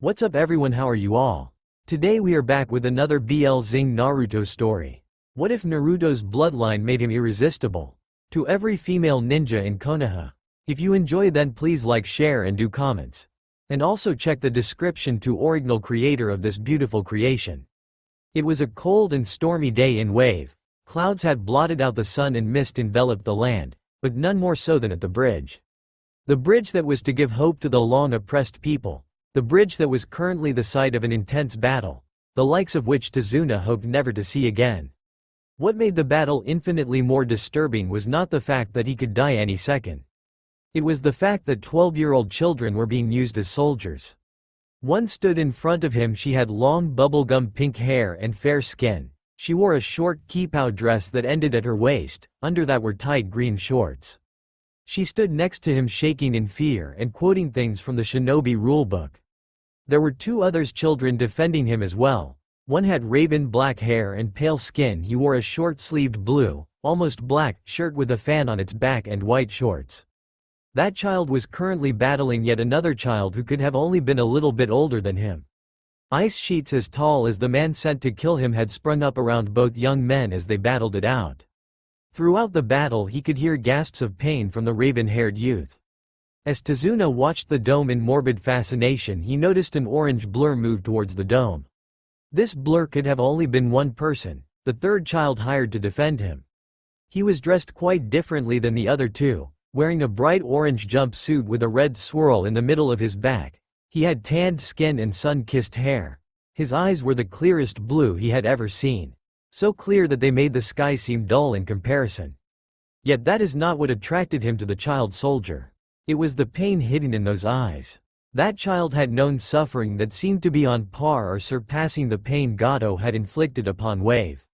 What's up everyone, how are you all? Today we are back with another BL Zing Naruto story. What if Naruto's bloodline made him irresistible? To every female ninja in Konoha. If you enjoy, then please like, share and do comments. And also check the description to original creator of this beautiful creation. It was a cold and stormy day in Wave. Clouds had blotted out the sun and mist enveloped the land, but none more so than at the bridge. The bridge that was to give hope to the long oppressed people. The bridge that was currently the site of an intense battle, the likes of which Tazuna hoped never to see again. What made the battle infinitely more disturbing was not the fact that he could die any second. It was the fact that 12-year-old children were being used as soldiers. One stood in front of him. She had long bubblegum pink hair and fair skin. She wore a short kipao dress that ended at her waist, under that were tight green shorts. She stood next to him shaking in fear and quoting things from the shinobi rulebook. There were two others children defending him as well. One had raven black hair and pale skin. He wore a short-sleeved blue, almost black, shirt with a fan on its back and white shorts. That child was currently battling yet another child who could have only been a little bit older than him. Ice sheets as tall as the man sent to kill him had sprung up around both young men as they battled it out. Throughout the battle he could hear gasps of pain from the raven-haired youth. As Tazuna watched the dome in morbid fascination, he noticed an orange blur move towards the dome. This blur could have only been one person, the third child hired to defend him. He was dressed quite differently than the other two, wearing a bright orange jumpsuit with a red swirl in the middle of his back. He had tanned skin and sun-kissed hair. His eyes were the clearest blue he had ever seen. So clear that they made the sky seem dull in comparison. Yet that is not what attracted him to the child soldier. It was the pain hidden in those eyes. That child had known suffering that seemed to be on par or surpassing the pain Gado had inflicted upon Wave.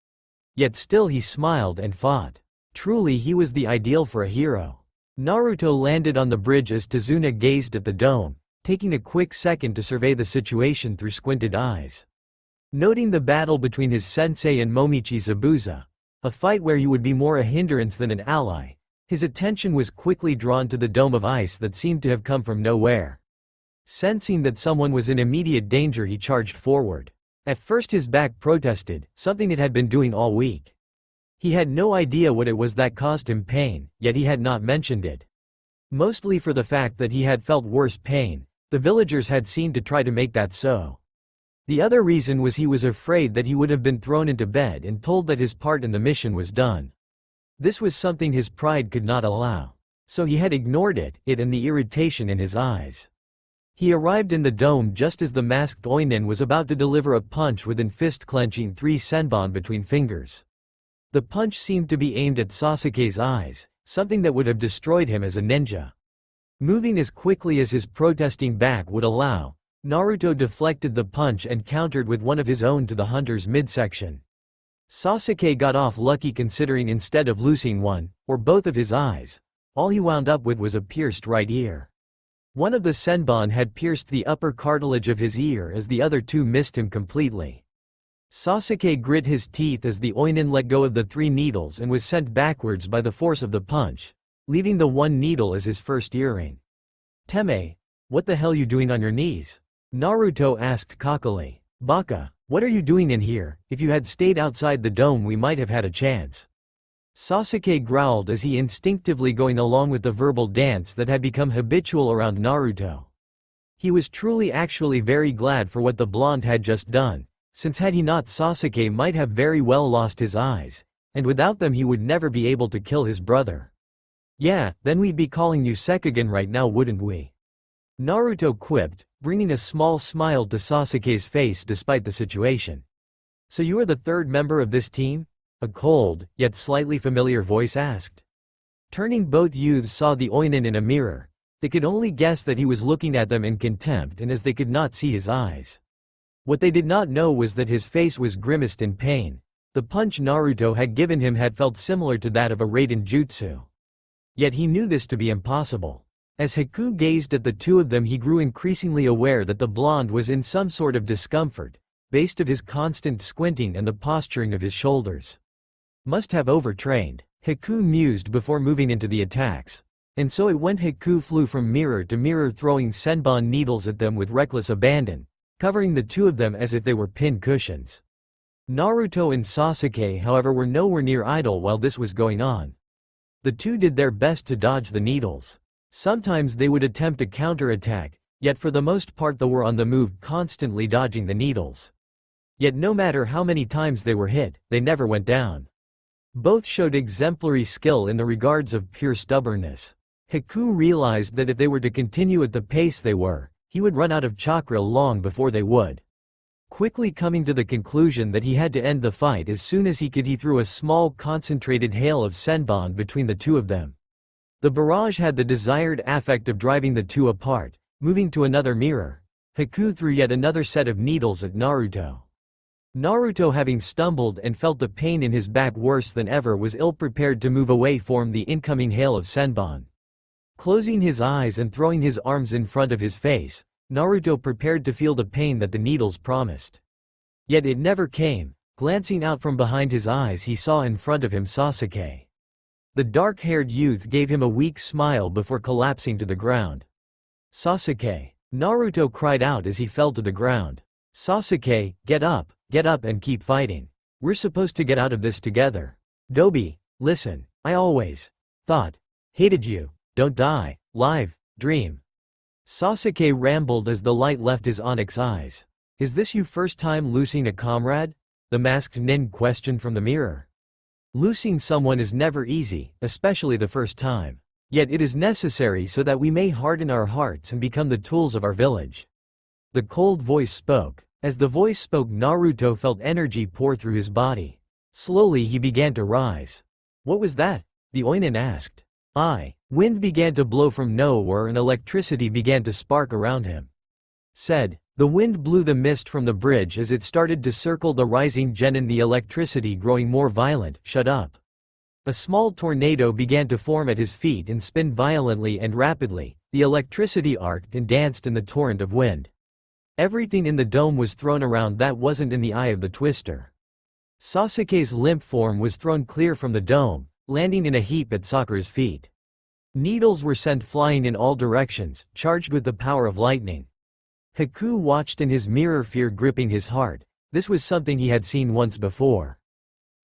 Yet still he smiled and fought. Truly he was the ideal for a hero. Naruto landed on the bridge as Tazuna gazed at the dome, taking a quick second to survey the situation through squinted eyes. Noting the battle between his sensei and Momichi Zabuza, a fight where he would be more a hindrance than an ally, his attention was quickly drawn to the dome of ice that seemed to have come from nowhere. Sensing that someone was in immediate danger, he charged forward. At first his back protested, something it had been doing all week. He had no idea what it was that caused him pain, yet he had not mentioned it. Mostly for the fact that he had felt worse pain. The villagers had seemed to try to make that so. The other reason was he was afraid that he would have been thrown into bed and told that his part in the mission was done. This was something his pride could not allow. So he had ignored it and the irritation in his eyes. He arrived in the dome just as the masked Oinin was about to deliver a punch within fist-clenching 3 senbon between fingers. The punch seemed to be aimed at Sasuke's eyes, something that would have destroyed him as a ninja. Moving as quickly as his protesting back would allow, Naruto deflected the punch and countered with one of his own to the hunter's midsection. Sasuke got off lucky, considering instead of losing one, or both of his eyes, all he wound up with was a pierced right ear. One of the senbon had pierced the upper cartilage of his ear as the other two missed him completely. Sasuke grit his teeth as the Oinin let go of the 3 needles and was sent backwards by the force of the punch, leaving the 1 needle as his first earring. "Teme, what the hell you doing on your knees?" Naruto asked cockily. "Baka, what are you doing in here? If you had stayed outside the dome we might have had a chance." Sasuke growled as he instinctively going along with the verbal dance that had become habitual around Naruto. He was truly actually very glad for what the blonde had just done, since had he not, Sasuke might have very well lost his eyes, and without them he would never be able to kill his brother. "Yeah, then we'd be calling you Sharigan right now, wouldn't we?" Naruto quipped, bringing a small smile to Sasuke's face despite the situation. "So you are the third member of this team?" a cold, yet slightly familiar voice asked. Turning, both youths saw the Oinin in a mirror. They could only guess that he was looking at them in contempt, and as they could not see his eyes. What they did not know was that his face was grimaced in pain. The punch Naruto had given him had felt similar to that of a Raiden jutsu. Yet he knew this to be impossible. As Haku gazed at the two of them, he grew increasingly aware that the blonde was in some sort of discomfort, based of his constant squinting and the posturing of his shoulders. Must have overtrained, Haku mused before moving into the attacks. And so it went. Haku flew from mirror to mirror, throwing senbon needles at them with reckless abandon, covering the two of them as if they were pin cushions. Naruto and Sasuke, however, were nowhere near idle while this was going on. The two did their best to dodge the needles. Sometimes they would attempt a counterattack, yet for the most part they were on the move, constantly dodging the needles. Yet no matter how many times they were hit, they never went down. Both showed exemplary skill in the regards of pure stubbornness. Haku realized that if they were to continue at the pace they were, he would run out of chakra long before they would. Quickly coming to the conclusion that he had to end the fight as soon as he could, he threw a small concentrated hail of senbon between the two of them. The barrage had the desired effect of driving the two apart. Moving to another mirror, Haku threw yet another set of needles at Naruto. Naruto, having stumbled and felt the pain in his back worse than ever, was ill-prepared to move away from the incoming hail of senbon. Closing his eyes and throwing his arms in front of his face, Naruto prepared to feel the pain that the needles promised. Yet it never came. Glancing out from behind his eyes, he saw in front of him Sasuke. The dark-haired youth gave him a weak smile before collapsing to the ground. "Sasuke!" Naruto cried out as he fell to the ground. "Sasuke, get up and keep fighting. We're supposed to get out of this together. Dobi, listen, I always hated you. Don't die, live, dream." Sasuke rambled as the light left his onyx eyes. "Is this your first time losing a comrade?" the masked nin questioned from the mirror. Losing someone is never easy, especially the first time. Yet it is necessary so that we may harden our hearts and become the tools of our village. The cold voice spoke. As the voice spoke, Naruto felt energy pour through his body. Slowly he began to rise. "What was that?" the Oinin asked. Wind began to blow from nowhere and electricity began to spark around him. Said. The wind blew the mist from the bridge as it started to circle the rising genin, the electricity growing more violent. "Shut up." A small tornado began to form at his feet and spin violently and rapidly. The electricity arced and danced in the torrent of wind. Everything in the dome was thrown around that wasn't in the eye of the twister. Sasuke's limp form was thrown clear from the dome, landing in a heap at Sakura's feet. Needles were sent flying in all directions, charged with the power of lightning. Haku watched in his mirror, fear gripping his heart. This was something he had seen once before.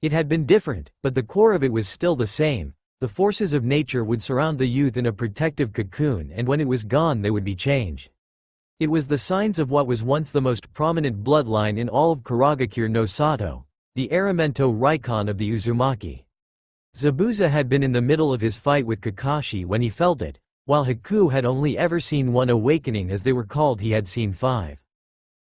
It had been different, but the core of it was still the same. The forces of nature would surround the youth in a protective cocoon, and when it was gone they would be changed. It was the signs of what was once the most prominent bloodline in all of Kurogakure no Sato, the Aramento Raikon of the Uzumaki. Zabuza had been in the middle of his fight with Kakashi when he felt it, while Haku had only ever seen one awakening, as they were called. He had seen 5.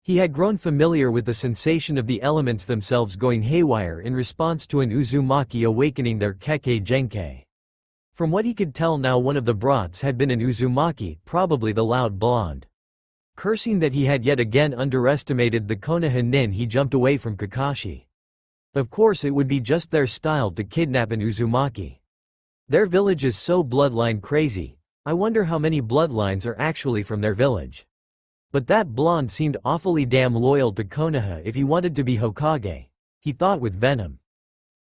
He had grown familiar with the sensation of the elements themselves going haywire in response to an Uzumaki awakening their Kekkei Genkai. From what he could tell now, one of the brats had been an Uzumaki, probably the loud blonde. Cursing that he had yet again underestimated the Konoha nin, he jumped away from Kakashi. Of course it would be just their style to kidnap an Uzumaki. Their village is so bloodline crazy. I wonder how many bloodlines are actually from their village. But that blonde seemed awfully damn loyal to Konoha if he wanted to be Hokage, he thought with venom.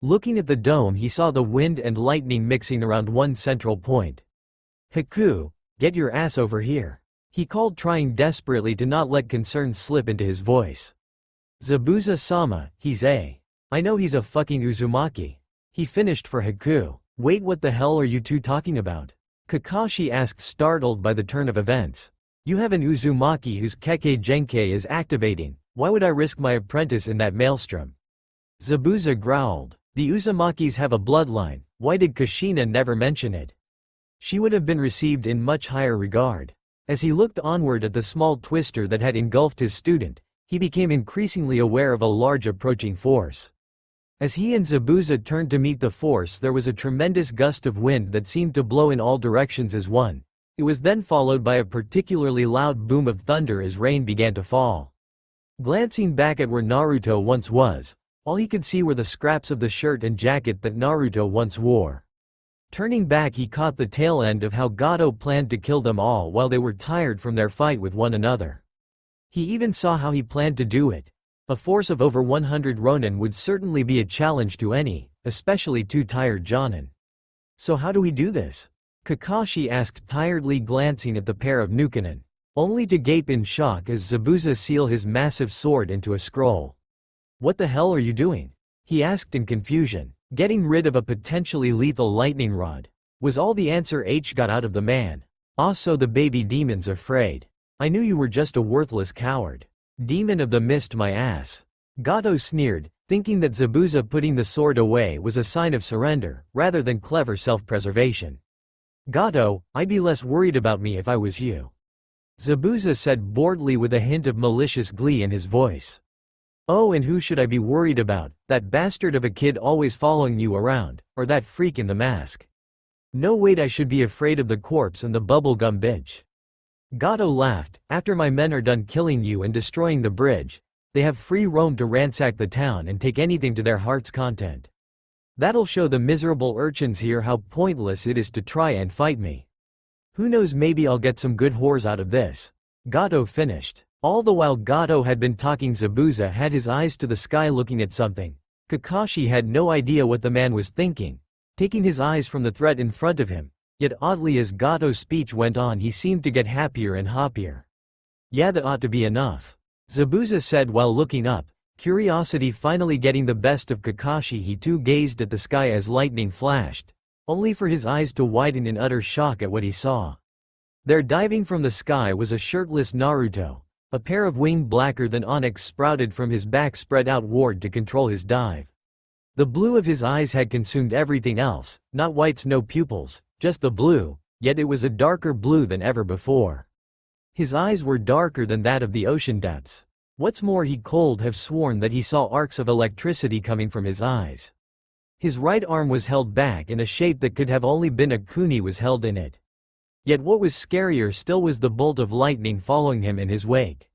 Looking at the dome, he saw the wind and lightning mixing around one central point. "Haku, get your ass over here," he called, trying desperately to not let concern slip into his voice. "Zabuza-sama, I know he's a fucking Uzumaki," he finished for Haku. "Wait, what the hell are you two talking about?" Kakashi asked, startled by the turn of events. "You have an Uzumaki whose Kekkei Genkai is activating. Why would I risk my apprentice in that maelstrom?" Zabuza growled. "The Uzumakis have a bloodline. Why did Kushina never mention it? She would have been received in much higher regard." As he looked onward at the small twister that had engulfed his student, he became increasingly aware of a large approaching force. As he and Zabuza turned to meet the force, there was a tremendous gust of wind that seemed to blow in all directions as one. It was then followed by a particularly loud boom of thunder as rain began to fall. Glancing back at where Naruto once was, all he could see were the scraps of the shirt and jacket that Naruto once wore. Turning back, he caught the tail end of how Gado planned to kill them all while they were tired from their fight with one another. He even saw how he planned to do it. A force of over 100 Ronin would certainly be a challenge to any, especially 2 tired Jonin. "So how do we do this?" Kakashi asked tiredly, glancing at the pair of Nukanin. only to gape in shock as Zabuza sealed his massive sword into a scroll. "What the hell are you doing?" he asked in confusion. Getting rid of a potentially lethal lightning rod was all the answer H got out of the man. "Ah, so the baby demon's afraid. I knew you were just a worthless coward. Demon of the mist my ass." Gado sneered, thinking that Zabuza putting the sword away was a sign of surrender, rather than clever self-preservation. "Gado, I'd be less worried about me if I was you," Zabuza said boredly with a hint of malicious glee in his voice. "Oh, and who should I be worried about, that bastard of a kid always following you around, or that freak in the mask? No, wait, I should be afraid of the corpse and the bubblegum bitch." Gado laughed. "After my men are done killing you and destroying the bridge, they have free roam to ransack the town and take anything to their heart's content. That'll show the miserable urchins here how pointless it is to try and fight me. Who knows, maybe I'll get some good whores out of this." Gado finished. All the while Gado had been talking, Zabuza had his eyes to the sky looking at something. Kakashi had no idea what the man was thinking, taking his eyes from the threat in front of him, yet oddly as Gado's speech went on he seemed to get happier and happier. "Yeah, that ought to be enough," Zabuza said while looking up, curiosity finally getting the best of Kakashi. He too gazed at the sky as lightning flashed, only for his eyes to widen in utter shock at what he saw. There, diving from the sky, was a shirtless Naruto. A pair of wings blacker than onyx sprouted from his back, spread outward to control his dive. The blue of his eyes had consumed everything else, not whites, no pupils, just the blue, yet it was a darker blue than ever before. His eyes were darker than that of the ocean depths. What's more, he could have sworn that he saw arcs of electricity coming from his eyes. His right arm was held back in a shape that could have only been a kuni was held in it. Yet what was scarier still was the bolt of lightning following him in his wake.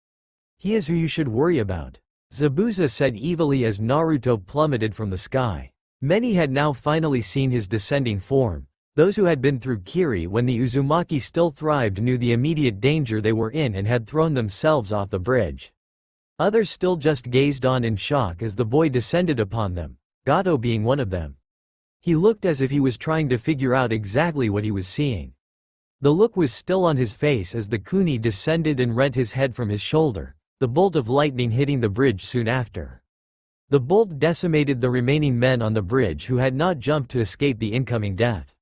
"He is who you should worry about," Zabuza said evilly as Naruto plummeted from the sky. Many had now finally seen his descending form. Those who had been through Kiri when the Uzumaki still thrived knew the immediate danger they were in and had thrown themselves off the bridge. Others still just gazed on in shock as the boy descended upon them, Gado being one of them. He looked as if he was trying to figure out exactly what he was seeing. The look was still on his face as the kuni descended and rent his head from his shoulder, the bolt of lightning hitting the bridge soon after. The bolt decimated the remaining men on the bridge who had not jumped to escape the incoming death.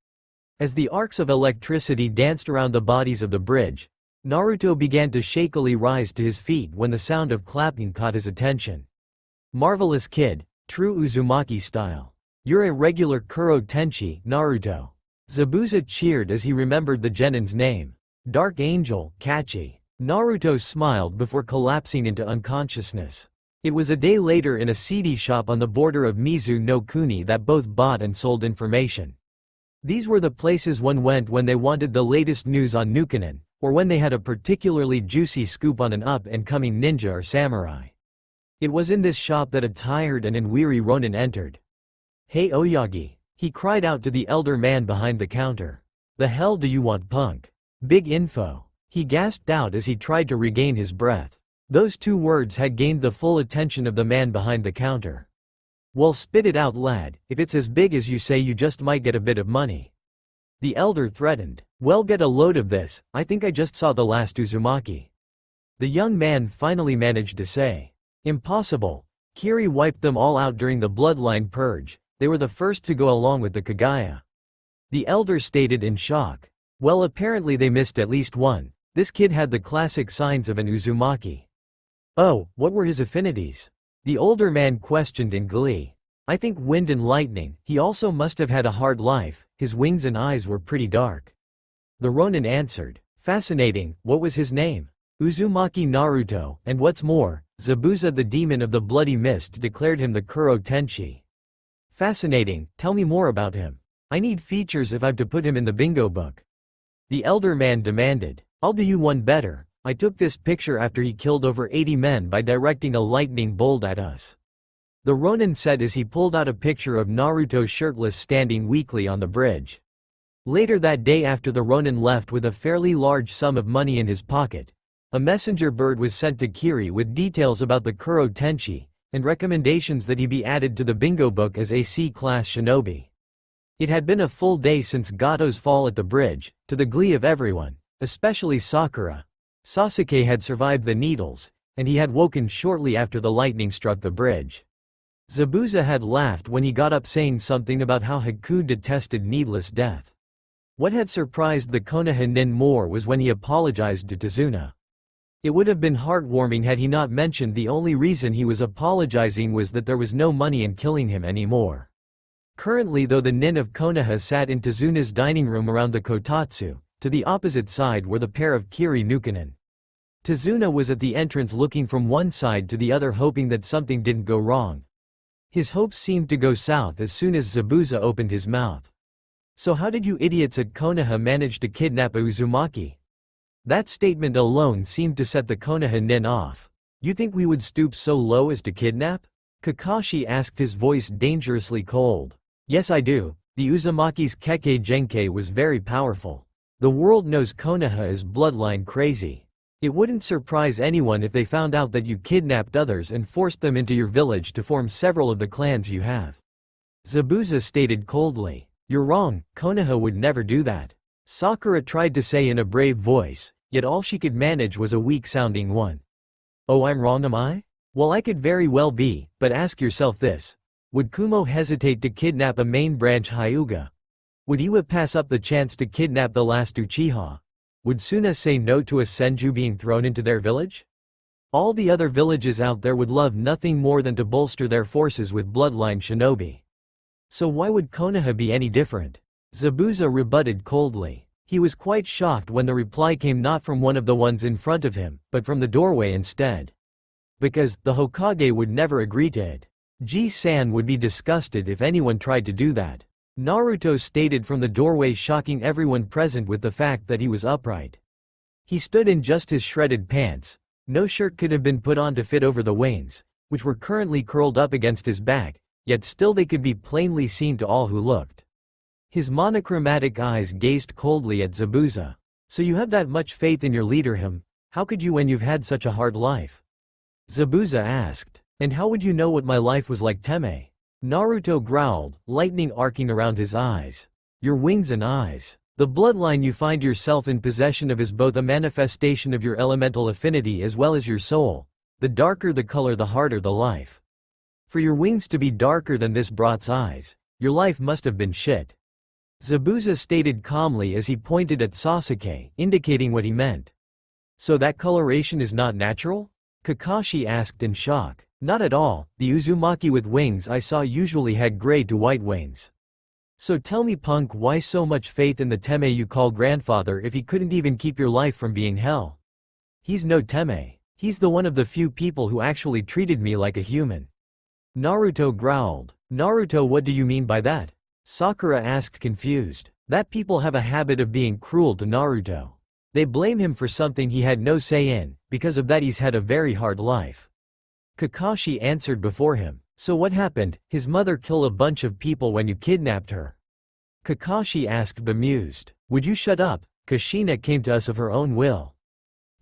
As the arcs of electricity danced around the bodies of the bridge, Naruto began to shakily rise to his feet when the sound of clapping caught his attention. "Marvelous kid, true Uzumaki style. You're a regular KuroTenshi, Naruto." Zabuza cheered as he remembered the genin's name. "Dark Angel, catchy." Naruto smiled before collapsing into unconsciousness. It was a day later in a seedy shop on the border of Mizu no Kuni that both bought and sold information. These were the places one went when they wanted the latest news on Nukenin, or when they had a particularly juicy scoop on an up-and-coming ninja or samurai. It was in this shop that a tired and weary Ronin entered. "Hey Oyagi," he cried out to the elder man behind the counter. "The hell do you want, punk? Big info," he gasped out as he tried to regain his breath. Those two words had gained the full attention of the man behind the counter. "Well, spit it out, lad. If it's as big as you say, you just might get a bit of money," the elder threatened. "Well, get a load of this. I think I just saw the last Uzumaki," the young man finally managed to say. "Impossible. Kiri wiped them all out during the Bloodline purge. They were the first to go along with the Kagaya," the elder stated in shock. "Well, apparently they missed at least one. This kid had the classic signs of an Uzumaki." "Oh, what were his affinities?" the older man questioned in glee. "I think wind and lightning. He also must have had a hard life. His wings and eyes were pretty dark," the Ronin answered. "Fascinating. What was his name?" "Uzumaki Naruto, and what's more, Zabuza the demon of the bloody mist declared him the KuroTenshi." "Fascinating. Tell me more about him. I need features if I'm to put him in the bingo book," the elder man demanded. "I'll do you one better. I took this picture after he killed over 80 men by directing a lightning bolt at us," the Ronin said as he pulled out a picture of Naruto shirtless standing weakly on the bridge. Later that day, after the Ronin left with a fairly large sum of money in his pocket, a messenger bird was sent to Kiri with details about the KuroTenshi, and recommendations that he be added to the bingo book as a C-class shinobi. It had been a full day since Gado's fall at the bridge, to the glee of everyone, especially Sakura. Sasuke had survived the needles, and he had woken shortly after the lightning struck the bridge. Zabuza had laughed when he got up saying something about how Haku detested needless death. What had surprised the Konoha nin more was when he apologized to Tazuna. It would have been heartwarming had he not mentioned the only reason he was apologizing was that there was no money in killing him anymore. Currently though the nin of Konoha sat in Tazuna's dining room around the kotatsu, to the opposite side were the pair of Kiri Nukanen. Tazuna was at the entrance looking from one side to the other hoping that something didn't go wrong. His hopes seemed to go south as soon as Zabuza opened his mouth. So how did you idiots at Konoha manage to kidnap a Uzumaki? That statement alone seemed to set the Konoha nin off. You think we would stoop so low as to kidnap? Kakashi asked, his voice dangerously cold. Yes I do, the Uzumaki's Kekkei Genkei was very powerful. The world knows Konoha is bloodline crazy. It wouldn't surprise anyone if they found out that you kidnapped others and forced them into your village to form several of the clans you have. Zabuza stated coldly. You're wrong, Konoha would never do that. Sakura tried to say in a brave voice, yet all she could manage was a weak-sounding one. Oh, I'm wrong, am I? Well, I could very well be, but ask yourself this. Would Kumo hesitate to kidnap a main branch Hyuga? Would Iwa pass up the chance to kidnap the last Uchiha? Would Suna say no to a Senju being thrown into their village? All the other villages out there would love nothing more than to bolster their forces with bloodline shinobi. So why would Konoha be any different? Zabuza rebutted coldly. He was quite shocked when the reply came not from one of the ones in front of him, but from the doorway instead. Because, the Hokage would never agree to it. Ji-san would be disgusted if anyone tried to do that. Naruto stated from the doorway, shocking everyone present with the fact that he was upright. He stood in just his shredded pants. No shirt could have been put on to fit over the wains, which were currently curled up against his back, yet still they could be plainly seen to all who looked. His monochromatic eyes gazed coldly at Zabuza. So you have that much faith in your leader him, how could you when you've had such a hard life? Zabuza asked. And how would you know what my life was like, Teme? Naruto growled, lightning arcing around his eyes. Your wings and eyes. The bloodline you find yourself in possession of is both a manifestation of your elemental affinity as well as your soul. The darker the color, the harder the life. For your wings to be darker than this brat's eyes, your life must have been shit. Zabuza stated calmly as he pointed at Sasuke, indicating what he meant. So that coloration is not natural? Kakashi asked in shock. Not at all, the Uzumaki with wings I saw usually had gray to white wings. So tell me punk, why so much faith in the Teme you call grandfather if he couldn't even keep your life from being hell? He's no Teme. He's the one of the few people who actually treated me like a human. Naruto growled. Naruto, what do you mean by that? Sakura asked confused. That people have a habit of being cruel to Naruto. They blame him for something he had no say in, because of that he's had a very hard life. Kakashi answered before him. So what happened, his mother kill a bunch of people when you kidnapped her? Kakashi asked bemused. Would you shut up? Kushina came to us of her own will.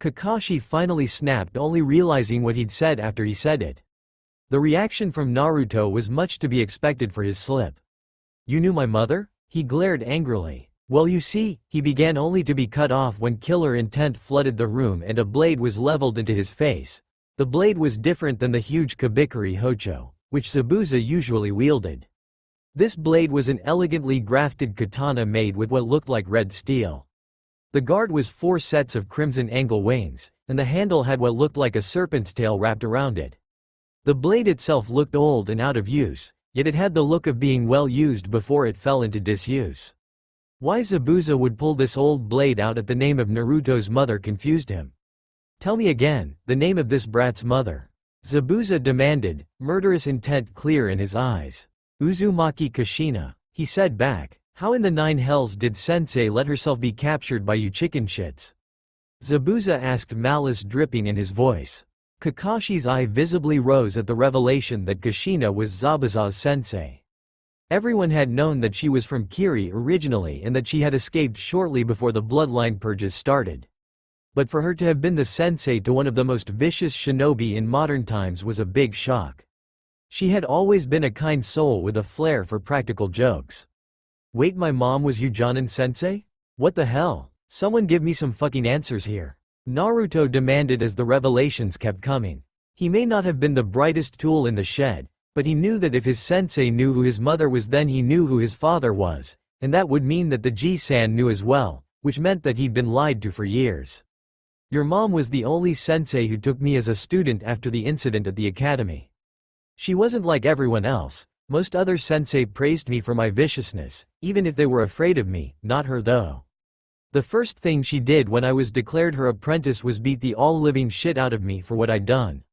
Kakashi finally snapped, only realizing what he'd said after he said it. The reaction from Naruto was much to be expected for his slip. You knew my mother? He glared angrily. Well, you see, he began only to be cut off when killer intent flooded the room and a blade was leveled into his face. The blade was different than the huge Kabikari Hocho, which Zabuza usually wielded. This blade was an elegantly grafted katana made with what looked like red steel. The guard was 4 sets of crimson angle wings, and the handle had what looked like a serpent's tail wrapped around it. The blade itself looked old and out of use, yet it had the look of being well used before it fell into disuse. Why Zabuza would pull this old blade out at the name of Naruto's mother confused him. Tell me again, the name of this brat's mother. Zabuza demanded, murderous intent clear in his eyes. Uzumaki Kushina, he said back. How in the 9 hells did sensei let herself be captured by you chicken shits? Zabuza asked, malice dripping in his voice. Kakashi's eye visibly rose at the revelation that Kushina was Zabuza's sensei. Everyone had known that she was from Kiri originally and that she had escaped shortly before the bloodline purges started. But for her to have been the sensei to one of the most vicious shinobi in modern times was a big shock. She had always been a kind soul with a flair for practical jokes. Wait, my mom was Ujanen sensei? What the hell? Someone give me some fucking answers here. Naruto demanded as the revelations kept coming. He may not have been the brightest tool in the shed, but he knew that if his sensei knew who his mother was, then he knew who his father was, and that would mean that the G-san knew as well, which meant that he'd been lied to for years. Your mom was the only sensei who took me as a student after the incident at the academy. She wasn't like everyone else. Most other sensei praised me for my viciousness, even if they were afraid of me, not her though. The first thing she did when I was declared her apprentice was beat the all-living shit out of me for what I'd done.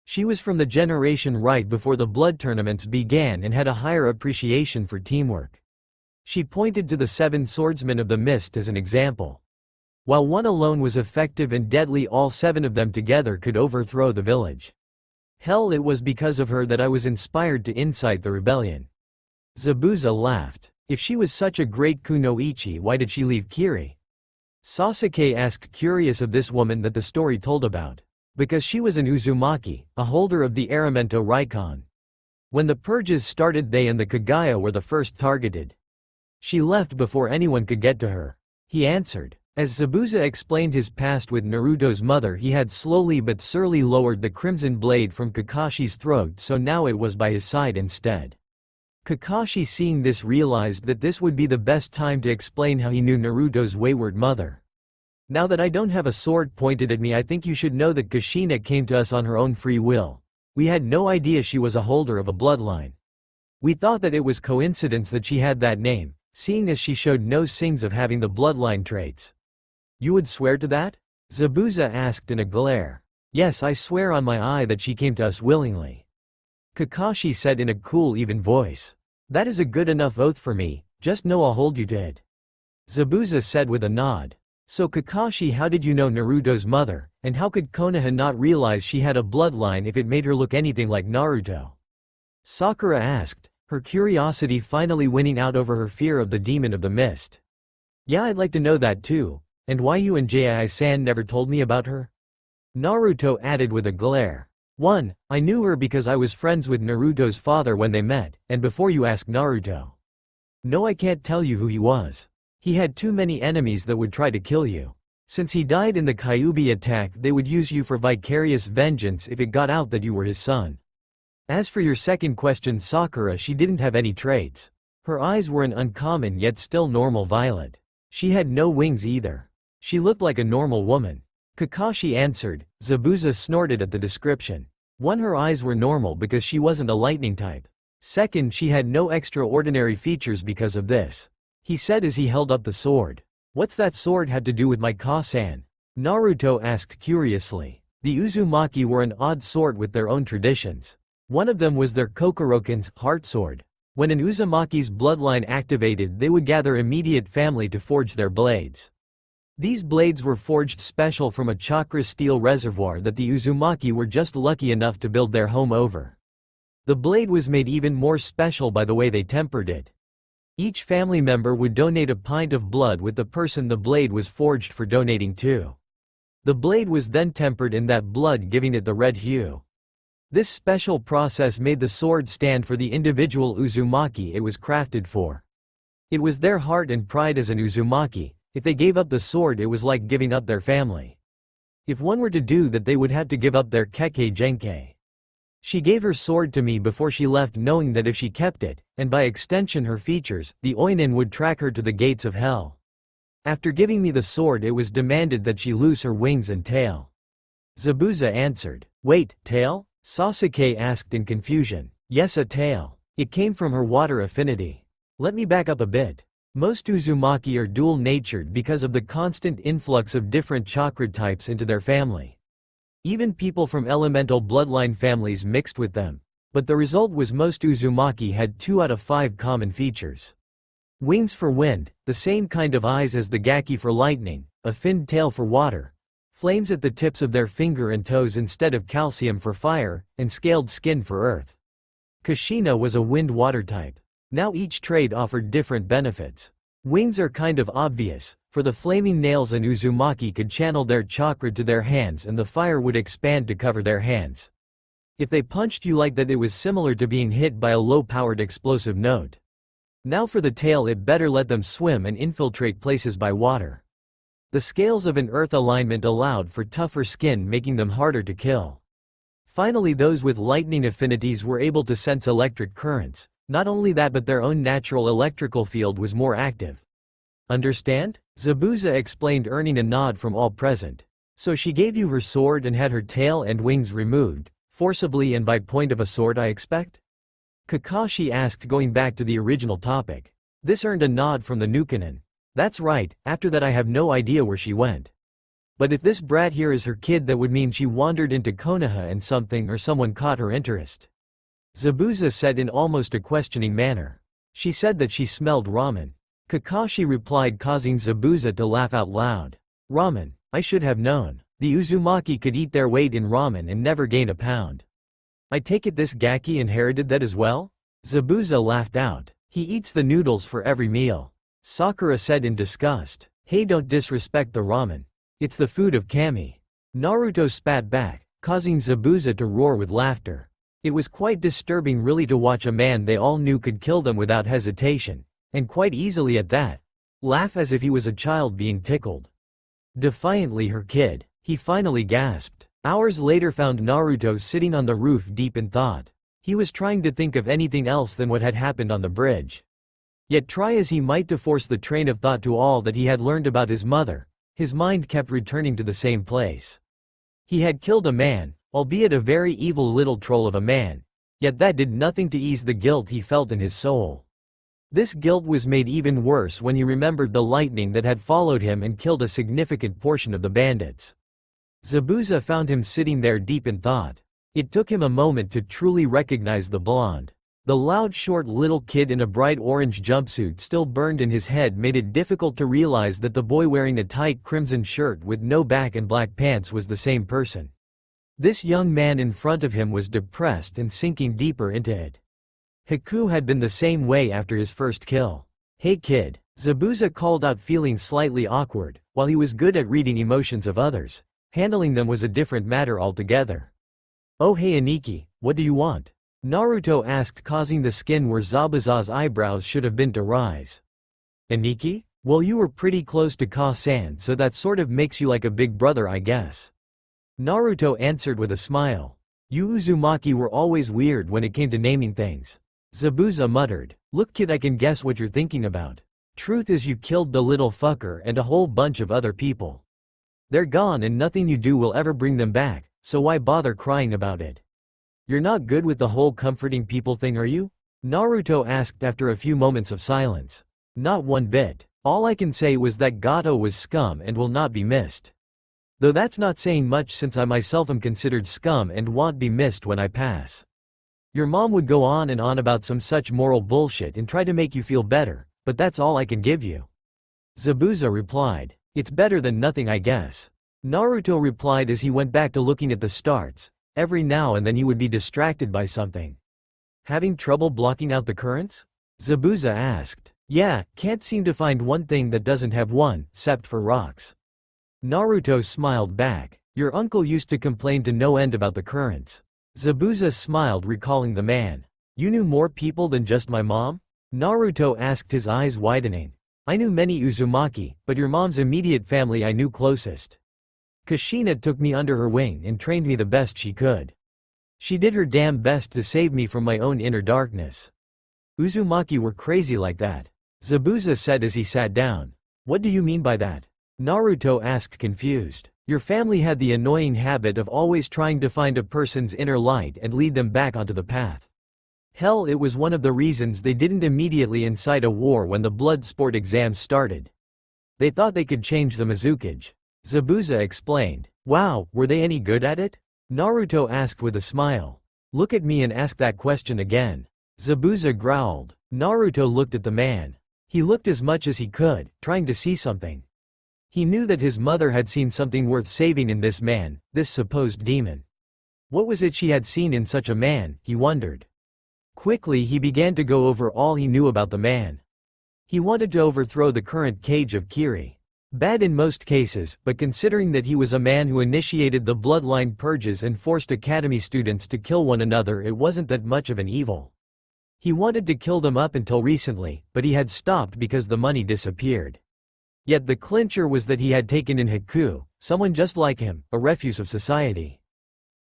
She was from the generation right before the blood tournaments began and had a higher appreciation for teamwork. She pointed to the 7 swordsmen of the mist as an example. While one alone was effective and deadly, all 7 of them together could overthrow the village. Hell, it was because of her that I was inspired to incite the rebellion. Zabuza laughed. If she was such a great kunoichi, why did she leave Kiri? Sasuke asked, curious of this woman that the story told about. Because she was an Uzumaki, a holder of the Aramento Raikon. When the purges started, they and the Kagaya were the first targeted. She left before anyone could get to her. He answered. As Zabuza explained his past with Naruto's mother, he had slowly but surely lowered the crimson blade from Kakashi's throat, so now it was by his side instead. Kakashi, seeing this, realized that this would be the best time to explain how he knew Naruto's wayward mother. Now that I don't have a sword pointed at me, I think you should know that Kushina came to us on her own free will. We had no idea she was a holder of a bloodline. We thought that it was coincidence that she had that name, seeing as she showed no signs of having the bloodline traits. You would swear to that? Zabuza asked in a glare. Yes, I swear on my eye that she came to us willingly. Kakashi said in a cool, even voice. That is a good enough oath for me, just know I'll hold you to it. Zabuza said with a nod. So Kakashi, how did you know Naruto's mother, and how could Konoha not realize she had a bloodline if it made her look anything like Naruto? Sakura asked, her curiosity finally winning out over her fear of the demon of the mist. Yeah, I'd like to know that too. And why you and Jii-san never told me about her? Naruto added with a glare. 1. I knew her because I was friends with Naruto's father when they met, and before you ask Naruto. No, I can't tell you who he was. He had too many enemies that would try to kill you. Since he died in the Kyuubi attack, they would use you for vicarious vengeance if it got out that you were his son. As for your second question, Sakura, she didn't have any traits. Her eyes were an uncommon yet still normal violet. She had no wings either. She looked like a normal woman. Kakashi answered. Zabuza snorted at the description. 1. Her eyes were normal because she wasn't a lightning type. 2. She had no extraordinary features because of this. He said as he held up the sword. What's that sword had to do with my Ka-san? Naruto asked curiously. The Uzumaki were an odd sort with their own traditions. One of them was their Kokoroken's heart sword. When an Uzumaki's bloodline activated, they would gather immediate family to forge their blades. These blades were forged special from a chakra steel reservoir that the Uzumaki were just lucky enough to build their home over. The blade was made even more special by the way they tempered it. Each family member would donate a pint of blood with the person the blade was forged for donating to. The blade was then tempered in that blood, giving it the red hue. This special process made the sword stand for the individual Uzumaki it was crafted for. It was their heart and pride as an Uzumaki. If they gave up the sword, it was like giving up their family. If one were to do that, they would have to give up their Kekkei Genkei. She gave her sword to me before she left, knowing that if she kept it, and by extension her features, the Oinin would track her to the gates of hell. After giving me the sword, it was demanded that she lose her wings and tail. Zabuza answered. Wait, tail? Sasuke asked in confusion. Yes, a tail. It came from her water affinity. Let me back up a bit. Most Uzumaki are dual-natured because of the constant influx of different chakra types into their family. Even people from elemental bloodline families mixed with them. But the result was most Uzumaki had 2 out of 5 common features. Wings for wind, the same kind of eyes as the Gaki for lightning, a finned tail for water, flames at the tips of their finger and toes instead of calcium for fire, and scaled skin for earth. Kushina was a wind-water type. Now each trait offered different benefits. Wings are kind of obvious. For the flaming nails, an Uzumaki could channel their chakra to their hands and the fire would expand to cover their hands. If they punched you like that, it was similar to being hit by a low-powered explosive note. Now for the tail, it better let them swim and infiltrate places by water. The scales of an earth alignment allowed for tougher skin, making them harder to kill. Finally, those with lightning affinities were able to sense electric currents. Not only that, but their own natural electrical field was more active. Understand? Zabuza explained, earning a nod from all present. So she gave you her sword and had her tail and wings removed, forcibly and by point of a sword, I expect? Kakashi asked, going back to the original topic. This earned a nod from the Nukanen. That's right, after that I have no idea where she went. But if this brat here is her kid, that would mean she wandered into Konoha and something or someone caught her interest. Zabuza said in almost a questioning manner. She said that she smelled ramen. Kakashi replied, causing Zabuza to laugh out loud. Ramen, I should have known. The Uzumaki could eat their weight in ramen and never gain a pound. I take it this Gaki inherited that as well? Zabuza laughed out. He eats the noodles for every meal. Sakura said in disgust. Hey, don't disrespect the ramen. It's the food of Kami. Naruto spat back, causing Zabuza to roar with laughter. It was quite disturbing really to watch a man they all knew could kill them without hesitation, and quite easily at that. Laugh as if he was a child being tickled. Defiantly, her kid, he finally gasped. Hours later found Naruto sitting on the roof deep in thought. He was trying to think of anything else than what had happened on the bridge. Yet try as he might to force the train of thought to all that he had learned about his mother, his mind kept returning to the same place. He had killed a man, albeit a very evil little troll of a man, yet that did nothing to ease the guilt he felt in his soul. This guilt was made even worse when he remembered the lightning that had followed him and killed a significant portion of the bandits. Zabuza found him sitting there deep in thought. It took him a moment to truly recognize the blonde. The loud short little kid in a bright orange jumpsuit still burned in his head made it difficult to realize that the boy wearing a tight crimson shirt with no back and black pants was the same person. This young man in front of him was depressed and sinking deeper into it. Haku had been the same way after his first kill. Hey kid, Zabuza called out, feeling slightly awkward. While he was good at reading emotions of others, handling them was a different matter altogether. Oh hey Aniki, what do you want? Naruto asked, causing the skin where Zabuza's eyebrows should have been to rise. Aniki? Well, you were pretty close to Ka-san, so that sort of makes you like a big brother, I guess. Naruto answered with a smile. You Uzumaki were always weird when it came to naming things. Zabuza muttered. Look kid, I can guess what you're thinking about. Truth is you killed the little fucker and a whole bunch of other people. They're gone and nothing you do will ever bring them back, so why bother crying about it? You're not good with the whole comforting people thing, are you? Naruto asked after a few moments of silence. Not one bit. All I can say was that Gado was scum and will not be missed. Though that's not saying much since I myself am considered scum and won't be missed when I pass. Your mom would go on and on about some such moral bullshit and try to make you feel better, but that's all I can give you. Zabuza replied. It's better than nothing, I guess. Naruto replied as he went back to looking at the stars. Every now and then he would be distracted by something. Having trouble blocking out the currents? Zabuza asked. Yeah, can't seem to find one thing that doesn't have one, except for rocks. Naruto smiled back. Your uncle used to complain to no end about the currents. Zabuza smiled, recalling the man. You knew more people than just my mom? Naruto asked, his eyes widening. I knew many Uzumaki, but your mom's immediate family I knew closest. Kushina took me under her wing and trained me the best she could. She did her damn best to save me from my own inner darkness. Uzumaki were crazy like that. Zabuza said as he sat down. What do you mean by that? Naruto asked, confused. Your family had the annoying habit of always trying to find a person's inner light and lead them back onto the path. Hell, it was one of the reasons they didn't immediately incite a war when the blood sport exams started. They thought they could change the Mizukage. Zabuza explained. Wow, were they any good at it? Naruto asked with a smile. Look at me and ask that question again. Zabuza growled. Naruto looked at the man. He looked as much as he could, trying to see something. He knew that his mother had seen something worth saving in this man, this supposed demon. What was it she had seen in such a man, he wondered. Quickly he began to go over all he knew about the man. He wanted to overthrow the current cage of Kiri. Bad in most cases, but considering that he was a man who initiated the bloodline purges and forced academy students to kill one another, it wasn't that much of an evil. He wanted to kill them up until recently, but he had stopped because the money disappeared. Yet the clincher was that he had taken in Haku, someone just like him, a refuse of society.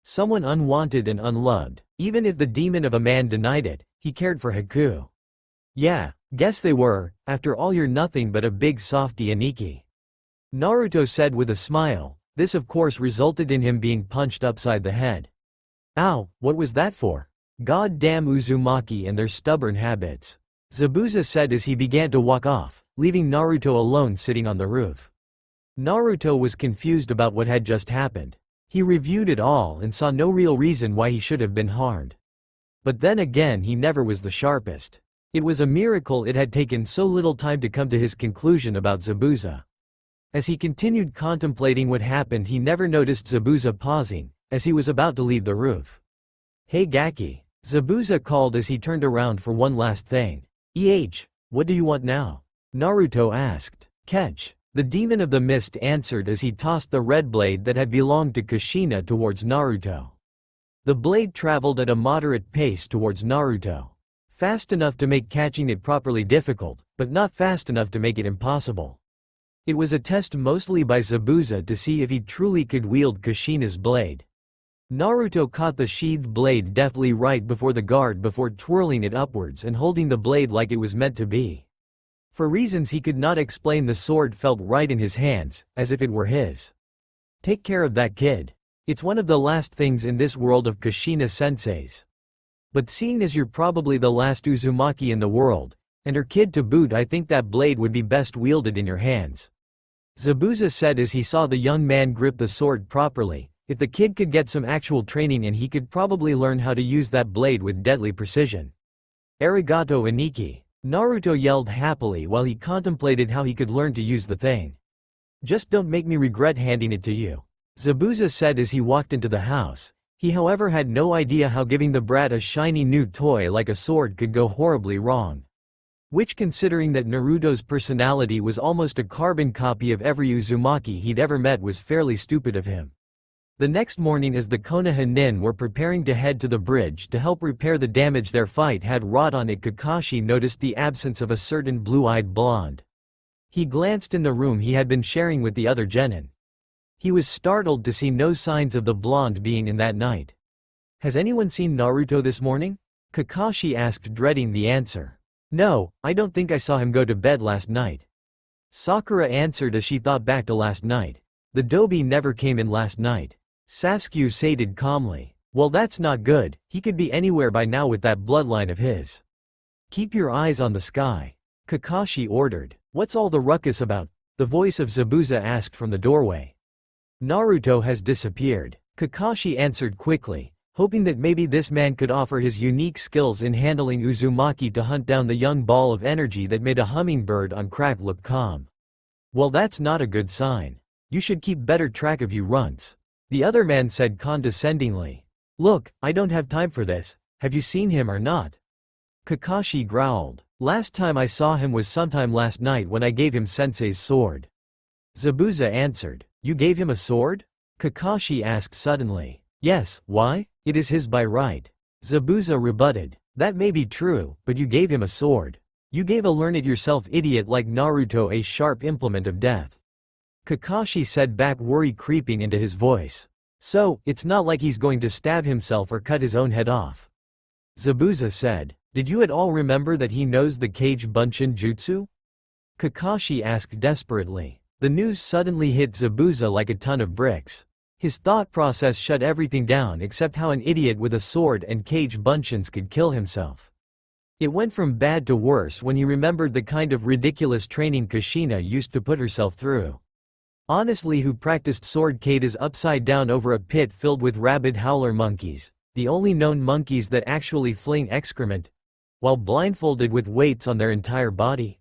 Someone unwanted and unloved. Even if the demon of a man denied it, he cared for Haku. Yeah, guess they were, after all you're nothing but a big softy Aniki. Naruto said with a smile. This of course resulted in him being punched upside the head. Ow, what was that for? God damn Uzumaki and their stubborn habits. Zabuza said as he began to walk off, leaving Naruto alone sitting on the roof. Naruto was confused about what had just happened. He reviewed it all and saw no real reason why he should have been harmed. But then again he never was the sharpest. It was a miracle it had taken so little time to come to his conclusion about Zabuza. As he continued contemplating what happened he never noticed Zabuza pausing, as he was about to leave the roof. Hey Gaki, Zabuza called as he turned around for one last thing. What do you want now? Naruto asked. Catch. The demon of the mist answered as he tossed the red blade that had belonged to Kushina towards Naruto. The blade traveled at a moderate pace towards Naruto. Fast enough to make catching it properly difficult, but not fast enough to make it impossible. It was a test mostly by Zabuza to see if he truly could wield Kushina's blade. Naruto caught the sheathed blade deftly right before the guard before twirling it upwards and holding the blade like it was meant to be. For reasons he could not explain the sword felt right in his hands, as if it were his. Take care of that kid. It's one of the last things in this world of Kushina-sensei's. But seeing as you're probably the last Uzumaki in the world, and her kid to boot, I think that blade would be best wielded in your hands. Zabuza said as he saw the young man grip the sword properly. If the kid could get some actual training in he could probably learn how to use that blade with deadly precision. Arigato Aniki. Naruto yelled happily while he contemplated how he could learn to use the thing. Just don't make me regret handing it to you. Zabuza said as he walked into the house. He however had no idea how giving the brat a shiny new toy like a sword could go horribly wrong. Which, considering that Naruto's personality was almost a carbon copy of every Uzumaki he'd ever met, was fairly stupid of him. The next morning as the Konoha nin were preparing to head to the bridge to help repair the damage their fight had wrought on it, Kakashi noticed the absence of a certain blue-eyed blonde. He glanced in the room he had been sharing with the other genin. He was startled to see no signs of the blonde being in that night. Has anyone seen Naruto this morning? Kakashi asked, dreading the answer. No, I don't think I saw him go to bed last night. Sakura answered as she thought back to last night. The Dobi never came in last night. Sasuke stated calmly. Well, that's not good, he could be anywhere by now with that bloodline of his. Keep your eyes on the sky. Kakashi ordered. What's all the ruckus about? The voice of Zabuza asked from the doorway. Naruto has disappeared. Kakashi answered quickly, hoping that maybe this man could offer his unique skills in handling Uzumaki to hunt down the young ball of energy that made a hummingbird on crack look calm. Well, that's not a good sign. You should keep better track of you runts. The other man said condescendingly. Look, I don't have time for this. Have you seen him or not? Kakashi growled. Last time I saw him was sometime last night when I gave him sensei's sword. Zabuza answered. You gave him a sword? Kakashi asked suddenly. Yes, why? It is his by right. Zabuza rebutted. That may be true, but you gave him a sword. You gave a learn-it-yourself idiot like Naruto a sharp implement of death. Kakashi said back, worry creeping into his voice. So, it's not like he's going to stab himself or cut his own head off. Zabuza said. Did you at all remember that he knows the Kage Bunshin Jutsu? Kakashi asked desperately. The news suddenly hit Zabuza like a ton of bricks. His thought process shut everything down except how an idiot with a sword and Kage Bunshins could kill himself. It went from bad to worse when he remembered the kind of ridiculous training Kushina used to put herself through. Honestly, who practiced sword katas upside down over a pit filled with rabid howler monkeys, the only known monkeys that actually fling excrement, while blindfolded with weights on their entire body?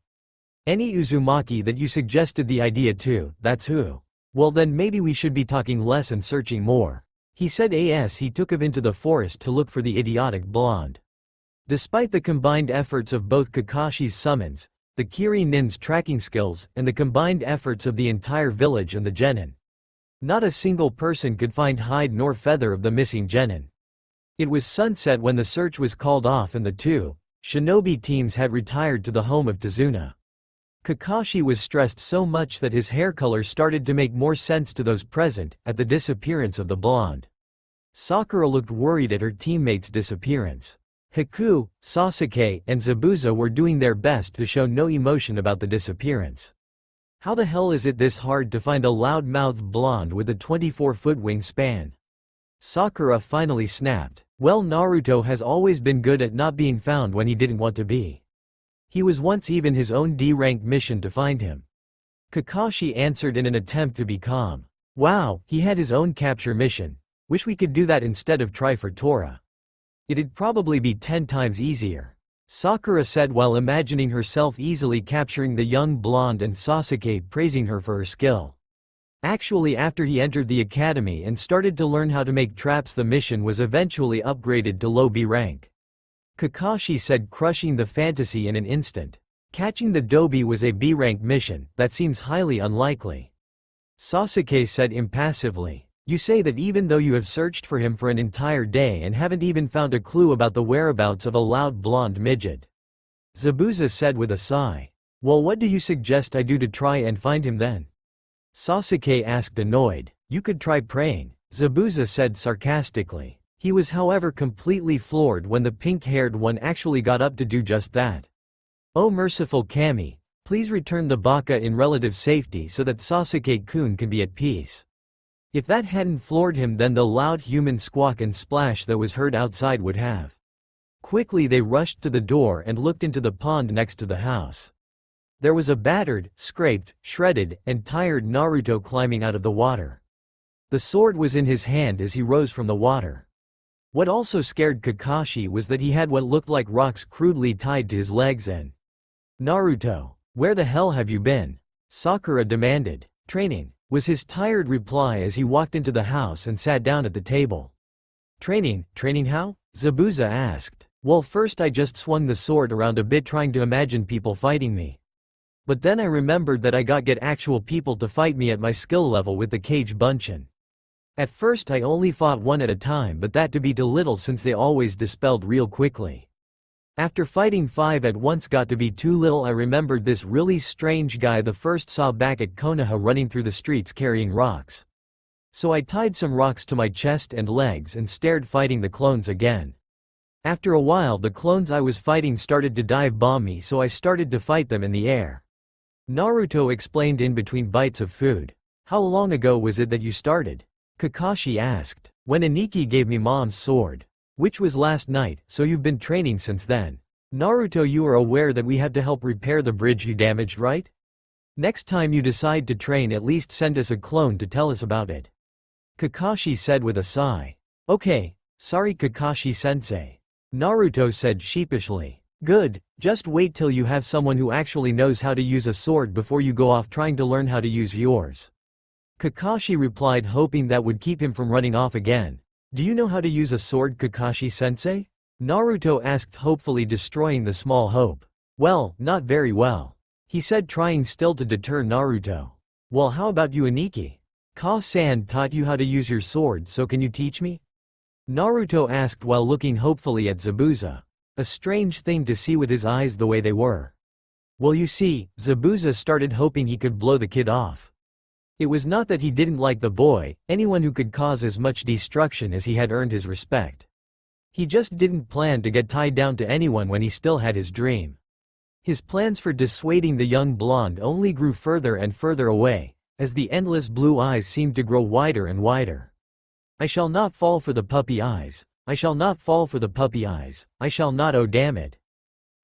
Any Uzumaki that you suggested the idea to, that's who. Well then maybe we should be talking less and searching more. He said as he took off into the forest to look for the idiotic blonde. Despite the combined efforts of both Kakashi's summons, the Kiri Nin's tracking skills, and the combined efforts of the entire village and the genin, not a single person could find hide nor feather of the missing genin. It was sunset when the search was called off and the two shinobi teams had retired to the home of Tazuna. Kakashi was stressed so much that his hair color started to make more sense to those present at the disappearance of the blonde. Sakura looked worried at her teammates' disappearance. Haku, Sasuke, and Zabuza were doing their best to show no emotion about the disappearance. How the hell is it this hard to find a loud-mouthed blonde with a 24-foot wingspan? Sakura finally snapped. Well, Naruto has always been good at not being found when he didn't want to be. He was once even his own D-rank mission to find him. Kakashi answered in an attempt to be calm. Wow, he had his own capture mission. Wish we could do that instead of try for Tora. It'd probably be 10 times easier. Sakura said while imagining herself easily capturing the young blonde and Sasuke praising her for her skill. Actually, after he entered the academy and started to learn how to make traps, the mission was eventually upgraded to low B rank. Kakashi said, crushing the fantasy in an instant. Catching the Dobi was a B rank mission, that seems highly unlikely. Sasuke said impassively. You say that even though you have searched for him for an entire day and haven't even found a clue about the whereabouts of a loud blonde midget. Zabuza said with a sigh. Well, what do you suggest I do to try and find him then? Sasuke asked, annoyed. You could try praying, Zabuza said sarcastically. He was however completely floored when the pink-haired one actually got up to do just that. Oh merciful Kami, please return the baka in relative safety so that Sasuke-kun can be at peace. If that hadn't floored him, then the loud human squawk and splash that was heard outside would have. Quickly they rushed to the door and looked into the pond next to the house. There was a battered, scraped, shredded, and tired Naruto climbing out of the water. The sword was in his hand as he rose from the water. What also scared Kakashi was that he had what looked like rocks crudely tied to his legs and… Naruto, where the hell have you been? Sakura demanded. Training, was his tired reply as he walked into the house and sat down at the table. Training how? Zabuza asked. Well, first I just swung the sword around a bit trying to imagine people fighting me. But then I remembered that I get actual people to fight me at my skill level with the Kage Bunshin. At first I only fought one at a time, but that to be too little since they always dispelled real quickly. After fighting 5 at once got to be too little. I remembered this really strange guy the first saw back at Konoha running through the streets carrying rocks. So I tied some rocks to my chest and legs and started fighting the clones again. After a while the clones I was fighting started to dive bomb me, so I started to fight them in the air. Naruto explained in between bites of food. How long ago was it that you started? Kakashi asked. When Aniki gave me mom's sword. Which was last night, so you've been training since then. Naruto, you are aware that we had to help repair the bridge you damaged, right? Next time you decide to train, at least send us a clone to tell us about it. Kakashi said with a sigh. Okay, sorry Kakashi-sensei. Naruto said sheepishly. Good, just wait till you have someone who actually knows how to use a sword before you go off trying to learn how to use yours. Kakashi replied, hoping that would keep him from running off again. Do you know how to use a sword, Kakashi-sensei? Naruto asked, hopefully destroying the small hope. Well, not very well, he said, trying still to deter Naruto. Well, how about you, Aniki? Ka-san taught you how to use your sword, so can you teach me? Naruto asked while looking hopefully at Zabuza. A strange thing to see with his eyes the way they were. Well, you see, Zabuza started hoping he could blow the kid off. It was not that he didn't like the boy, anyone who could cause as much destruction as he had earned his respect. He just didn't plan to get tied down to anyone when he still had his dream. His plans for dissuading the young blonde only grew further and further away, as the endless blue eyes seemed to grow wider and wider. I shall not fall for the puppy eyes. I shall not fall for the puppy eyes. I shall not, oh damn it.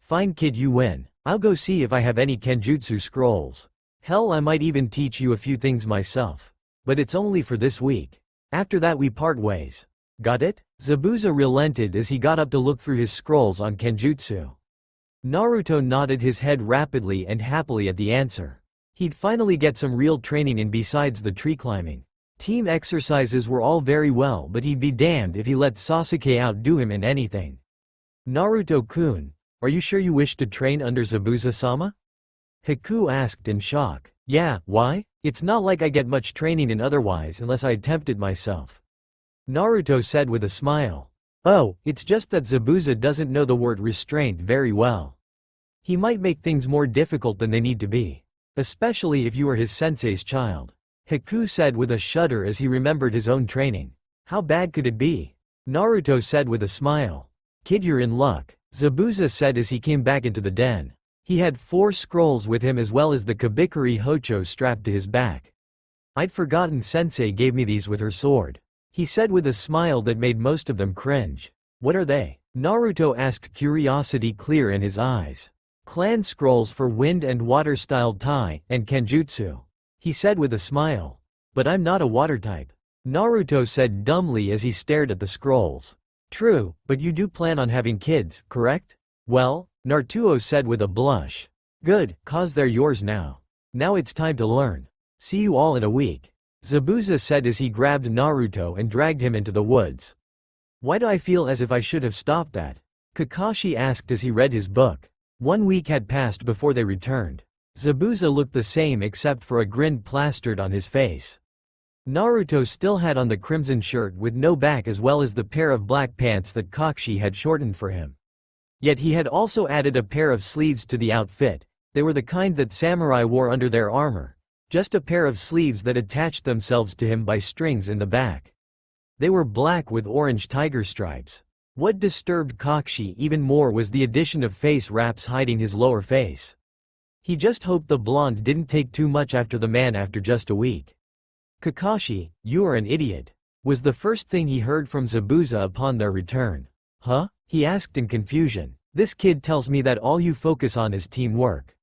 Fine kid, you win. I'll go see if I have any Kenjutsu scrolls. Hell, I might even teach you a few things myself. But it's only for this week. After that we part ways. Got it? Zabuza relented as he got up to look through his scrolls on Kenjutsu. Naruto nodded his head rapidly and happily at the answer. He'd finally get some real training in besides the tree climbing. Team exercises were all very well, but he'd be damned if he let Sasuke outdo him in anything. Naruto-kun, are you sure you wish to train under Zabuza-sama? Haku asked in shock. Yeah, why? It's not like I get much training in otherwise unless I attempt it myself. Naruto said with a smile. Oh, it's just that Zabuza doesn't know the word restraint very well. He might make things more difficult than they need to be. Especially if you are his sensei's child. Haku said with a shudder as he remembered his own training. How bad could it be? Naruto said with a smile. Kid, you're in luck, Zabuza said as he came back into the den. He had 4 scrolls with him as well as the Kabikari Hocho strapped to his back. I'd forgotten Sensei gave me these with her sword, he said with a smile that made most of them cringe. What are they? Naruto asked, curiosity clear in his eyes. Clan scrolls for wind and water style Tai and Kenjutsu, he said with a smile. But I'm not a water type, Naruto said dumbly as he stared at the scrolls. True, but you do plan on having kids, correct? Well, Naruto said with a blush. Good, cause they're yours now. Now it's time to learn. See you all in a week, Zabuza said as he grabbed Naruto and dragged him into the woods. Why do I feel as if I should have stopped that? Kakashi asked as he read his book. 1 week had passed before they returned. Zabuza looked the same except for a grin plastered on his face. Naruto still had on the crimson shirt with no back as well as the pair of black pants that Kakashi had shortened for him. Yet he had also added a pair of sleeves to the outfit. They were the kind that samurai wore under their armor. Just a pair of sleeves that attached themselves to him by strings in the back. They were black with orange tiger stripes. What disturbed Kakashi even more was the addition of face wraps hiding his lower face. He just hoped the blonde didn't take too much after the man after just a week. Kakashi, you are an idiot, was the first thing he heard from Zabuza upon their return. Huh? He asked in confusion. This kid tells me that all you focus on is teamwork.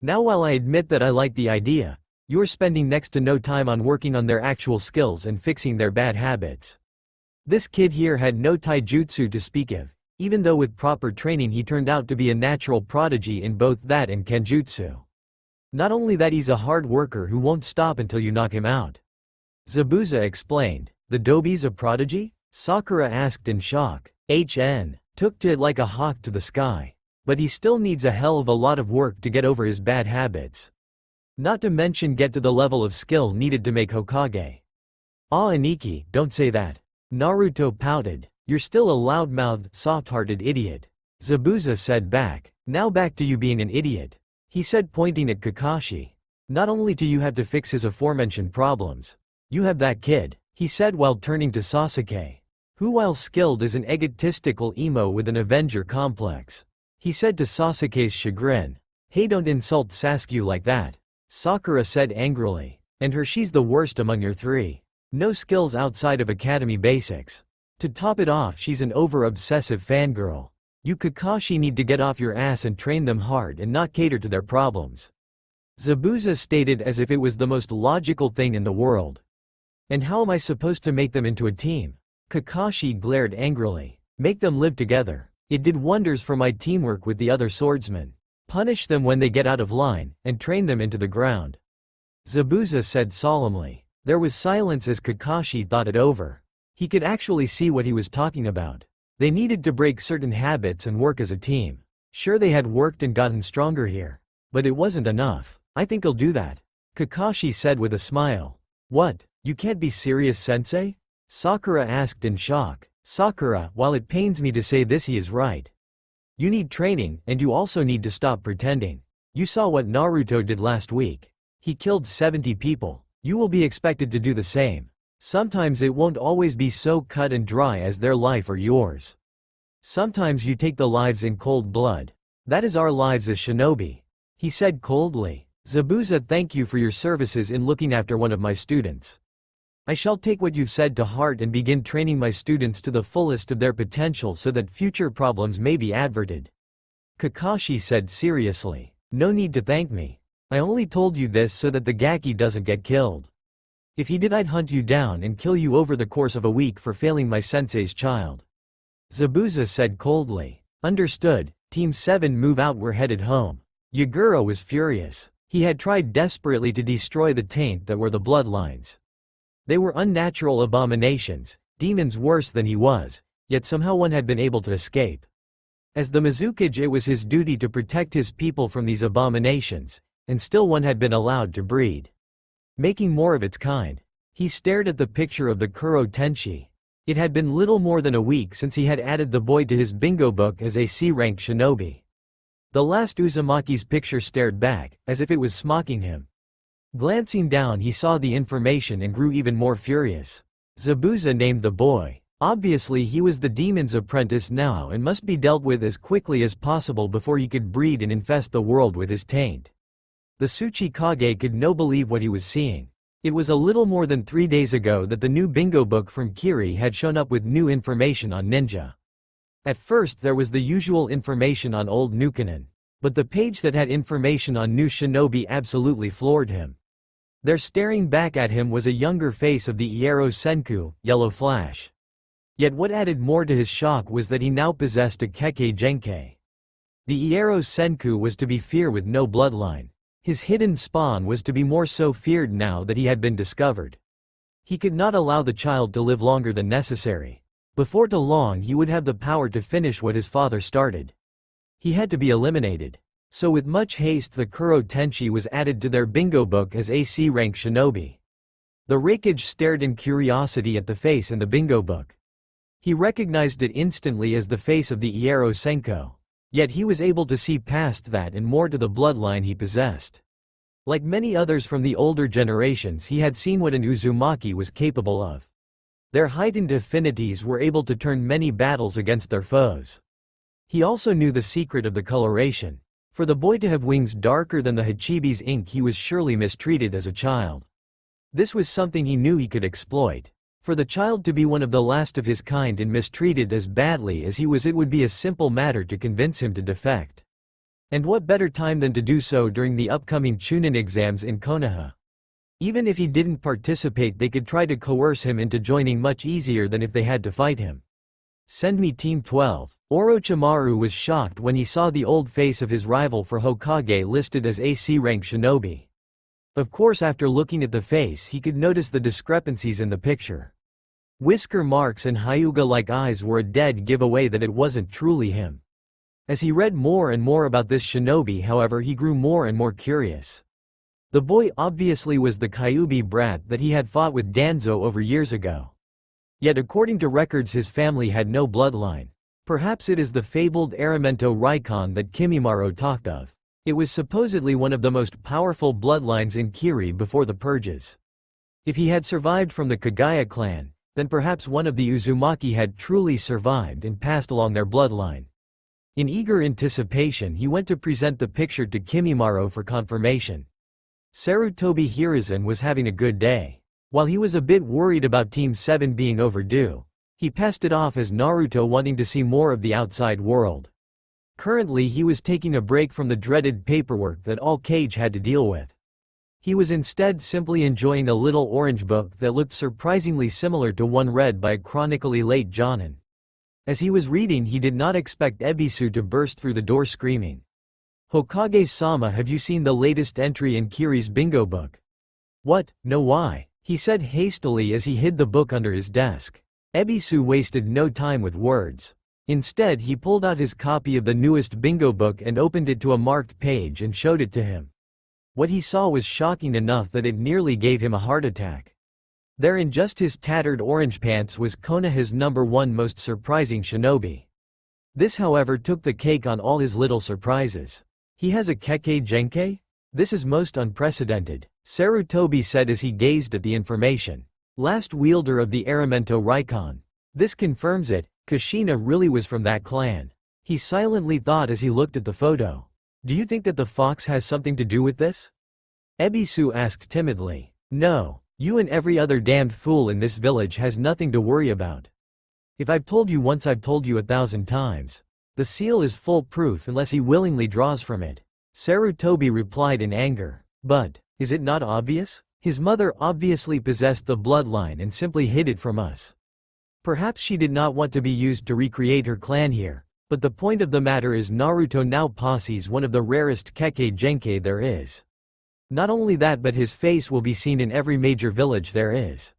Now while I admit that I like the idea, you're spending next to no time on working on their actual skills and fixing their bad habits. This kid here had no taijutsu to speak of, even though with proper training he turned out to be a natural prodigy in both that and Kenjutsu. Not only that, he's a hard worker who won't stop until you knock him out. Zabuza explained. The Dobi's a prodigy? Sakura asked in shock. HN took to it like a hawk to the sky. But he still needs a hell of a lot of work to get over his bad habits. Not to mention get to the level of skill needed to make Hokage. Ah, Aniki, don't say that. Naruto pouted. You're still a loud-mouthed, soft-hearted idiot, Zabuza said back. Now back to you being an idiot, he said pointing at Kakashi. Not only do you have to fix his aforementioned problems, you have that kid, he said while turning to Sasuke, who while skilled is an egotistical emo with an Avenger complex. He said to Sasuke's chagrin. Hey, don't insult Sasuke like that, Sakura said angrily. And her, she's the worst among your 3. No skills outside of academy basics. To top it off, she's an over-obsessive fangirl. You Kakashi need to get off your ass and train them hard and not cater to their problems, Zabuza stated as if it was the most logical thing in the world. And how am I supposed to make them into a team? Kakashi glared angrily. Make them live together. It did wonders for my teamwork with the other swordsmen. Punish them when they get out of line, and train them into the ground, Zabuza said solemnly. There was silence as Kakashi thought it over. He could actually see what he was talking about. They needed to break certain habits and work as a team. Sure, they had worked and gotten stronger here. But it wasn't enough. I think I'll do that, Kakashi said with a smile. What? You can't be serious, sensei? Sakura asked in shock. Sakura, while it pains me to say this, he is right. You need training, and you also need to stop pretending. You saw what Naruto did last week. He killed 70 people. You will be expected to do the same. Sometimes it won't always be so cut and dry as their life or yours. Sometimes you take the lives in cold blood. That is our lives as shinobi, he said coldly. Zabuza, thank you for your services in looking after one of my students. I shall take what you've said to heart and begin training my students to the fullest of their potential so that future problems may be averted, Kakashi said seriously. No need to thank me. I only told you this so that the Gaki doesn't get killed. If he did, I'd hunt you down and kill you over the course of a week for failing my sensei's child, Zabuza said coldly. Understood. Team 7 move out, we're headed home. Yagura was furious. He had tried desperately to destroy the taint that were the bloodlines. They were unnatural abominations, demons worse than he was, yet somehow one had been able to escape. As the Mizukage, it was his duty to protect his people from these abominations, and still one had been allowed to breed, making more of its kind. He stared at the picture of the KuroTenshi. It had been little more than a week since he had added the boy to his bingo book as a C-ranked shinobi. The last Uzumaki's picture stared back, as if it was mocking him. Glancing down he saw the information and grew even more furious. Zabuza named the boy. Obviously he was the demon's apprentice now and must be dealt with as quickly as possible before he could breed and infest the world with his taint. The Tsuchikage could no believe what he was seeing. It was a little more than 3 days ago that the new bingo book from Kiri had shown up with new information on ninja. At first there was the usual information on old Nukanen, but the page that had information on new shinobi absolutely floored him. There staring back at him was a younger face of the Iero Senku, Yellow Flash. Yet what added more to his shock was that he now possessed a Kekkei Genkei. The Iero Senku was to be feared with no bloodline. His hidden spawn was to be more so feared now that he had been discovered. He could not allow the child to live longer than necessary. Before too long he would have the power to finish what his father started. He had to be eliminated. So with much haste the KuroTenshi was added to their bingo book as AC rank shinobi. The Raikage stared in curiosity at the face in the bingo book. He recognized it instantly as the face of the Iero Senko. Yet he was able to see past that and more to the bloodline he possessed. Like many others from the older generations he had seen what an Uzumaki was capable of. Their heightened affinities were able to turn many battles against their foes. He also knew the secret of the coloration. For the boy to have wings darker than the Hachibi's ink he was surely mistreated as a child. This was something he knew he could exploit. For the child to be one of the last of his kind and mistreated as badly as he was, it would be a simple matter to convince him to defect. And what better time than to do so during the upcoming Chunin exams in Konoha? Even if he didn't participate they could try to coerce him into joining much easier than if they had to fight him. Send me Team 12. Orochimaru was shocked when he saw the old face of his rival for Hokage listed as AC rank shinobi. Of course after looking at the face he could notice the discrepancies in the picture. Whisker marks and Hyuga-like eyes were a dead giveaway that it wasn't truly him. As he read more and more about this shinobi however he grew more and more curious. The boy obviously was the Kyuubi brat that he had fought with Danzo over years ago. Yet according to records his family had no bloodline. Perhaps it is the fabled Aramento Raikon that Kimimaro talked of. It was supposedly one of the most powerful bloodlines in Kiri before the purges. If he had survived from the Kagaya clan, then perhaps one of the Uzumaki had truly survived and passed along their bloodline. In eager anticipation he went to present the picture to Kimimaro for confirmation. Sarutobi Hiruzen was having a good day. While he was a bit worried about Team 7 being overdue, he passed it off as Naruto wanting to see more of the outside world. Currently he was taking a break from the dreaded paperwork that all Kage had to deal with. He was instead simply enjoying a little orange book that looked surprisingly similar to one read by a chronically late Jonin. As he was reading he did not expect Ebisu to burst through the door screaming. "Hokage-sama, have you seen the latest entry in Kiri's bingo book?" "What? No, why?" he said hastily as he hid the book under his desk. Ebisu wasted no time with words. Instead he pulled out his copy of the newest bingo book and opened it to a marked page and showed it to him. What he saw was shocking enough that it nearly gave him a heart attack. There in just his tattered orange pants was Konoha's #1 most surprising shinobi. This however took the cake on all his little surprises. He has a Kekkei Genkei? This is most unprecedented, Sarutobi said as he gazed at the information. Last wielder of the Aramento Raikon. This confirms it, Kushina really was from that clan. He silently thought as he looked at the photo. Do you think that the fox has something to do with this? Ebisu asked timidly. No, you and every other damned fool in this village has nothing to worry about. If I've told you once I've told you 1,000 times. The seal is foolproof unless he willingly draws from it. Sarutobi replied in anger. But, is it not obvious? His mother obviously possessed the bloodline and simply hid it from us. Perhaps she did not want to be used to recreate her clan here, but the point of the matter is Naruto now possesses one of the rarest Kekkei Genkei there is. Not only that but his face will be seen in every major village there is.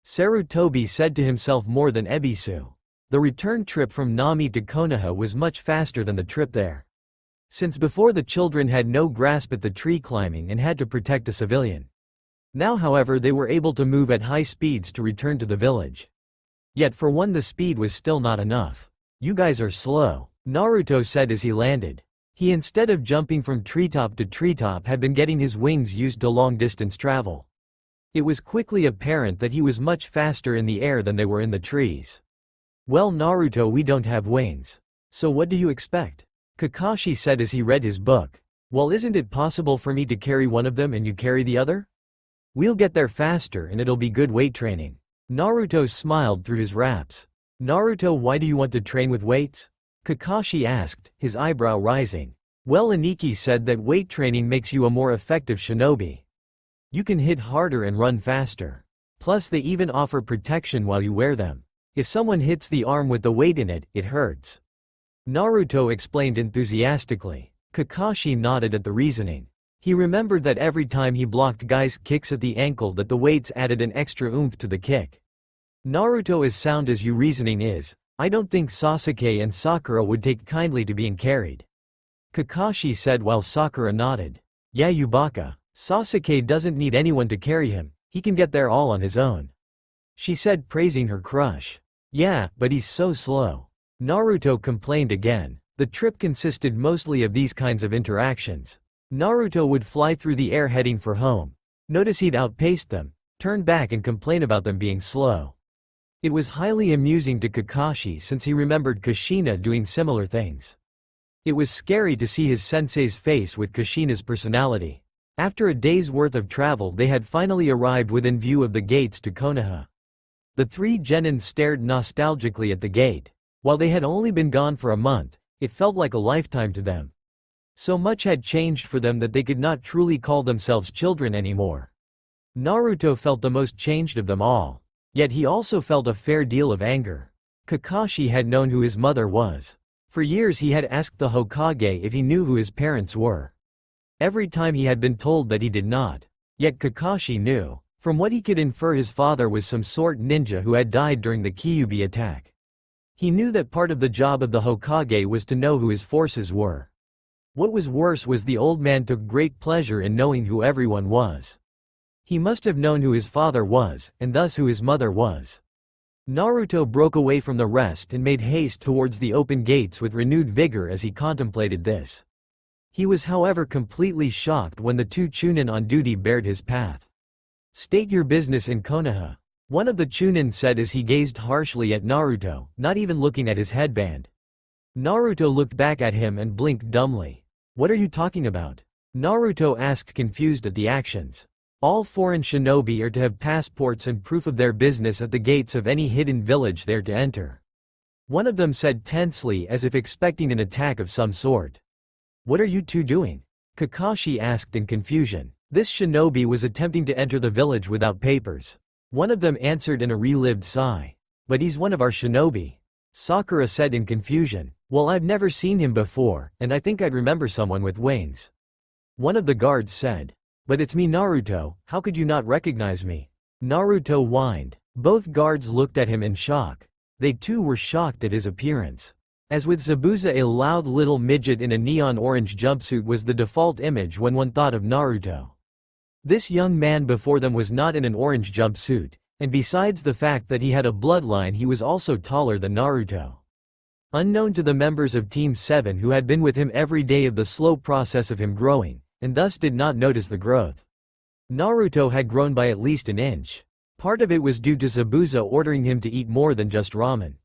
Sarutobi said to himself more than Ebisu. The return trip from Nami to Konoha was much faster than the trip there. Since before the children had no grasp at the tree climbing and had to protect a civilian. Now however they were able to move at high speeds to return to the village. Yet for one the speed was still not enough. You guys are slow, Naruto said as he landed. He, instead of jumping from treetop to treetop, had been getting his wings used to long-distance travel. It was quickly apparent that he was much faster in the air than they were in the trees. "Well, Naruto, we don't have wings. So what do you expect?" Kakashi said as he read his book. "Well, isn't it possible for me to carry one of them and you carry the other? We'll get there faster and it'll be good weight training." Naruto smiled through his wraps. "Naruto, why do you want to train with weights?" Kakashi asked, his eyebrow rising. "Well, Aniki said that weight training makes you a more effective shinobi. You can hit harder and run faster. Plus they even offer protection while you wear them. If someone hits the arm with the weight in it, it hurts." Naruto explained enthusiastically. Kakashi nodded at the reasoning. He remembered that every time he blocked guys' kicks at the ankle that the weights added an extra oomph to the kick. "Naruto, as sound as your reasoning is, I don't think Sasuke and Sakura would take kindly to being carried," Kakashi said while Sakura nodded. "Yeah, you baka. Sasuke doesn't need anyone to carry him, he can get there all on his own," she said, praising her crush. "Yeah, but he's so slow," Naruto complained again. The trip consisted mostly of these kinds of interactions. Naruto would fly through the air heading for home. Notice he'd outpaced them, turn back and complain about them being slow. It was highly amusing to Kakashi since he remembered Kushina doing similar things. It was scary to see his sensei's face with Kushina's personality. After a day's worth of travel, they had finally arrived within view of the gates to Konoha. The three genins stared nostalgically at the gate. While they had only been gone for a month, it felt like a lifetime to them. So much had changed for them that they could not truly call themselves children anymore. Naruto felt the most changed of them all. Yet he also felt a fair deal of anger. Kakashi had known who his mother was. For years he had asked the Hokage if he knew who his parents were. Every time he had been told that he did not. Yet Kakashi knew. From what he could infer, his father was some sort ninja who had died during the Kyuubi attack. He knew that part of the job of the Hokage was to know who his forces were. What was worse was the old man took great pleasure in knowing who everyone was. He must have known who his father was, and thus who his mother was. Naruto broke away from the rest and made haste towards the open gates with renewed vigor as he contemplated this. He was, however, completely shocked when the two chunin on duty barred his path. "State your business in Konoha," one of the chunin said as he gazed harshly at Naruto, not even looking at his headband. Naruto looked back at him and blinked dumbly. "What are you talking about?" Naruto asked, confused at the actions. "All foreign shinobi are to have passports and proof of their business at the gates of any hidden village they are to enter," one of them said tensely, as if expecting an attack of some sort. "What are you two doing?" Kakashi asked in confusion. This shinobi was attempting to enter the village without papers. One of them answered in a relived sigh. "But he's one of our shinobi," Sakura said in confusion. "Well, I've never seen him before, and I think I'd remember someone with wings," one of the guards said. "But it's me, Naruto, how could you not recognize me?" Naruto whined. Both guards looked at him in shock. They too were shocked at his appearance. As with Zabuza, a loud little midget in a neon orange jumpsuit was the default image when one thought of Naruto. This young man before them was not in an orange jumpsuit, and besides the fact that he had a bloodline, he was also taller than Naruto. Unknown to the members of Team 7 who had been with him every day of the slow process of him growing, and thus did not notice the growth. Naruto had grown by at least an inch. Part of it was due to Zabuza ordering him to eat more than just ramen.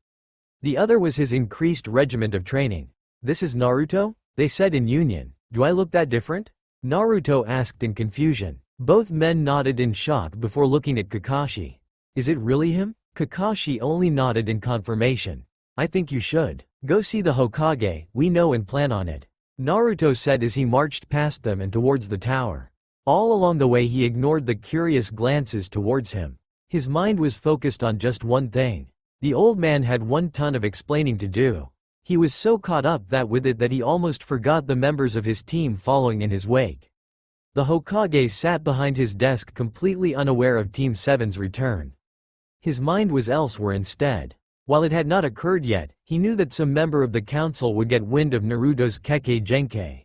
The other was his increased regiment of training. "This is Naruto?" they said in union. "Do I look that different?" Naruto asked in confusion. Both men nodded in shock before looking at Kakashi. "Is it really him?" Kakashi only nodded in confirmation. "I think you should. Go see the Hokage, we know and plan on it," Naruto said as he marched past them and towards the tower. All along the way he ignored the curious glances towards him. His mind was focused on just one thing. The old man had 1 ton of explaining to do. He was so caught up with it that he almost forgot the members of his team following in his wake. The Hokage sat behind his desk completely unaware of Team 7's return. His mind was elsewhere instead. While it had not occurred yet, he knew that some member of the council would get wind of Naruto's Kekkei Genkei.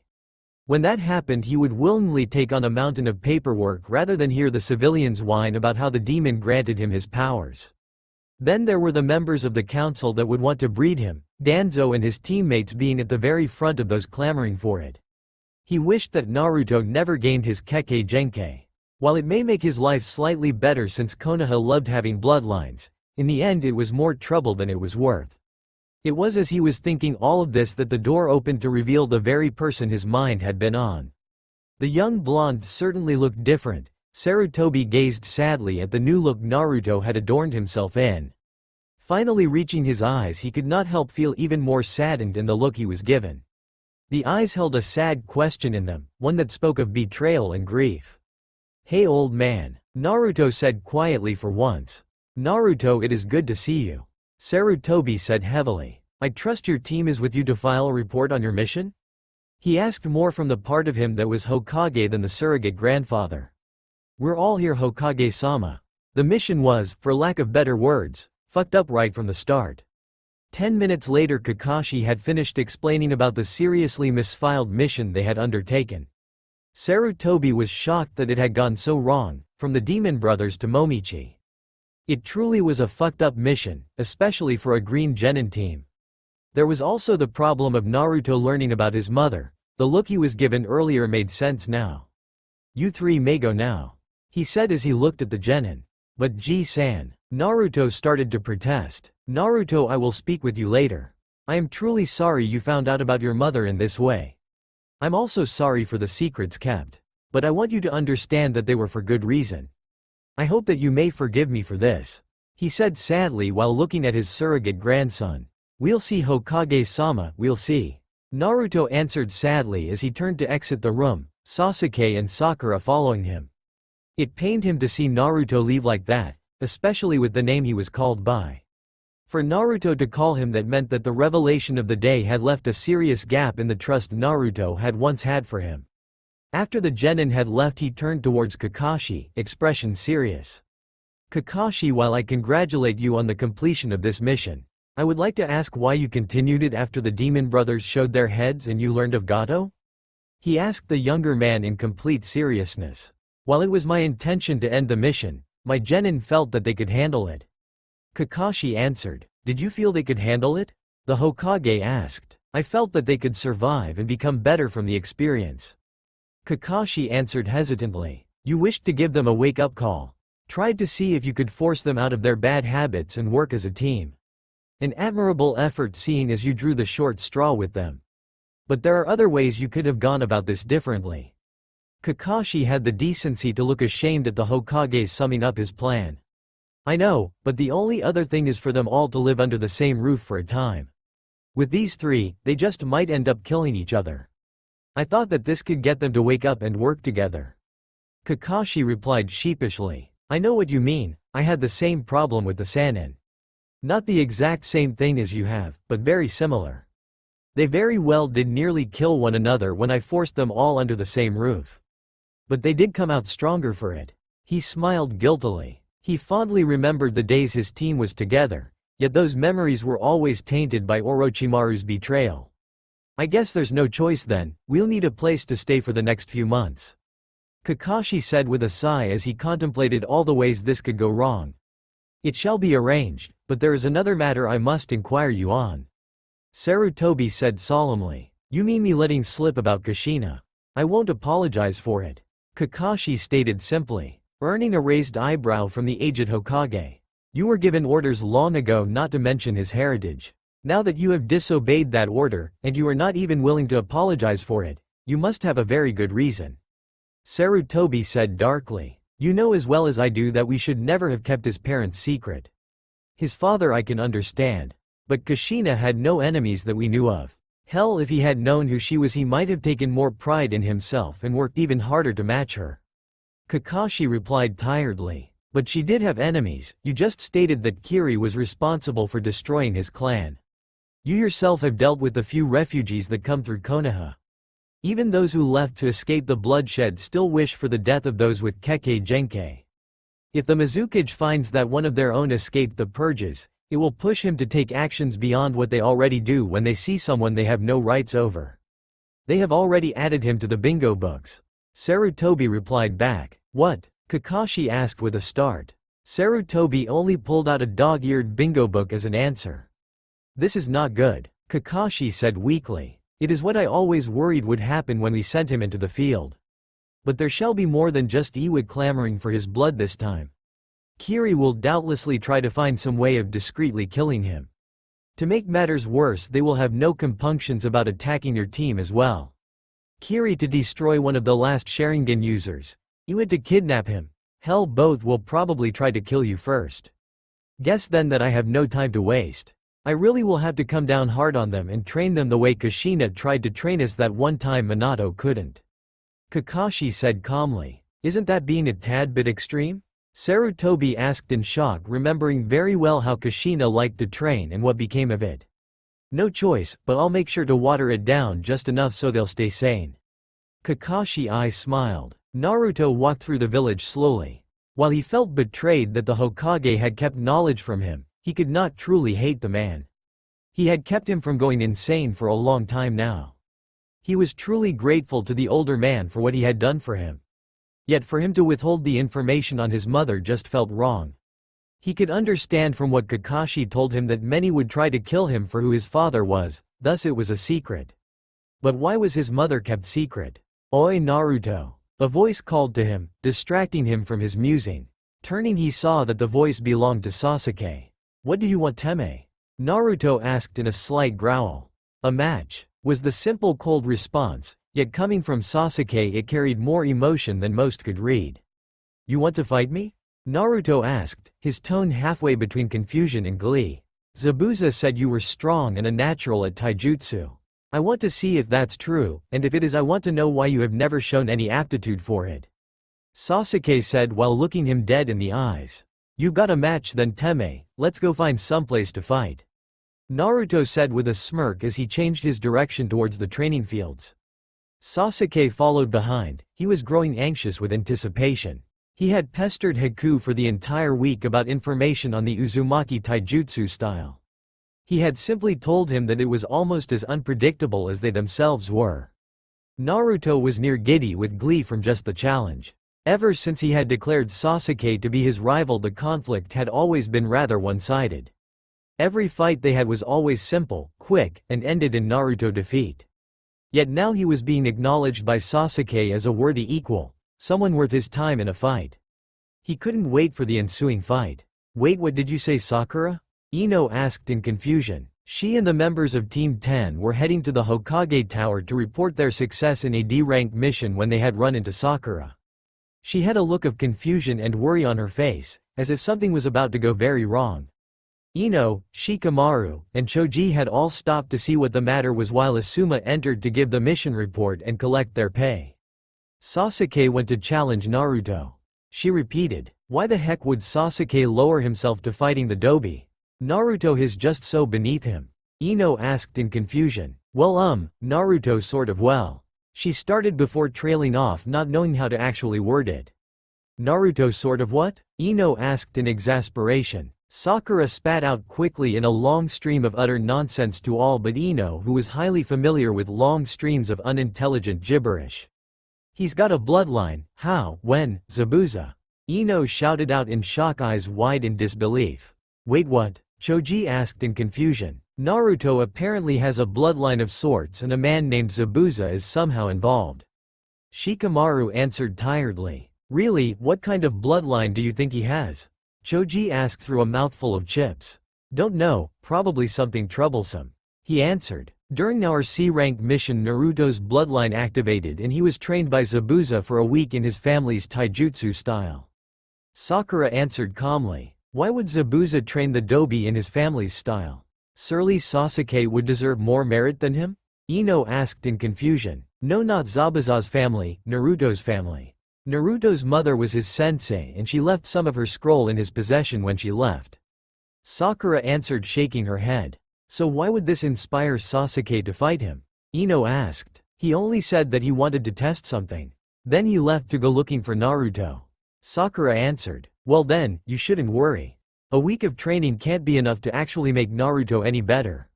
When that happened, he would willingly take on a mountain of paperwork rather than hear the civilians whine about how the demon granted him his powers. Then there were the members of the council that would want to breed him, Danzo and his teammates being at the very front of those clamoring for it. He wished that Naruto never gained his Kekkei Genkai. While it may make his life slightly better since Konoha loved having bloodlines, in the end it was more trouble than it was worth. It was as he was thinking all of this that the door opened to reveal the very person his mind had been on. The young blonde certainly looked different. Sarutobi gazed sadly at the new look Naruto had adorned himself in. Finally reaching his eyes, he could not help feel even more saddened in the look he was given. The eyes held a sad question in them, one that spoke of betrayal and grief. "Hey old man," Naruto said quietly for once. "Naruto, it is good to see you," Sarutobi said heavily. "I trust your team is with you to file a report on your mission?" He asked more from the part of him that was Hokage than the surrogate grandfather. "We're all here, Hokage-sama." The mission was, for lack of better words, fucked up right from the start. 10 minutes later Kakashi had finished explaining about the seriously misfiled mission they had undertaken. Sarutobi was shocked that it had gone so wrong, from the Demon Brothers to Momichi. It truly was a fucked up mission, especially for a Green Genin team. There was also the problem of Naruto learning about his mother. The look he was given earlier made sense now. "You three may go now," he said as he looked at the Genin. "But Ji-san," Naruto started to protest. "Naruto, I will speak with you later. I am truly sorry you found out about your mother in this way. I'm also sorry for the secrets kept. But I want you to understand that they were for good reason. I hope that you may forgive me for this," he said sadly while looking at his surrogate grandson. "We'll see, Hokage-sama, we'll see," Naruto answered sadly as he turned to exit the room, Sasuke and Sakura following him. It pained him to see Naruto leave like that, especially with the name he was called by. For Naruto to call him that meant that the revelation of the day had left a serious gap in the trust Naruto had once had for him. After the Genin had left, he turned towards Kakashi, expression serious. "Kakashi, while I congratulate you on the completion of this mission, I would like to ask why you continued it after the Demon Brothers showed their heads and you learned of Gado?" he asked the younger man in complete seriousness. "While it was my intention to end the mission, my Genin felt that they could handle it." Kakashi answered. "Did you feel they could handle it?" the Hokage asked. "I felt that they could survive and become better from the experience." Kakashi answered hesitantly. "You wished to give them a wake-up call. Tried to see if you could force them out of their bad habits and work as a team. An admirable effort seeing as you drew the short straw with them. But there are other ways you could have gone about this differently." Kakashi had the decency to look ashamed at the Hokage summing up his plan. "I know, but the only other thing is for them all to live under the same roof for a time. With these three, they just might end up killing each other. I thought that this could get them to wake up and work together." Kakashi replied sheepishly. "I know what you mean, I had the same problem with the Sannin. Not the exact same thing as you have, but very similar. They very well did nearly kill one another when I forced them all under the same roof. But they did come out stronger for it." He smiled guiltily. He fondly remembered the days his team was together, yet those memories were always tainted by Orochimaru's betrayal. "I guess there's no choice then, we'll need a place to stay for the next few months," Kakashi said with a sigh as he contemplated all the ways this could go wrong. "It shall be arranged, but there is another matter I must inquire you on," Sarutobi said solemnly. "You mean me letting slip about Kushina? I won't apologize for it," Kakashi stated simply, earning a raised eyebrow from the aged Hokage. "You were given orders long ago not to mention his heritage. Now that you have disobeyed that order, and you are not even willing to apologize for it, you must have a very good reason," Sarutobi said darkly. "You know as well as I do that we should never have kept his parents' secret. His father I can understand. But Kushina had no enemies that we knew of. Hell, if he had known who she was he might have taken more pride in himself and worked even harder to match her." Kakashi replied tiredly. "But she did have enemies, you just stated that Kiri was responsible for destroying his clan. You yourself have dealt with the few refugees that come through Konoha. Even those who left to escape the bloodshed still wish for the death of those with Kekkei Genkai. If the Mizukage finds that one of their own escaped the purges, it will push him to take actions beyond what they already do when they see someone they have no rights over. They have already added him to the bingo books." Sarutobi replied back. "What?" Kakashi asked with a start. Sarutobi only pulled out a dog-eared bingo book as an answer. This is not good, Kakashi said weakly. It is what I always worried would happen when we sent him into the field. But there shall be more than just Iwig clamoring for his blood this time. Kiri will doubtlessly try to find some way of discreetly killing him. To make matters worse, they will have no compunctions about attacking your team as well. Kiri to destroy one of the last Sharigan users. Iwig to kidnap him. Hell, both will probably try to kill you first. Guess then that I have no time to waste. I really will have to come down hard on them and train them the way Kushina tried to train us that one time Minato couldn't. Kakashi said calmly. Isn't that being a tad bit extreme? Sarutobi asked in shock, remembering very well how Kushina liked to train and what became of it. No choice, but I'll make sure to water it down just enough so they'll stay sane. Kakashi eyes smiled. Naruto walked through the village slowly. While he felt betrayed that the Hokage had kept knowledge from him, he could not truly hate the man. He had kept him from going insane for a long time now. He was truly grateful to the older man for what he had done for him. Yet for him to withhold the information on his mother just felt wrong. He could understand from what Kakashi told him that many would try to kill him for who his father was, thus it was a secret. But why was his mother kept secret? Oi Naruto! A voice called to him, distracting him from his musing. Turning, he saw that the voice belonged to Sasuke. What do you want, Teme? Naruto asked in a slight growl. A match, was the simple cold response, yet coming from Sasuke it carried more emotion than most could read. You want to fight me? Naruto asked, his tone halfway between confusion and glee. Zabuza said you were strong and a natural at taijutsu. I want to see if that's true, and if it is I want to know why you have never shown any aptitude for it. Sasuke said while looking him dead in the eyes. You've got a match then, Teme, let's go find someplace to fight. Naruto said with a smirk as he changed his direction towards the training fields. Sasuke followed behind. He was growing anxious with anticipation. He had pestered Haku for the entire week about information on the Uzumaki taijutsu style. He had simply told him that it was almost as unpredictable as they themselves were. Naruto was near giddy with glee from just the challenge. Ever since he had declared Sasuke to be his rival, the conflict had always been rather one-sided. Every fight they had was always simple, quick, and ended in Naruto defeat. Yet now he was being acknowledged by Sasuke as a worthy equal, someone worth his time in a fight. He couldn't wait for the ensuing fight. Wait, what did you say, Sakura? Ino asked in confusion. She and the members of Team 10 were heading to the Hokage Tower to report their success in a D-rank mission when they had run into Sakura. She had a look of confusion and worry on her face, as if something was about to go very wrong. Ino, Shikamaru, and Choji had all stopped to see what the matter was while Asuma entered to give the mission report and collect their pay. Sasuke went to challenge Naruto. She repeated, why the heck would Sasuke lower himself to fighting the Dobi? Naruto is just so beneath him. Ino asked in confusion. Well, Naruto sort of well. She started before trailing off, not knowing how to actually word it. Naruto sort of what? Ino asked in exasperation. Sakura spat out quickly in a long stream of utter nonsense to all but Ino, who was highly familiar with long streams of unintelligent gibberish. He's got a bloodline. How? When? Zabuza. Ino shouted out in shock, eyes wide in disbelief. Wait, what? Choji asked in confusion. Naruto apparently has a bloodline of sorts and a man named Zabuza is somehow involved. Shikamaru answered tiredly. Really, what kind of bloodline do you think he has? Choji asked through a mouthful of chips. Don't know, probably something troublesome. He answered. During our C-rank mission, Naruto's bloodline activated and he was trained by Zabuza for a week in his family's taijutsu style. Sakura answered calmly. Why would Zabuza train the Dobi in his family's style? Surely Sasuke would deserve more merit than him? Ino asked in confusion. No, not Zabuza's family, Naruto's family. Naruto's mother was his sensei and she left some of her scroll in his possession when she left. Sakura answered, shaking her head. So why would this inspire Sasuke to fight him? Ino asked. He only said that he wanted to test something. Then he left to go looking for Naruto. Sakura answered. Well then, you shouldn't worry. A week of training can't be enough to actually make Naruto any better.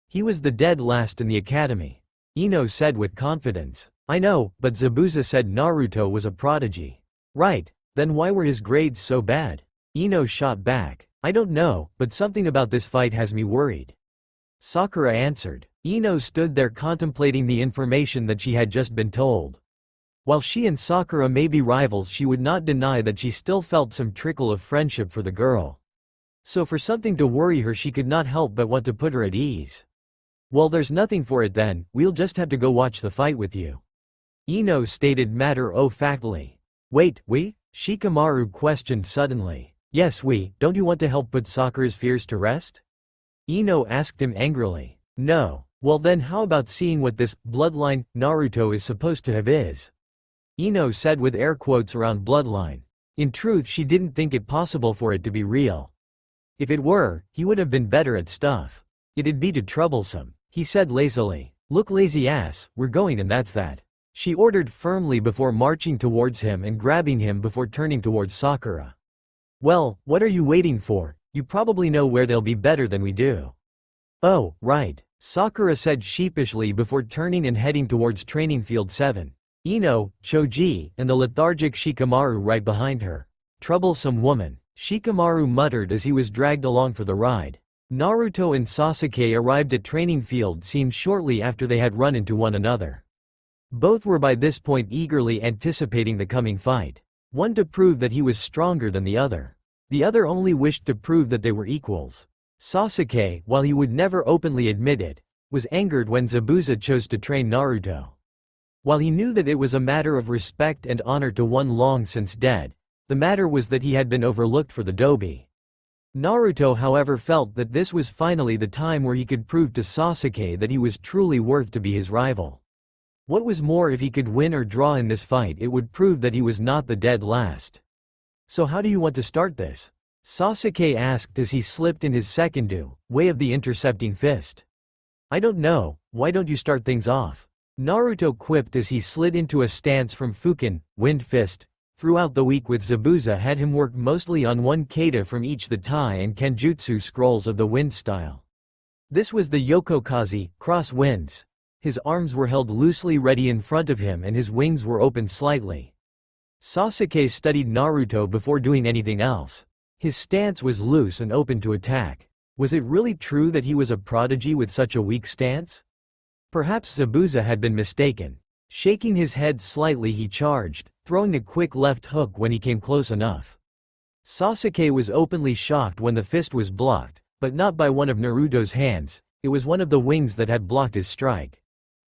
He was the dead last in the academy. Ino said with confidence. I know, but Zabuza said Naruto was a prodigy. Right, then why were his grades so bad? Ino shot back. I don't know, but something about this fight has me worried. Sakura answered. Ino stood there contemplating the information that she had just been told. While she and Sakura may be rivals, she would not deny that she still felt some trickle of friendship for the girl. So for something to worry her, she could not help but want to put her at ease. Well, there's nothing for it then, we'll just have to go watch the fight with you. Ino stated matter-of-factly. Wait, we? Shikamaru questioned suddenly. Yes, we. Don't you want to help put Sakura's fears to rest? Ino asked him angrily. No. Well then how about seeing what this bloodline Naruto is supposed to have is? Ino said with air quotes around bloodline. In truth, she didn't think it possible for it to be real. If it were, he would have been better at stuff. It'd be too troublesome. He said lazily. Look, lazy ass, we're going and that's that. She ordered firmly before marching towards him and grabbing him before turning towards Sakura. Well, what are you waiting for? You probably know where they'll be better than we do. Oh, right. Sakura said sheepishly before turning and heading towards Training Field 7. Ino, Choji, and the lethargic Shikamaru right behind her. Troublesome woman. Shikamaru muttered as he was dragged along for the ride. Naruto and Sasuke arrived at Training Field scene shortly after they had run into one another. Both were by this point eagerly anticipating the coming fight. One to prove that he was stronger than the other. The other only wished to prove that they were equals. Sasuke, while he would never openly admit it, was angered when Zabuza chose to train Naruto. While he knew that it was a matter of respect and honor to one long since dead, the matter was that he had been overlooked for the dobi. Naruto however felt that this was finally the time where he could prove to Sasuke that he was truly worth to be his rival. What was more, if he could win or draw in this fight, it would prove that he was not the dead last. So how do you want to start this? Sasuke asked as he slipped in his sekindou, way of the intercepting fist. I don't know, why don't you start things off? Naruto quipped as he slid into a stance from Fukin, wind fist. Throughout the week with Zabuza had him work mostly on one kata from each the Tai and Kenjutsu scrolls of the wind style. This was the Yokokaze, cross winds. His arms were held loosely ready in front of him and his wings were open slightly. Sasuke studied Naruto before doing anything else. His stance was loose and open to attack. Was it really true that he was a prodigy with such a weak stance? Perhaps Zabuza had been mistaken. Shaking his head slightly, he charged, throwing a quick left hook when he came close enough. Sasuke was openly shocked when the fist was blocked, but not by one of Naruto's hands, it was one of the wings that had blocked his strike.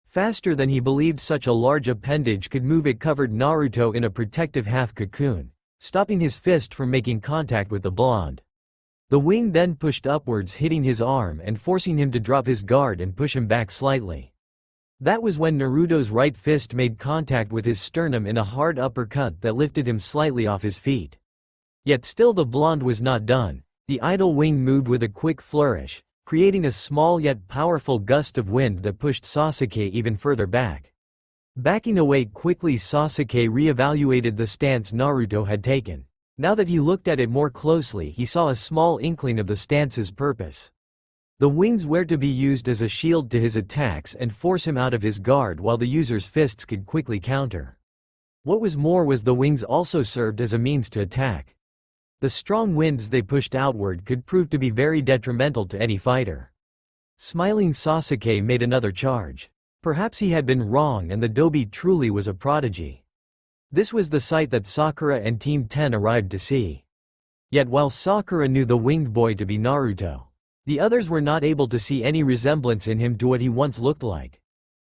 Faster than he believed such a large appendage could move, it covered Naruto in a protective half cocoon, stopping his fist from making contact with the blonde. The wing then pushed upwards, hitting his arm and forcing him to drop his guard and push him back slightly. That was when Naruto's right fist made contact with his sternum in a hard uppercut that lifted him slightly off his feet. Yet still the blonde was not done. The idle wing moved with a quick flourish, creating a small yet powerful gust of wind that pushed Sasuke even further back. Backing away quickly, Sasuke re-evaluated the stance Naruto had taken. Now that he looked at it more closely, he saw a small inkling of the stance's purpose. The wings were to be used as a shield to his attacks and force him out of his guard, while the user's fists could quickly counter. What was more was the wings also served as a means to attack. The strong winds they pushed outward could prove to be very detrimental to any fighter. Smiling, Sasuke made another charge. Perhaps he had been wrong and the dobi truly was a prodigy. This was the sight that Sakura and Team 10 arrived to see. Yet while Sakura knew the winged boy to be Naruto, the others were not able to see any resemblance in him to what he once looked like.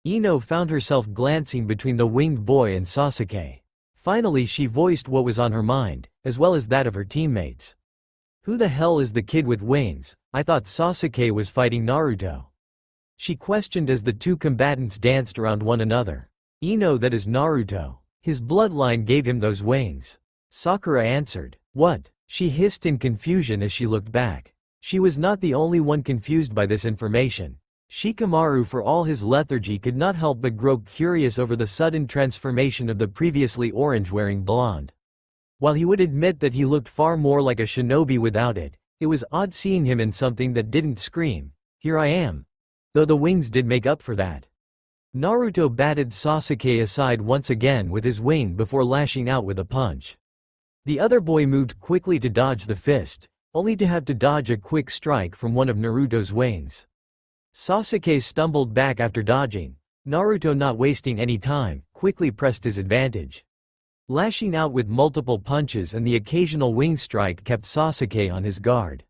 Ino found herself glancing between the winged boy and Sasuke. Finally she voiced what was on her mind, as well as that of her teammates. Who the hell is the kid with wings? I thought Sasuke was fighting Naruto. She questioned as the two combatants danced around one another. Ino, that is Naruto. His bloodline gave him those wings. Sakura answered. What? She hissed in confusion as she looked back. She was not the only one confused by this information. Shikamaru, for all his lethargy, could not help but grow curious over the sudden transformation of the previously orange-wearing blonde. While he would admit that he looked far more like a shinobi without it, it was odd seeing him in something that didn't scream, "Here I am." Though the wings did make up for that. Naruto batted Sasuke aside once again with his wing before lashing out with a punch. The other boy moved quickly to dodge the fist, only to have to dodge a quick strike from one of Naruto's wings. Sasuke stumbled back after dodging. Naruto, not wasting any time, quickly pressed his advantage. Lashing out with multiple punches and the occasional wing strike kept Sasuke on his guard.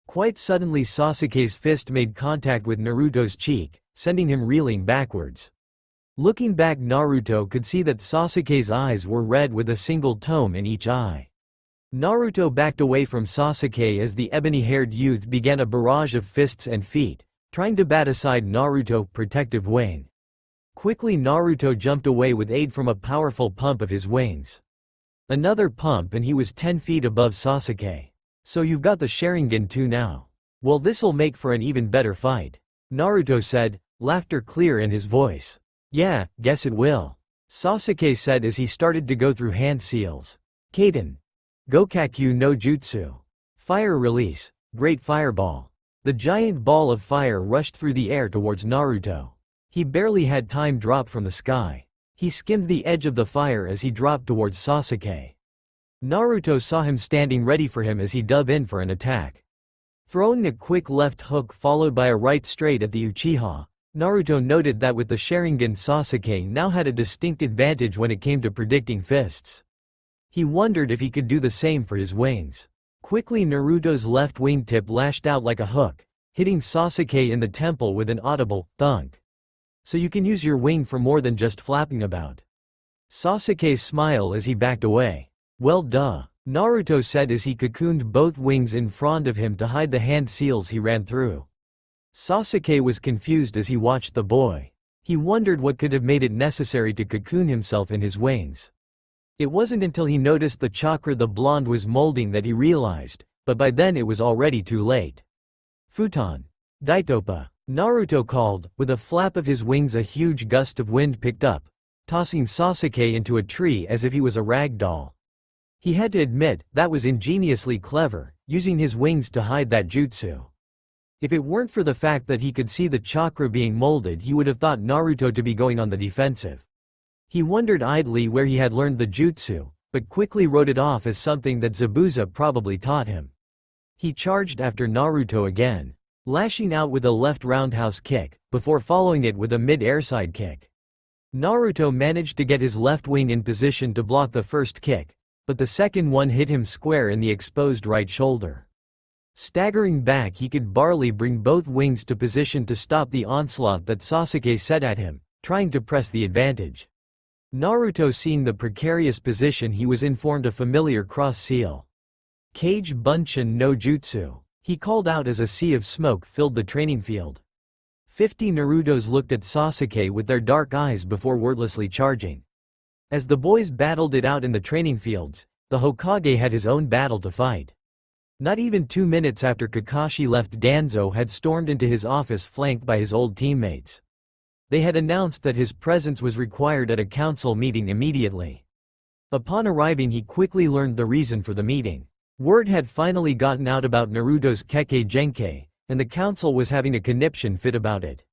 Quite suddenly Sasuke's fist made contact with Naruto's cheek, sending him reeling backwards. Looking back, Naruto could see that Sasuke's eyes were red with a single tome in each eye. Naruto backed away from Sasuke as the ebony-haired youth began a barrage of fists and feet, trying to bat aside Naruto's protective wing. Quickly Naruto jumped away with aid from a powerful pump of his wings. Another pump and he was 10 feet above Sasuke. So you've got the Sharingan too now. Well, this'll make for an even better fight, Naruto said, laughter clear in his voice. Yeah, guess it will, Sasuke said as he started to go through hand seals. Kaden. Gokakyu no Jutsu. Fire release, great fireball. The giant ball of fire rushed through the air towards Naruto. He barely had time drop from the sky. He skimmed the edge of the fire as he dropped towards Sasuke. Naruto saw him standing ready for him as he dove in for an attack. Throwing a quick left hook followed by a right straight at the Uchiha, Naruto noted that with the Sharingan Sasuke now had a distinct advantage when it came to predicting fists. He wondered if he could do the same for his wings. Quickly Naruto's left wingtip lashed out like a hook, hitting Sasuke in the temple with an audible thunk. So you can use your wing for more than just flapping about. Sasuke smiled as he backed away. Well duh, Naruto said as he cocooned both wings in front of him to hide the hand seals he ran through. Sasuke was confused as he watched the boy. He wondered what could have made it necessary to cocoon himself in his wings. It wasn't until he noticed the chakra the blonde was molding that he realized, but by then it was already too late. Futon. Daitopa. Naruto called. With a flap of his wings a huge gust of wind picked up, tossing Sasuke into a tree as if he was a rag doll. He had to admit, that was ingeniously clever, using his wings to hide that jutsu. If it weren't for the fact that he could see the chakra being molded, he would have thought Naruto to be going on the defensive. He wondered idly where he had learned the jutsu, but quickly wrote it off as something that Zabuza probably taught him. He charged after Naruto again, lashing out with a left roundhouse kick, before following it with a mid-air side kick. Naruto managed to get his left wing in position to block the first kick, but the second one hit him square in the exposed right shoulder. Staggering back, he could barely bring both wings to position to stop the onslaught that Sasuke set at him, trying to press the advantage. Naruto, seeing the precarious position he was in, formed a familiar cross seal. Kage Bunshin no Jutsu, he called out as a sea of smoke filled the training field. 50 Narutos looked at Sasuke with their dark eyes before wordlessly charging. As the boys battled it out in the training fields, the Hokage had his own battle to fight. Not even 2 minutes after Kakashi left, Danzo had stormed into his office flanked by his old teammates. They had announced that his presence was required at a council meeting immediately. Upon arriving, he quickly learned the reason for the meeting. Word had finally gotten out about Naruto's Kekkei Genkai, and the council was having a conniption fit about it.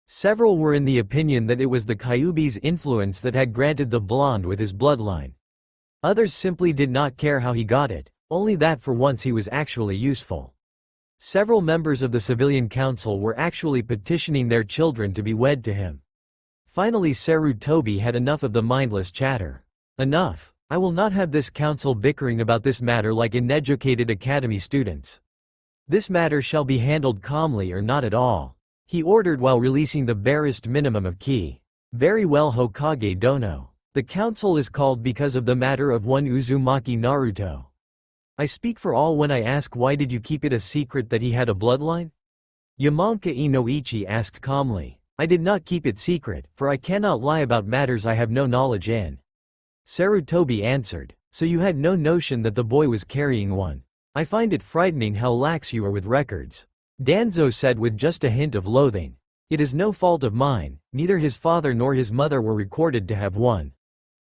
Several were in the opinion that it was the Kyuubi's influence that had granted the blonde with his bloodline. Others simply did not care how he got it, only that for once he was actually useful. Several members of the civilian council were actually petitioning their children to be wed to him. Finally Sarutobi had enough of the mindless chatter. Enough. I will not have this council bickering about this matter like uneducated academy students. This matter shall be handled calmly or not at all, he ordered while releasing the barest minimum of ki. Very well, Hokage Dono. The council is called because of the matter of one Uzumaki Naruto. I speak for all when I ask, why did you keep it a secret that he had a bloodline? Yamanka Inoichi asked calmly. I did not keep it secret, for I cannot lie about matters I have no knowledge in. Sarutobi answered. So you had no notion that the boy was carrying one? I find it frightening how lax you are with records. Danzo said with just a hint of loathing. It is no fault of mine, neither his father nor his mother were recorded to have one.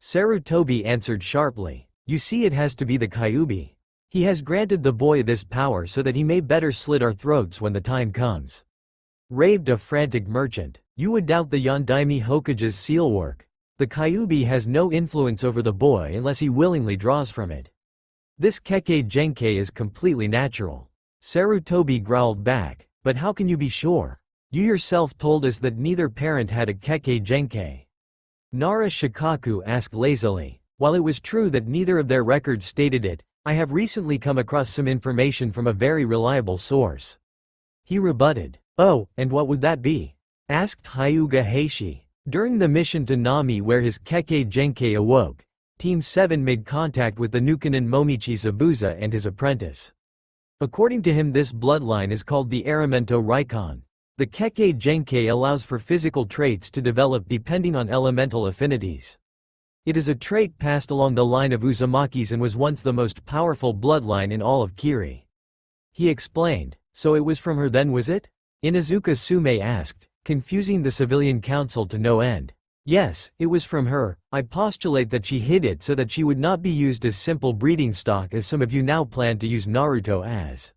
Sarutobi answered sharply. You see, it has to be the Kyuubi. He has granted the boy this power so that he may better slit our throats when the time comes. Raved a frantic merchant. You would doubt the Yondaime Hokage's seal work. The Kyuubi has no influence over the boy unless he willingly draws from it. This Keke Genkai is completely natural. Sarutobi growled back, but how can you be sure? You yourself told us that neither parent had a Keke Genkai. Nara Shikaku asked lazily. While it was true that neither of their records stated it, I have recently come across some information from a very reliable source. He rebutted. Oh, and what would that be? Asked Hyuga Heishi. During the mission to Nami where his Keke Genkai awoke, Team 7 made contact with the Nukanin Momichi Zabuza and his apprentice. According to him, this bloodline is called the Aramento Raikon. The Keke Genkai allows for physical traits to develop depending on elemental affinities. It is a trait passed along the line of Uzumakis and was once the most powerful bloodline in all of Kiri. He explained. So it was from her then, was it? Inazuka Sume asked, confusing the civilian council to no end. Yes, it was from her. I postulate that she hid it so that she would not be used as simple breeding stock as some of you now plan to use Naruto as.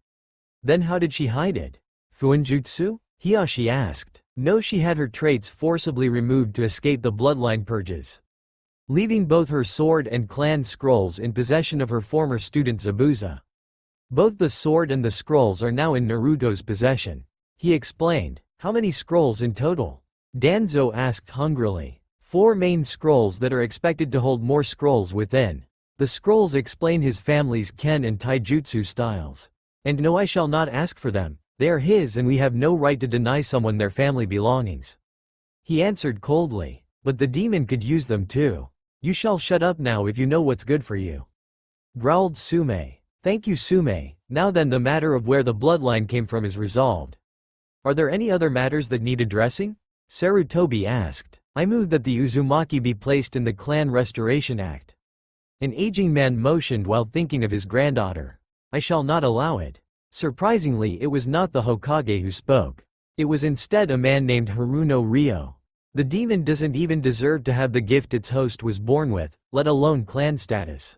Then how did she hide it? Fuinjutsu? Hiyashi asked. No, she had her traits forcibly removed to escape the bloodline purges, leaving both her sword and clan scrolls in possession of her former student Zabuza. Both the sword and the scrolls are now in Naruto's possession. He explained. How many scrolls in total? Danzo asked hungrily. 4 main scrolls that are expected to hold more scrolls within. The scrolls explain his family's Ken and Taijutsu styles. And no, I shall not ask for them. They are his and we have no right to deny someone their family belongings. He answered coldly. But the demon could use them too. You shall shut up now if you know what's good for you. Growled Sume. Thank you, Sume. Now then, the matter of where the bloodline came from is resolved. Are there any other matters that need addressing? Sarutobi asked. I move that the Uzumaki be placed in the Clan Restoration Act. An aging man motioned while thinking of his granddaughter. I shall not allow it. Surprisingly, it was not the Hokage who spoke. It was instead a man named Haruno Ryo. The demon doesn't even deserve to have the gift its host was born with, let alone clan status.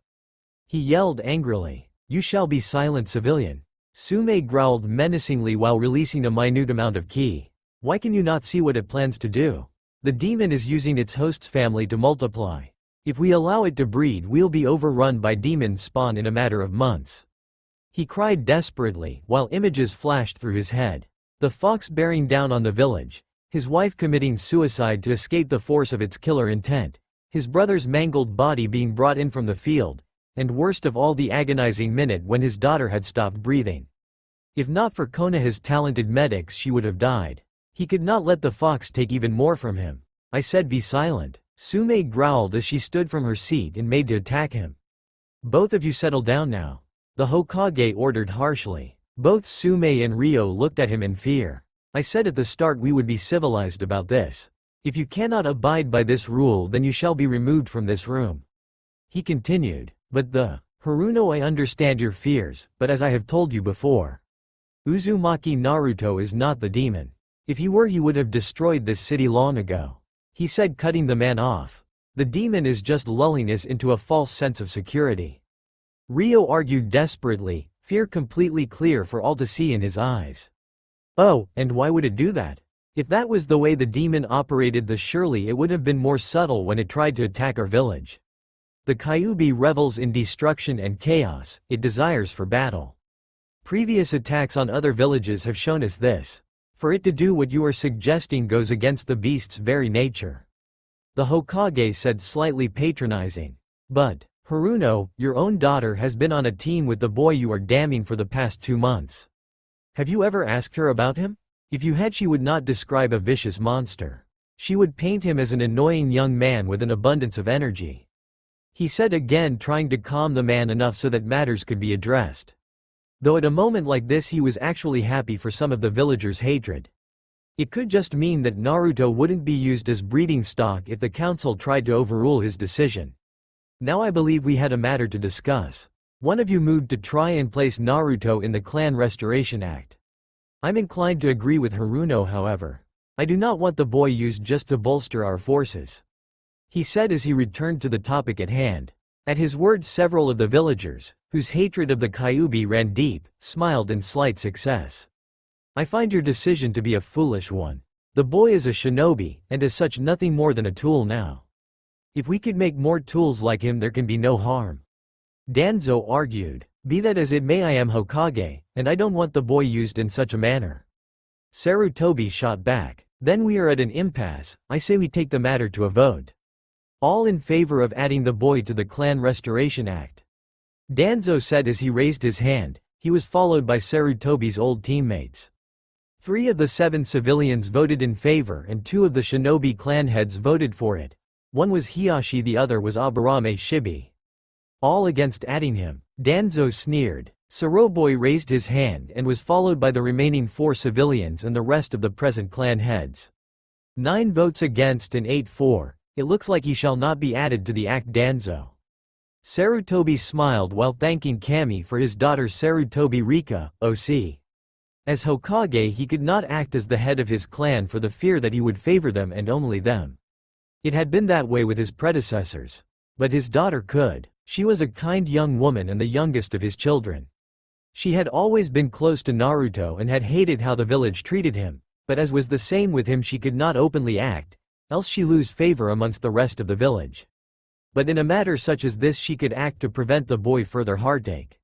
He yelled angrily. You shall be silent, civilian. Sume growled menacingly while releasing a minute amount of ki. Why can you not see what it plans to do? The demon is using its host's family to multiply. If we allow it to breed, we'll be overrun by demon spawn in a matter of months. He cried desperately, while images flashed through his head. The fox bearing down on the village, his wife committing suicide to escape the force of its killer intent, his brother's mangled body being brought in from the field, and worst of all, the agonizing minute when his daughter had stopped breathing. If not for Konoha's talented medics, she would have died. He could not let the fox take even more from him. I said be silent. Sume growled as she stood from her seat and made to attack him. Both of you settle down now. The Hokage ordered harshly. Both Sume and Ryo looked at him in fear. I said at the start we would be civilized about this. If you cannot abide by this rule, then you shall be removed from this room. He continued. But Haruno, I understand your fears, but as I have told you before, Uzumaki Naruto is not the demon. If he were, he would have destroyed this city long ago. He said, cutting the man off. The demon is just lulling us into a false sense of security. Ryo argued desperately, fear completely clear for all to see in his eyes. Oh, and why would it do that? If that was the way the demon operated, then surely it would have been more subtle when it tried to attack our village. The Kyuubi revels in destruction and chaos, it desires for battle. Previous attacks on other villages have shown us this. For it to do what you are suggesting goes against the beast's very nature. The Hokage said, slightly patronizing. But, Haruno, your own daughter has been on a team with the boy you are damning for the past 2 months. Have you ever asked her about him? If you had, she would not describe a vicious monster. She would paint him as an annoying young man with an abundance of energy. He said again, trying to calm the man enough so that matters could be addressed. Though at a moment like this he was actually happy for some of the villagers' hatred. It could just mean that Naruto wouldn't be used as breeding stock if the council tried to overrule his decision. Now I believe we had a matter to discuss. One of you moved to try and place Naruto in the Clan Restoration Act. I'm inclined to agree with Haruno, however. I do not want the boy used just to bolster our forces. He said as he returned to the topic at hand. At his words, several of the villagers, whose hatred of the Kyuubi ran deep, smiled in slight success. I find your decision to be a foolish one. The boy is a shinobi, and as such nothing more than a tool now. If we could make more tools like him, there can be no harm. Danzo argued. Be that as it may, I am Hokage, and I don't want the boy used in such a manner. Sarutobi shot back. Then we are at an impasse, I say we take the matter to a vote. All in favor of adding the boy to the Clan Restoration Act. Danzo said as he raised his hand. He was followed by Sarutobi's old teammates. 3 of the 7 civilians voted in favor and 2 of the shinobi clan heads voted for it. One was Hiyashi, the other was Aburame Shibi. All against adding him. Danzo sneered. Saroboy raised his hand and was followed by the remaining 4 civilians and the rest of the present clan heads. 9 votes against and 8 for. It looks like he shall not be added to the act. Danzo. Sarutobi smiled while thanking Kami for his daughter Sarutobi Rika, OC. As Hokage he could not act as the head of his clan for the fear that he would favor them and only them. It had been that way with his predecessors. But his daughter could. She was a kind young woman and the youngest of his children. She had always been close to Naruto and had hated how the village treated him, but as was the same with him, she could not openly act, else she lose favor amongst the rest of the village. But in a matter such as this she could act to prevent the boy further heartache.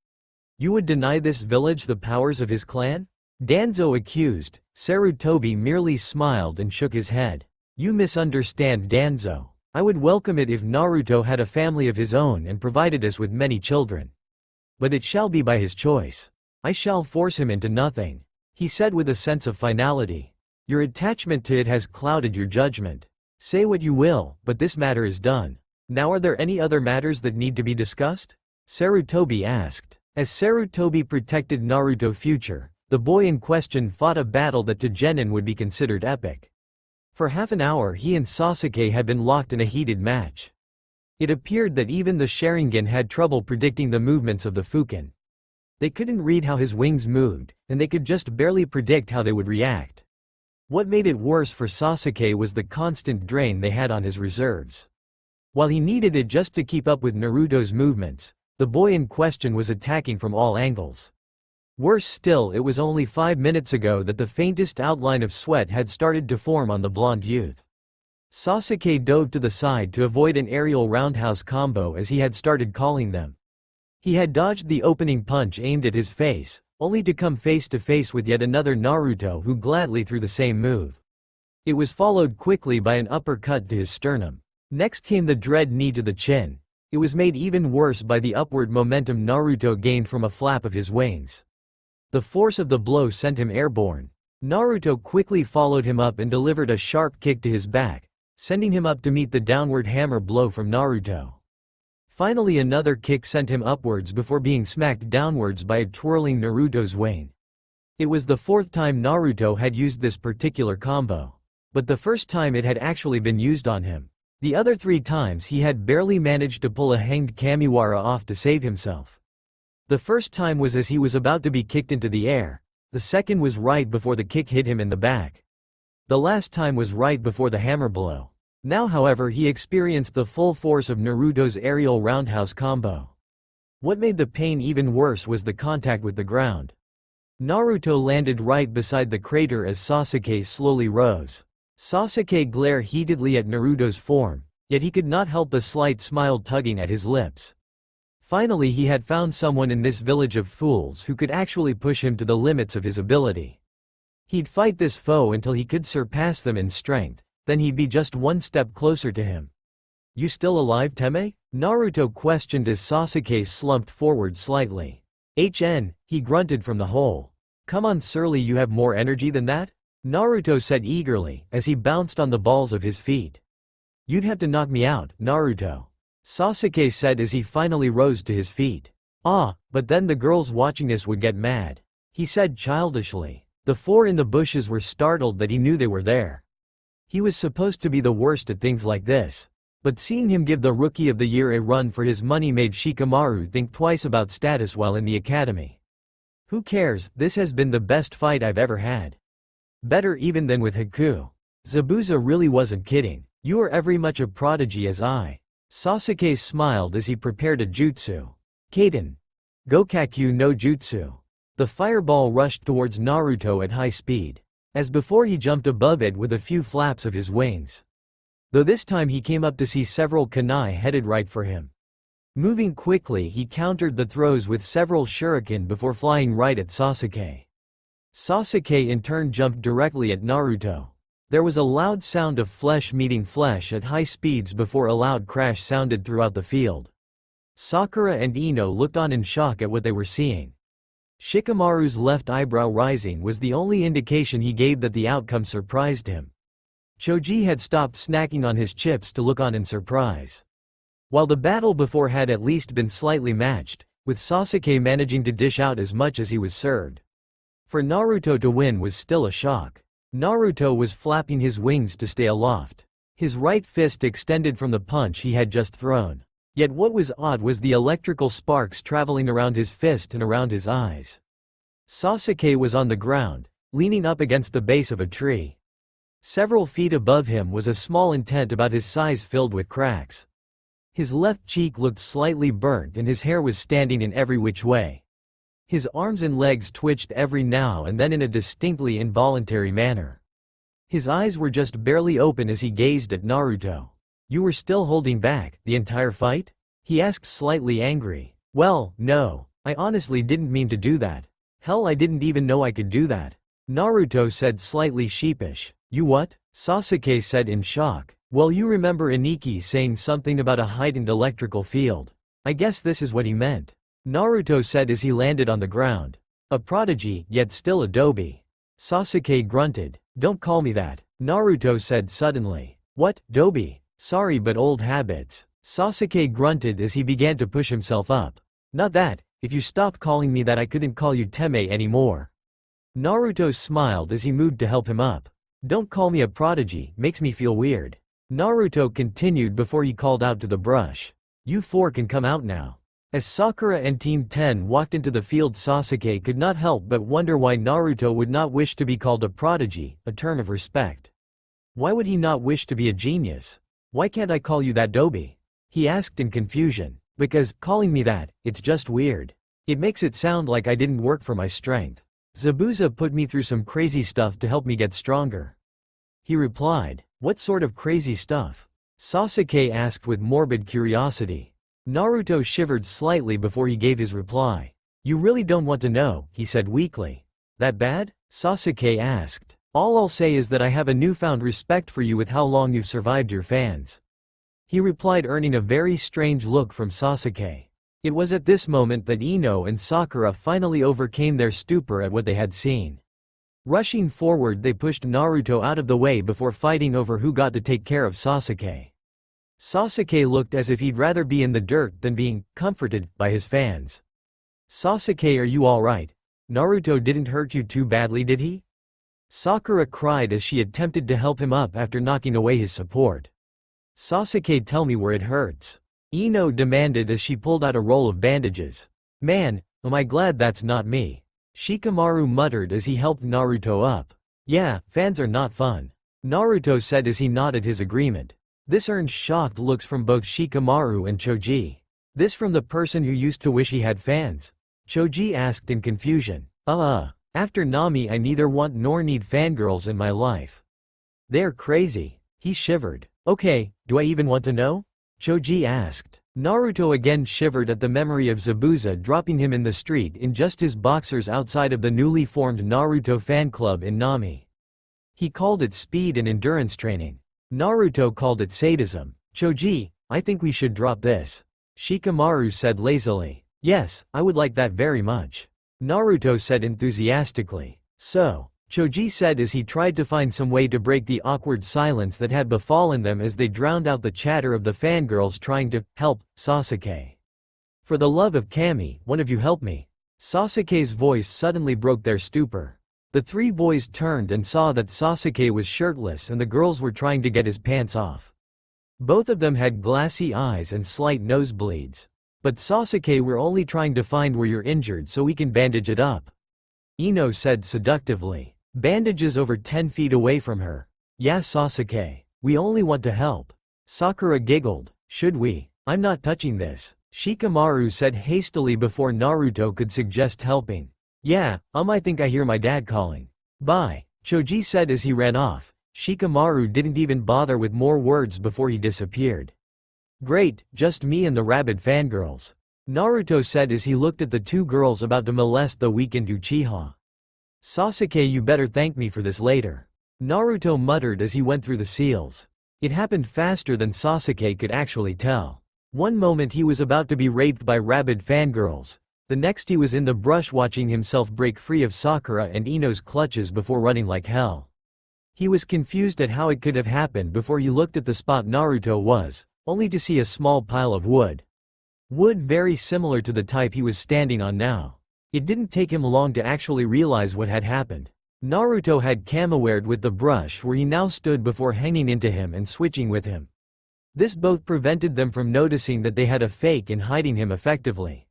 You would deny this village the powers of his clan? Danzo accused. Sarutobi merely smiled and shook his head. You misunderstand, Danzo. I would welcome it if Naruto had a family of his own and provided us with many children. But it shall be by his choice. I shall force him into nothing, he said with a sense of finality. Your attachment to it has clouded your judgment. Say what you will, but this matter is done. Now are there any other matters that need to be discussed? Sarutobi asked. As Sarutobi protected Naruto's future, the boy in question fought a battle that to genin would be considered epic. For half an hour he and Sasuke had been locked in a heated match. It appeared that even the Sharingan had trouble predicting the movements of the Fukin. They couldn't read how his wings moved, and they could just barely predict how they would react. What made it worse for Sasuke was the constant drain they had on his reserves. While he needed it just to keep up with Naruto's movements, the boy in question was attacking from all angles. Worse still, it was only 5 minutes ago that the faintest outline of sweat had started to form on the blonde youth. Sasuke dove to the side to avoid an aerial roundhouse combo as he had started calling them. He had dodged the opening punch aimed at his face, only to come face to face with yet another Naruto who gladly threw the same move. It was followed quickly by an uppercut to his sternum. Next came the dread knee to the chin. It was made even worse by the upward momentum Naruto gained from a flap of his wings. The force of the blow sent him airborne. Naruto quickly followed him up and delivered a sharp kick to his back, sending him up to meet the downward hammer blow from Naruto. Finally another kick sent him upwards before being smacked downwards by a twirling Naruto's wing. It was the 4th time Naruto had used this particular combo. But the first time it had actually been used on him. The other 3 times he had barely managed to pull a hanged Kamiwara off to save himself. The first time was as he was about to be kicked into the air, the second was right before the kick hit him in the back. The last time was right before the hammer blow. Now however he experienced the full force of Naruto's aerial roundhouse combo. What made the pain even worse was the contact with the ground. Naruto landed right beside the crater as Sasuke slowly rose. Sasuke glared heatedly at Naruto's form, yet he could not help the slight smile tugging at his lips. Finally he had found someone in this village of fools who could actually push him to the limits of his ability. He'd fight this foe until he could surpass them in strength, then he'd be just one step closer to him. You still alive, Teme? Naruto questioned as Sasuke slumped forward slightly. He grunted from the hole. Come on surely, you have more energy than that? Naruto said eagerly, as he bounced on the balls of his feet. You'd have to knock me out, Naruto. Sasuke said as he finally rose to his feet. But then the girls watching us would get mad. He said childishly. The 4 in the bushes were startled that he knew they were there. He was supposed to be the worst at things like this. But seeing him give the Rookie of the Year a run for his money made Shikamaru think twice about status while in the academy. Who cares, this has been the best fight I've ever had. Better even than with Haku. Zabuza really wasn't kidding. You are every much a prodigy as I. Sasuke smiled as he prepared a jutsu. Kaden. Gokakyu no Jutsu. The fireball rushed towards Naruto at high speed. As before he jumped above it with a few flaps of his wings. Though this time he came up to see several kunai headed right for him. Moving quickly, he countered the throws with several shuriken before flying right at Sasuke. Sasuke in turn jumped directly at Naruto. There was a loud sound of flesh meeting flesh at high speeds before a loud crash sounded throughout the field. Sakura and Ino looked on in shock at what they were seeing. Shikamaru's left eyebrow rising was the only indication he gave that the outcome surprised him. Choji had stopped snacking on his chips to look on in surprise. While the battle before had at least been slightly matched, with Sasuke managing to dish out as much as he was served. For Naruto to win was still a shock. Naruto was flapping his wings to stay aloft. His right fist extended from the punch he had just thrown. Yet what was odd was the electrical sparks traveling around his fist and around his eyes. Sasuke was on the ground, leaning up against the base of a tree. Several feet above him was a small intent about his size filled with cracks. His left cheek looked slightly burnt and his hair was standing in every which way. His arms and legs twitched every now and then in a distinctly involuntary manner. His eyes were just barely open as he gazed at Naruto. "You were still holding back, the entire fight?" he asked, slightly angry. "Well, no. I honestly didn't mean to do that. Hell, I didn't even know I could do that," Naruto said, slightly sheepish. "You what?" Sasuke said in shock. "Well, you remember Iniki saying something about a heightened electrical field. I guess this is what he meant," Naruto said as he landed on the ground. "A prodigy, yet still a doby." Sasuke grunted. "Don't call me that," Naruto said suddenly. "What, doby? Sorry, but old habits," Sasuke grunted as he began to push himself up. "Not that, if you stopped calling me that I couldn't call you Teme anymore." Naruto smiled as he moved to help him up. "Don't call me a prodigy, makes me feel weird," Naruto continued before he called out to the brush. "You four can come out now." As Sakura and Team 10 walked into the field, Sasuke could not help but wonder why Naruto would not wish to be called a prodigy, a term of respect. Why would he not wish to be a genius? "Why can't I call you that, doby?" he asked in confusion. "Because, calling me that, it's just weird. It makes it sound like I didn't work for my strength. Zabuza put me through some crazy stuff to help me get stronger," he replied. "What sort of crazy stuff?" Sasuke asked with morbid curiosity. Naruto shivered slightly before he gave his reply. "You really don't want to know," he said weakly. "That bad?" Sasuke asked. "All I'll say is that I have a newfound respect for you with how long you've survived your fans," he replied, earning a very strange look from Sasuke. It was at this moment that Ino and Sakura finally overcame their stupor at what they had seen. Rushing forward, they pushed Naruto out of the way before fighting over who got to take care of Sasuke. Sasuke looked as if he'd rather be in the dirt than being comforted by his fans. "Sasuke, are you alright? Naruto didn't hurt you too badly, did he?" Sakura cried as she attempted to help him up after knocking away his support. "Sasuke, tell me where it hurts," Ino demanded as she pulled out a roll of bandages. "Man, am I glad that's not me," Shikamaru muttered as he helped Naruto up. "Yeah, fans are not fun," Naruto said as he nodded his agreement. This earned shocked looks from both Shikamaru and Choji. "This from the person who used to wish he had fans?" Choji asked in confusion. After Nami, I neither want nor need fangirls in my life. They're crazy," he shivered. "Okay, do I even want to know?" Choji asked. Naruto again shivered at the memory of Zabuza dropping him in the street in just his boxers outside of the newly formed Naruto fan club in Nami. He called it speed and endurance training. Naruto called it sadism. "Choji, I think we should drop this," Shikamaru said lazily. "Yes, I would like that very much," Naruto said enthusiastically. "So," Choji said as he tried to find some way to break the awkward silence that had befallen them as they drowned out the chatter of the fangirls trying to help Sasuke. "For the love of Kami, one of you help me." Sasuke's voice suddenly broke their stupor. The three boys turned and saw that Sasuke was shirtless and the girls were trying to get his pants off. Both of them had glassy eyes and slight nosebleeds. "But Sasuke, we're only trying to find where you're injured so we can bandage it up," Ino said seductively. Bandages over 10 feet away from her. "Yeah, Sasuke. We only want to help." Sakura giggled. "Should we? I'm not touching this," Shikamaru said hastily before Naruto could suggest helping. "Yeah, I think I hear my dad calling. Bye," Choji said as he ran off. Shikamaru didn't even bother with more words before he disappeared. Great, just me and the rabid fangirls. Naruto said as he looked at the two girls about to molest the weakened Uchiha. Sasuke, you better thank me for this later. Naruto muttered as he went through the seals. It happened faster than Sasuke could actually tell. One moment he was about to be raped by rabid fangirls, the next he was in the brush watching himself break free of Sakura and Ino's clutches before running like hell. He was confused at how it could have happened before he looked at the spot Naruto was, only to see a small pile of wood. Wood very similar to the type he was standing on now. It didn't take him long to actually realize what had happened. Naruto had camouflaged with the brush where he now stood before hanging into him and switching with him. This both prevented them from noticing that they had a fake and hiding him effectively.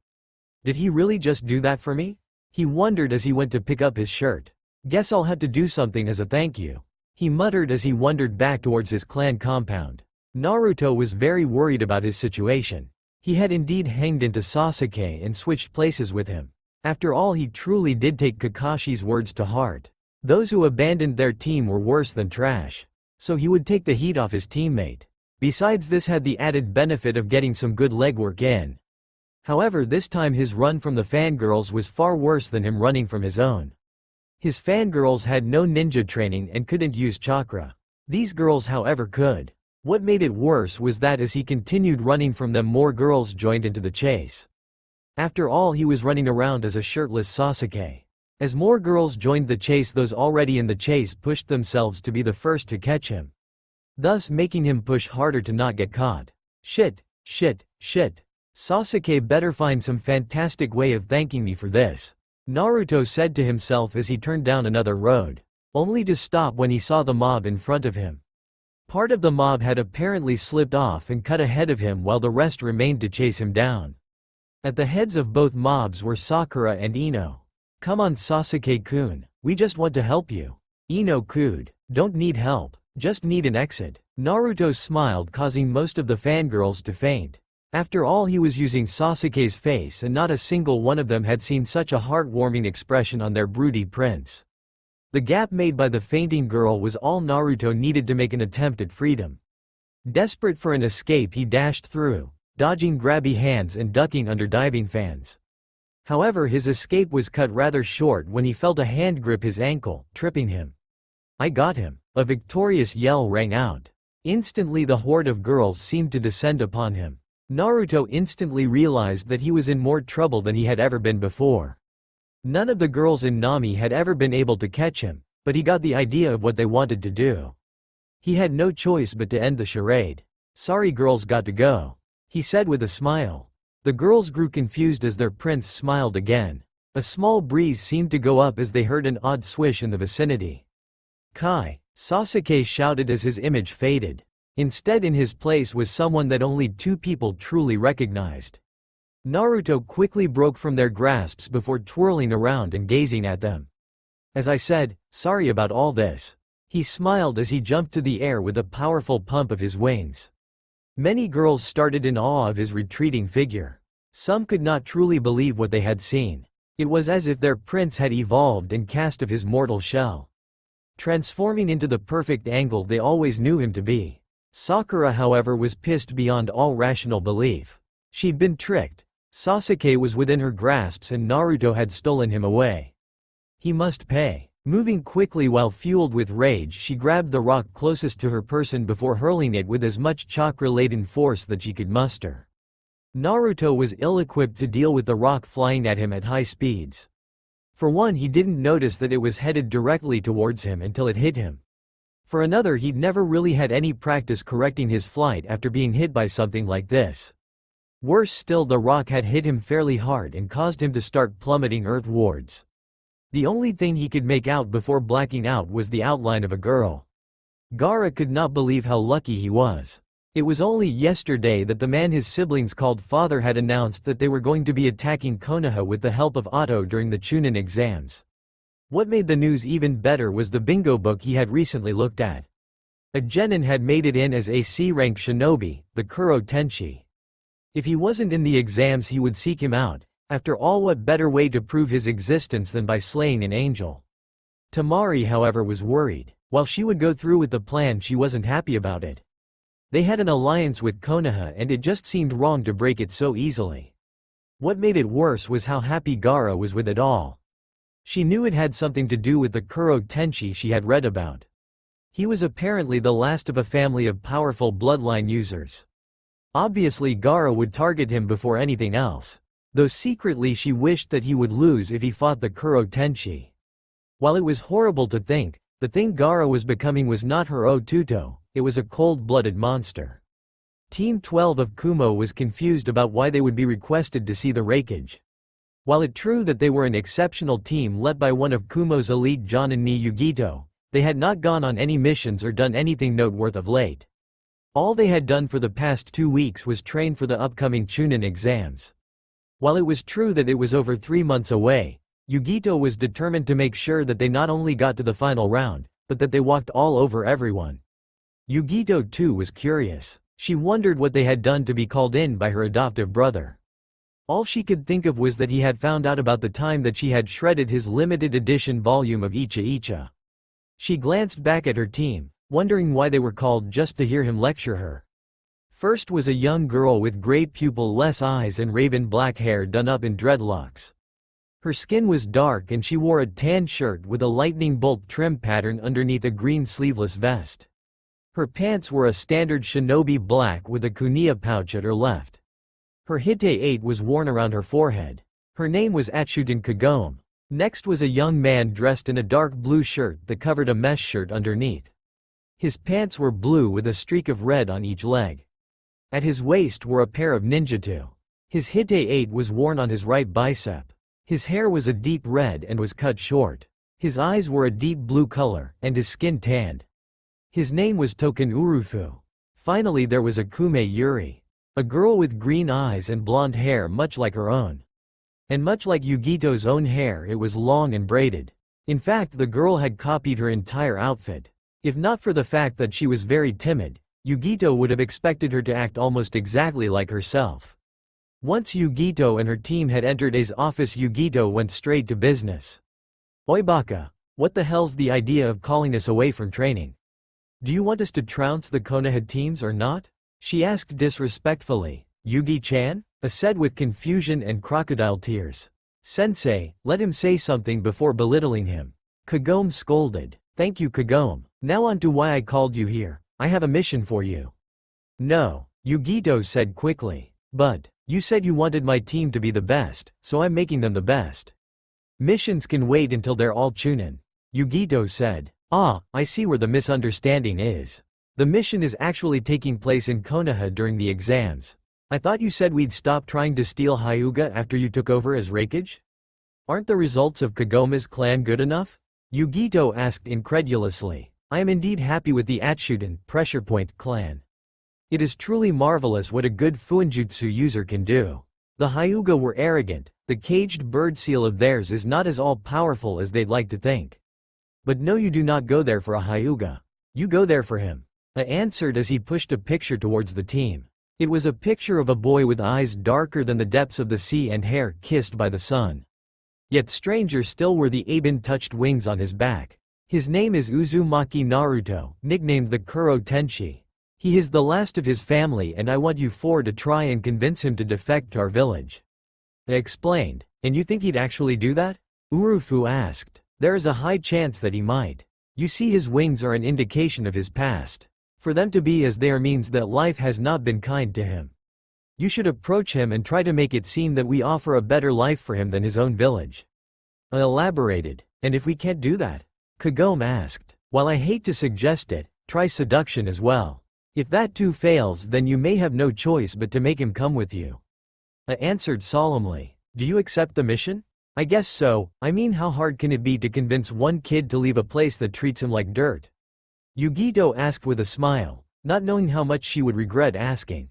Did he really just do that for me? He wondered as he went to pick up his shirt. Guess I'll have to do something as a thank you. He muttered as he wandered back towards his clan compound. Naruto was very worried about his situation. He had indeed hanged into Sasuke and switched places with him. After all, he truly did take Kakashi's words to heart. Those who abandoned their team were worse than trash. So he would take the heat off his teammate. Besides, this had the added benefit of getting some good legwork in. However, this time his run from the fangirls was far worse than him running from his own. His fangirls had no ninja training and couldn't use chakra. These girls, however, could. What made it worse was that as he continued running from them, more girls joined into the chase. After all, he was running around as a shirtless Sasuke. As more girls joined the chase, those already in the chase pushed themselves to be the first to catch him, thus making him push harder to not get caught. Shit. Sasuke better find some fantastic way of thanking me for this, Naruto said to himself as he turned down another road, only to stop when he saw the mob in front of him. Part of the mob had apparently slipped off and cut ahead of him while the rest remained to chase him down. At the heads of both mobs were Sakura and Ino. Come on Sasuke-kun, we just want to help you. Ino cooed, don't need help, just need an exit. Naruto smiled, causing most of the fangirls to faint. After all, he was using Sasuke's face and not a single one of them had seen such a heartwarming expression on their broody prince. The gap made by the fainting girl was all Naruto needed to make an attempt at freedom. Desperate for an escape, he dashed through, dodging grabby hands and ducking under diving fans. However, his escape was cut rather short when he felt a hand grip his ankle, tripping him. I got him. A victorious yell rang out. Instantly the horde of girls seemed to descend upon him. Naruto instantly realized that he was in more trouble than he had ever been before. None of the girls in Nami had ever been able to catch him, but he got the idea of what they wanted to do. He had no choice but to end the charade. Sorry girls, got to go, he said with a smile. The girls grew confused as their prince smiled again. A small breeze seemed to go up as they heard an odd swish in the vicinity. Kai, Sasuke shouted as his image faded. Instead, in his place was someone that only two people truly recognized. Naruto quickly broke from their grasps before twirling around and gazing at them. As I said, sorry about all this. He smiled as he jumped to the air with a powerful pump of his wings. Many girls started in awe of his retreating figure. Some could not truly believe what they had seen. It was as if their prince had evolved and cast of his mortal shell, transforming into the perfect angle they always knew him to be. Sakura, however, was pissed beyond all rational belief. She'd been tricked. Sasuke was within her grasps and Naruto had stolen him away. He must pay. Moving quickly while fueled with rage, she grabbed the rock closest to her person before hurling it with as much chakra-laden force that she could muster. Naruto was ill-equipped to deal with the rock flying at him at high speeds. For one, he didn't notice that it was headed directly towards him until it hit him. For another, he'd never really had any practice correcting his flight after being hit by something like this. Worse still, the rock had hit him fairly hard and caused him to start plummeting earthwards. The only thing he could make out before blacking out was the outline of a girl. Gaara could not believe how lucky he was. It was only yesterday that the man his siblings called father had announced that they were going to be attacking Konoha with the help of Otto during the Chunin exams. What made the news even better was the bingo book he had recently looked at. A genin had made it in as a C-rank shinobi, the KuroTenshi. If he wasn't in the exams, he would seek him out. After all, what better way to prove his existence than by slaying an angel? Tamari, however, was worried. While she would go through with the plan, she wasn't happy about it. They had an alliance with Konoha and it just seemed wrong to break it so easily. What made it worse was how happy Gaara was with it all. She knew it had something to do with the KuroTenshi she had read about. He was apparently the last of a family of powerful bloodline users. Obviously Gaara would target him before anything else, though secretly she wished that he would lose if he fought the KuroTenshi. While it was horrible to think, the thing Gaara was becoming was not her Otuto, it was a cold-blooded monster. Team 12 of Kumo was confused about why they would be requested to see the wreckage. While it true that they were an exceptional team led by one of Kumo's elite Jonin ni Yugito, they had not gone on any missions or done anything noteworthy of late. All they had done for the past 2 weeks was train for the upcoming Chunin exams. While it was true that it was over 3 months away, Yugito was determined to make sure that they not only got to the final round, but that they walked all over everyone. Yugito too was curious. She wondered what they had done to be called in by her adoptive brother. All she could think of was that he had found out about the time that she had shredded his limited edition volume of Icha Icha. She glanced back at her team, wondering why they were called just to hear him lecture her. First was a young girl with gray pupil-less eyes and raven black hair done up in dreadlocks. Her skin was dark and she wore a tan shirt with a lightning bolt trim pattern underneath a green sleeveless vest. Her pants were a standard shinobi black with a kunia pouch at her left. Her hite 8 was worn around her forehead. Her name was Achuten Kagome. Next was a young man dressed in a dark blue shirt that covered a mesh shirt underneath. His pants were blue with a streak of red on each leg. At his waist were a pair of ninjutsu. His hite 8 was worn on his right bicep. His hair was a deep red and was cut short. His eyes were a deep blue color, and his skin tanned. His name was Token Urufu. Finally there was a Kume Yuri. A girl with green eyes and blonde hair much like her own. And much like Yugito's own hair, it was long and braided. In fact, the girl had copied her entire outfit. If not for the fact that she was very timid, Yugito would have expected her to act almost exactly like herself. Once Yugito and her team had entered A's office, Yugito went straight to business. "Oi Baka, what the hell's the idea of calling us away from training? Do you want us to trounce the Konoha teams or not?" she asked disrespectfully. "Yugi-chan?" A said with confusion and crocodile tears. "Sensei, let him say something before belittling him." Kagome scolded. "Thank you Kagome. Now on to why I called you here. I have a mission for you." "No," Yugito said quickly. "But, you said you wanted my team to be the best, so I'm making them the best." "Missions can wait until they're all Chunin," Yugito said. "Ah, I see where the misunderstanding is. The mission is actually taking place in Konoha during the exams. I thought you said we'd stop trying to steal Hyuga after you took over as Raikage? Aren't the results of Kagome's clan good enough?" Yugito asked incredulously. "I am indeed happy with the Achuten Pressure Point clan. It is truly marvelous what a good Fuinjutsu user can do. The Hyuga were arrogant, the caged bird seal of theirs is not as all-powerful as they'd like to think. But no, you do not go there for a Hyuga. You go there for him." A answered as he pushed a picture towards the team. It was a picture of a boy with eyes darker than the depths of the sea and hair kissed by the sun. Yet stranger still were the Aben-touched wings on his back. His name is Uzumaki Naruto, nicknamed the KuroTenshi. He is the last of his family and I want you four to try and convince him to defect to our village." I explained. "And you think he'd actually do that?" Urufu asked. "There is a high chance that he might. You see, his wings are an indication of his past. For them to be as they are means that life has not been kind to him. You should approach him and try to make it seem that we offer a better life for him than his own village." I elaborated. "And if we can't do that?" Kagome asked. "While I hate to suggest it, try seduction as well. If that too fails, then you may have no choice but to make him come with you." I answered solemnly. "Do you accept the mission?" "I guess so. I mean, how hard can it be to convince one kid to leave a place that treats him like dirt?" Yugito asked with a smile, not knowing how much she would regret asking.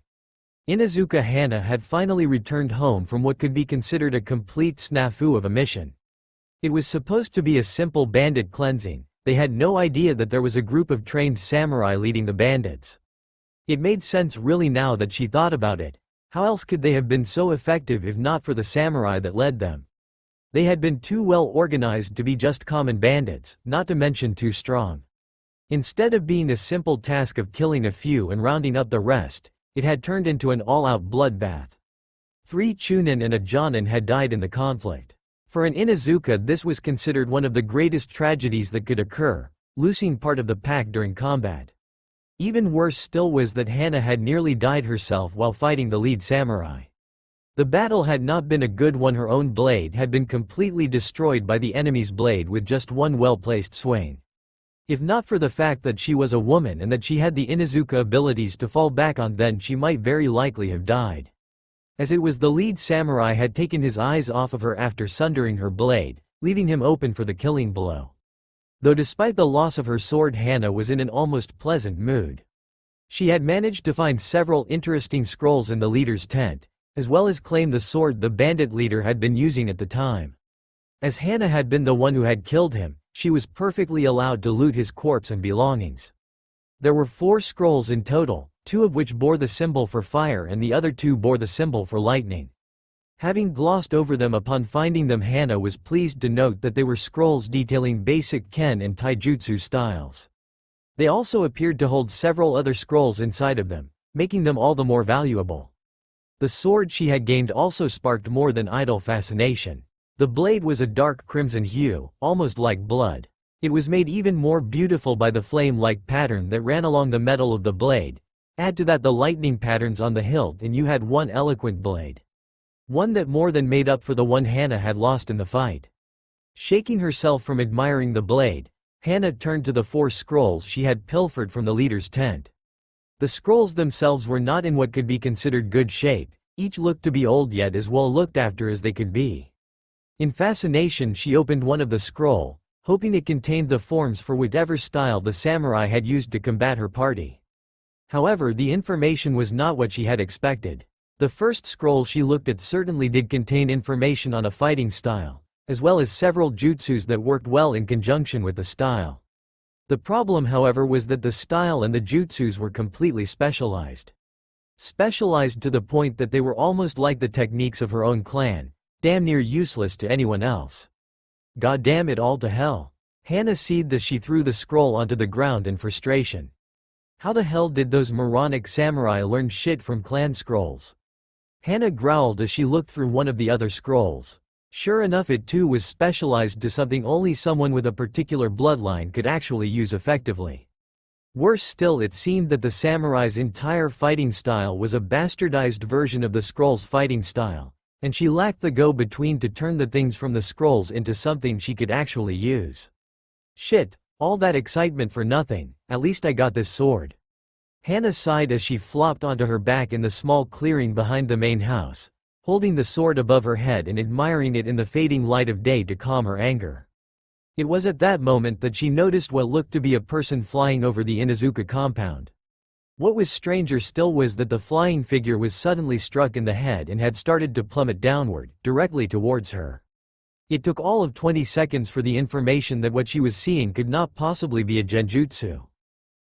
Inuzuka Hana had finally returned home from what could be considered a complete snafu of a mission. It was supposed to be a simple bandit cleansing. They had no idea that there was a group of trained samurai leading the bandits. It made sense really now that she thought about it. How else could they have been so effective if not for the samurai that led them? They had been too well organized to be just common bandits, not to mention too strong. Instead of being a simple task of killing a few and rounding up the rest, it had turned into an all-out bloodbath. 3 Chunin and a Jonin had died in the conflict. For an Inuzuka, this was considered one of the greatest tragedies that could occur, losing part of the pack during combat. Even worse still was that Hana had nearly died herself while fighting the lead samurai. The battle had not been a good one. Her own blade had been completely destroyed by the enemy's blade with just one well-placed swing. If not for the fact that she was a woman and that she had the Inuzuka abilities to fall back on, then she might very likely have died. As it was, the lead samurai had taken his eyes off of her after sundering her blade, leaving him open for the killing blow. Though despite the loss of her sword, Hana was in an almost pleasant mood. She had managed to find several interesting scrolls in the leader's tent, as well as claim the sword the bandit leader had been using at the time. As Hana had been the one who had killed him, she was perfectly allowed to loot his corpse and belongings. There were 4 scrolls in total, 2 of which bore the symbol for fire and the other 2 bore the symbol for lightning. Having glossed over them upon finding them, Hana was pleased to note that they were scrolls detailing basic Ken and Taijutsu styles. They also appeared to hold several other scrolls inside of them, making them all the more valuable. The sword she had gained also sparked more than idle fascination. The blade was a dark crimson hue, almost like blood. It was made even more beautiful by the flame-like pattern that ran along the metal of the blade. Add to that the lightning patterns on the hilt and you had one eloquent blade. One that more than made up for the one Hana had lost in the fight. Shaking herself from admiring the blade, Hana turned to the 4 scrolls she had pilfered from the leader's tent. The scrolls themselves were not in what could be considered good shape, each looked to be old yet as well looked after as they could be. In fascination, she opened one of the scroll, hoping it contained the forms for whatever style the samurai had used to combat her party. However, the information was not what she had expected. The first scroll she looked at certainly did contain information on a fighting style, as well as several jutsus that worked well in conjunction with the style. The problem, however, was that the style and the jutsus were completely specialized. Specialized to the point that they were almost like the techniques of her own clan, damn near useless to anyone else. God damn it all to hell. Hana sighed as she threw the scroll onto the ground in frustration. How the hell did those moronic samurai learn shit from clan scrolls? Hana growled as she looked through one of the other scrolls. Sure enough, it too was specialized to something only someone with a particular bloodline could actually use effectively. Worse still, it seemed that the samurai's entire fighting style was a bastardized version of the scroll's fighting style, and she lacked the go-between to turn the things from the scrolls into something she could actually use. Shit, all that excitement for nothing. At least I got this sword. Hana sighed as she flopped onto her back in the small clearing behind the main house, holding the sword above her head and admiring it in the fading light of day to calm her anger. It was at that moment that she noticed what looked to be a person flying over the Inuzuka compound. What was stranger still was that the flying figure was suddenly struck in the head and had started to plummet downward, directly towards her. It took all of 20 seconds for the information that what she was seeing could not possibly be a genjutsu.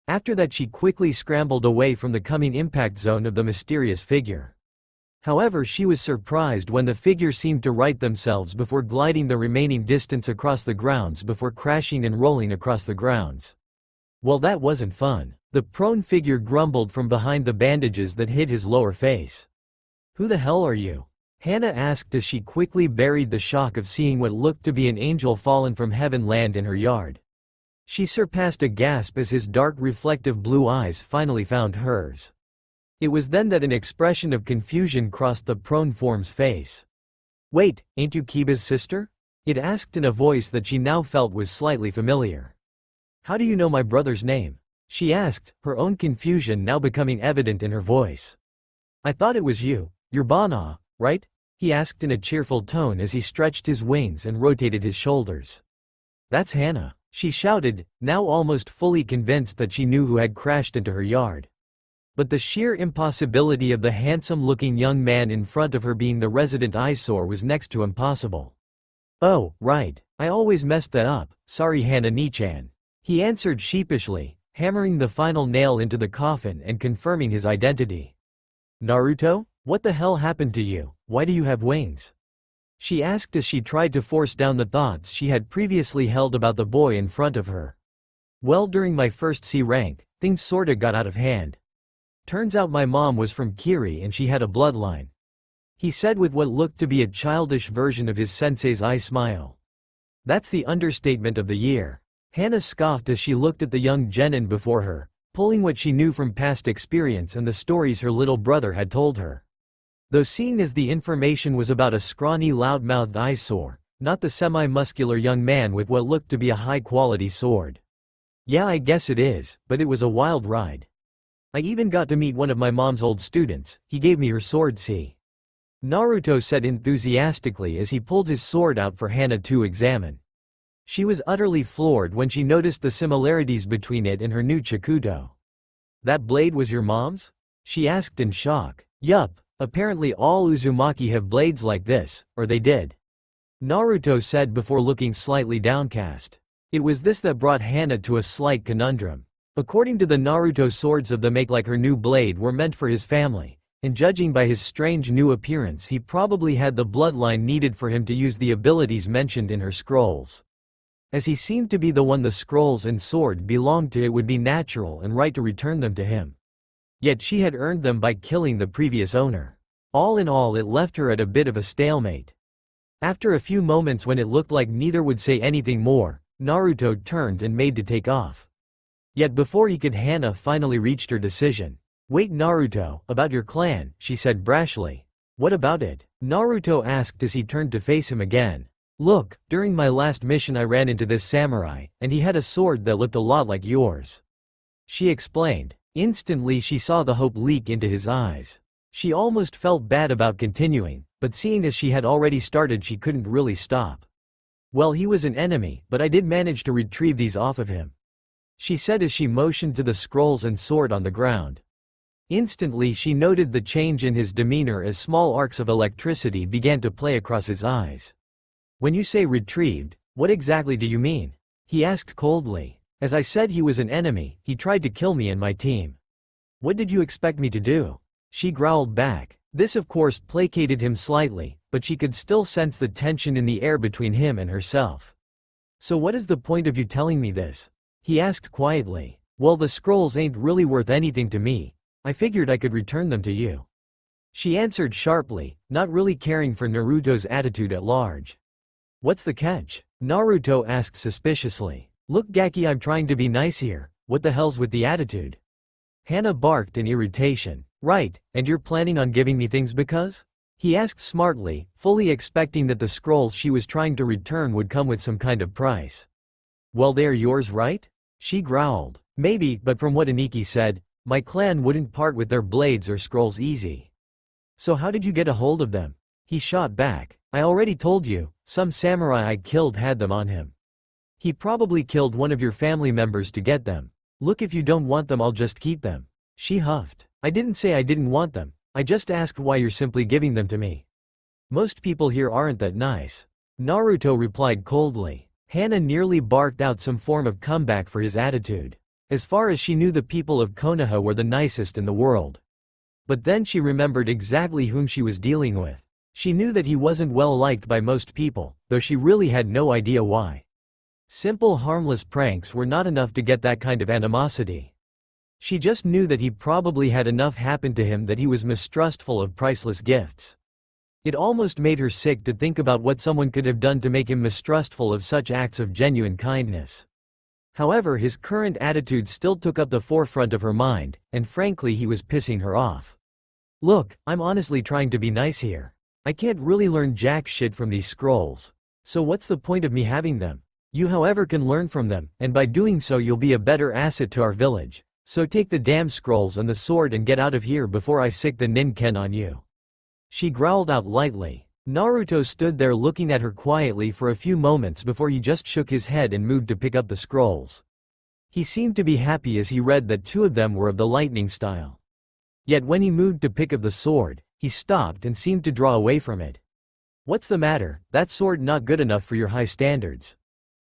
After that, she quickly scrambled away from the coming impact zone of the mysterious figure. However, she was surprised when the figure seemed to right themselves before gliding the remaining distance across the grounds before crashing and rolling across the grounds. Well, that wasn't fun. The prone figure grumbled from behind the bandages that hid his lower face. Who the hell are you? Hana asked as she quickly buried the shock of seeing what looked to be an angel fallen from heaven land in her yard. She surpassed a gasp as his dark reflective blue eyes finally found hers. It was then that an expression of confusion crossed the prone form's face. Wait, ain't you Kiba's sister? It asked in a voice that she now felt was slightly familiar. How do you know my brother's name? She asked, her own confusion now becoming evident in her voice. I thought it was you, your Bana, right? He asked in a cheerful tone as he stretched his wings and rotated his shoulders. That's Hana, she shouted, now almost fully convinced that she knew who had crashed into her yard. But the sheer impossibility of the handsome-looking young man in front of her being the resident eyesore was next to impossible. Oh, right, I always messed that up, sorry Hana-ni-chan. He answered sheepishly, hammering the final nail into the coffin and confirming his identity. Naruto, what the hell happened to you? Why do you have wings? She asked as she tried to force down the thoughts she had previously held about the boy in front of her. Well, during my first C rank, things sorta got out of hand. Turns out my mom was from Kiri and she had a bloodline. He said with what looked to be a childish version of his sensei's eye smile. That's the understatement of the year. Hana scoffed as she looked at the young genin before her, pulling what she knew from past experience and the stories her little brother had told her. Though seeing as the information was about a scrawny loudmouthed eyesore, not the semi-muscular young man with what looked to be a high-quality sword. Yeah, I guess it is, but it was a wild ride. I even got to meet one of my mom's old students. He gave me her sword. See? Naruto said enthusiastically as he pulled his sword out for Hana to examine. She was utterly floored when she noticed the similarities between it and her new Chikuto. That blade was your mom's? She asked in shock. Yup, apparently all Uzumaki have blades like this, or they did. Naruto said before looking slightly downcast. It was this that brought Hana to a slight conundrum. According to the Naruto, swords of the make like her new blade were meant for his family, and judging by his strange new appearance he probably had the bloodline needed for him to use the abilities mentioned in her scrolls. As he seemed to be the one the scrolls and sword belonged to, it would be natural and right to return them to him. Yet she had earned them by killing the previous owner. All in all, it left her at a bit of a stalemate. After a few moments when it looked like neither would say anything more, Naruto turned and made to take off. Yet before he could, Hana finally reached her decision. Wait, Naruto, about your clan, she said brashly. What about it? Naruto asked as he turned to face him again. Look, during my last mission I ran into this samurai, and he had a sword that looked a lot like yours. She explained. Instantly she saw the hope leak into his eyes. She almost felt bad about continuing, but seeing as she had already started she couldn't really stop. Well, he was an enemy, but I did manage to retrieve these off of him, she said as she motioned to the scrolls and sword on the ground. Instantly she noted the change in his demeanor as small arcs of electricity began to play across his eyes. When you say retrieved, what exactly do you mean? He asked coldly. As I said, he was an enemy, he tried to kill me and my team. What did you expect me to do? She growled back. This of course placated him slightly, but she could still sense the tension in the air between him and herself. So what is the point of you telling me this? He asked quietly. Well, the scrolls ain't really worth anything to me. I figured I could return them to you. She answered sharply, not really caring for Naruto's attitude at large. What's the catch? Naruto asked suspiciously. Look, Gaki, I'm trying to be nice here. What the hell's with the attitude? Hana barked in irritation. Right, and you're planning on giving me things because? He asked smartly, fully expecting that the scrolls she was trying to return would come with some kind of price. Well, they are yours, right? She growled. Maybe, but from what Aniki said, my clan wouldn't part with their blades or scrolls easy. So how did you get a hold of them? He shot back. I already told you, some samurai I killed had them on him. He probably killed one of your family members to get them. Look, if you don't want them I'll just keep them. She huffed. I didn't say I didn't want them, I just asked why you're simply giving them to me. Most people here aren't that nice. Naruto replied coldly. Hana nearly barked out some form of comeback for his attitude. As far as she knew, the people of Konoha were the nicest in the world. But then she remembered exactly whom she was dealing with. She knew that he wasn't well liked by most people, though she really had no idea why. Simple harmless pranks were not enough to get that kind of animosity. She just knew that he probably had enough happen to him that he was mistrustful of priceless gifts. It almost made her sick to think about what someone could have done to make him mistrustful of such acts of genuine kindness. However, his current attitude still took up the forefront of her mind, and frankly he was pissing her off. Look, I'm honestly trying to be nice here. I can't really learn jack shit from these scrolls. So what's the point of me having them? You however can learn from them, and by doing so you'll be a better asset to our village. So take the damn scrolls and the sword and get out of here before I sick the ninken on you. She growled out lightly. Naruto stood there looking at her quietly for a few moments before he just shook his head and moved to pick up the scrolls. He seemed to be happy as he read that 2 of them were of the lightning style. Yet when he moved to pick up the sword, he stopped and seemed to draw away from it. What's the matter? That sword not good enough for your high standards.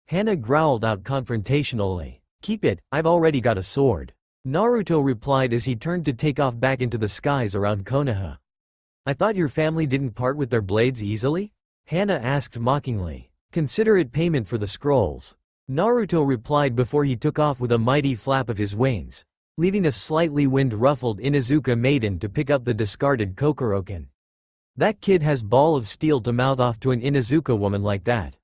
Hana growled out confrontationally. Keep it, I've already got a sword. Naruto replied as he turned to take off back into the skies around Konoha. I thought your family didn't part with their blades easily? Hana asked mockingly. Consider it payment for the scrolls. Naruto replied before he took off with a mighty flap of his wings, leaving a slightly wind-ruffled Inuzuka maiden to pick up the discarded Kokoroken. That kid has ball of steel to mouth off to an Inuzuka woman like that.